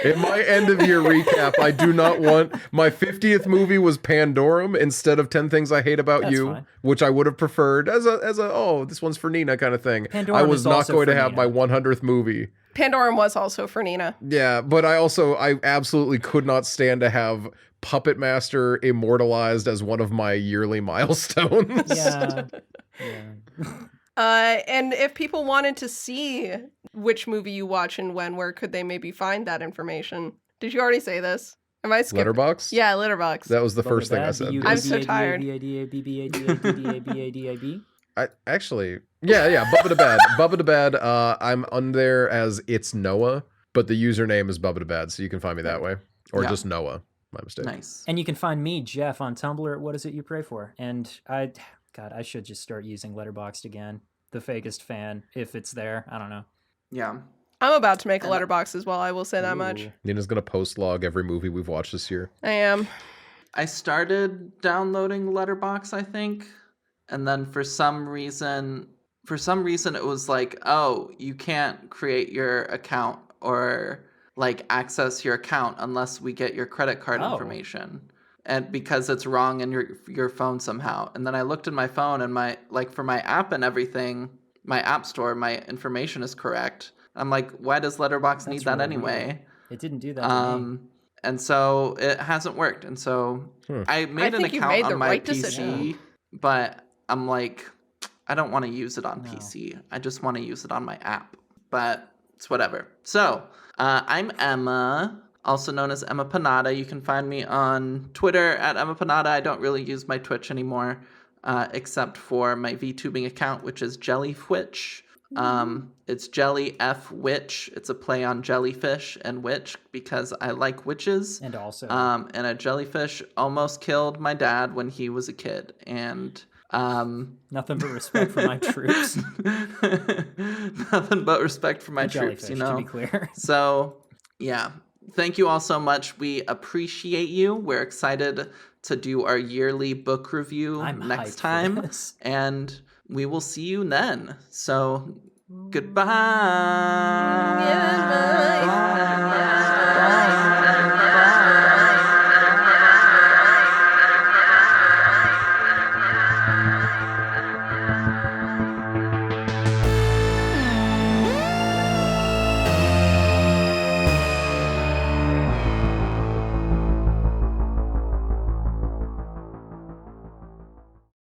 In my end of year recap, I do not want my 50th movie was Pandorum instead of 10 Things I Hate About That's You, fine. which I would have preferred as a oh, this one's for Nina kind of thing. I Pandorum was is not also going to for have my Nina. 100th movie. Pandorum was also for Nina. Yeah, but I absolutely could not stand to have Puppet Master immortalized as one of my yearly milestones. Yeah. And if people wanted to see which movie you watch and when, where could they maybe find that information? Did you already say this? Am I skipping? Letterbox? Yeah, Letterbox. That was the first thing I said. I'm so tired. I actually, yeah, Bubba to Bad. Bubba to Bad, I'm on there as It's Noah, but the username is Bubba to Bad, so you can find me that way. Or Yeah. just Noah. My mistake. Nice. And you can find me, Jeff, on Tumblr at What Is It You Pray For? And I should just start using Letterboxd again. The fakest fan, if it's there. I don't know. Yeah. I'm about to make a Letterbox as well, I will say that much. Ooh. Nina's gonna post log every movie we've watched this year. I am. I started downloading Letterbox, I think, and then for some reason it was like, oh, you can't create your account or like access your account unless we get your credit card Oh. information, and because it's wrong in your phone somehow. And then I looked at my phone, and my for my app and everything, my app store, my information is correct. I'm like, why does Letterbox need That's that really anyway? weird. It didn't do that to me. And so it hasn't worked. And so I made an think you account made the on my right PC, decision. but I'm like, I don't want to use it on No. PC. I just want to use it on my app. But it's whatever. So I'm Emma, also known as Emma Panada. You can find me on Twitter at Emma Panada. I don't really use my Twitch anymore, except for my VTubing account, which is Jellyfwitch. It's Jelly F Witch. It's a play on jellyfish and witch because I like witches. And also, And a jellyfish almost killed my dad when he was a kid. And nothing but respect for my troops. nothing but respect for my And troops, you jellyfish, know. to be clear. So, yeah. Thank you all so much. We appreciate you. We're excited to do our yearly book review I'm next hyped for time. this. And we will see you then. So, goodbye. Goodbye. Bye.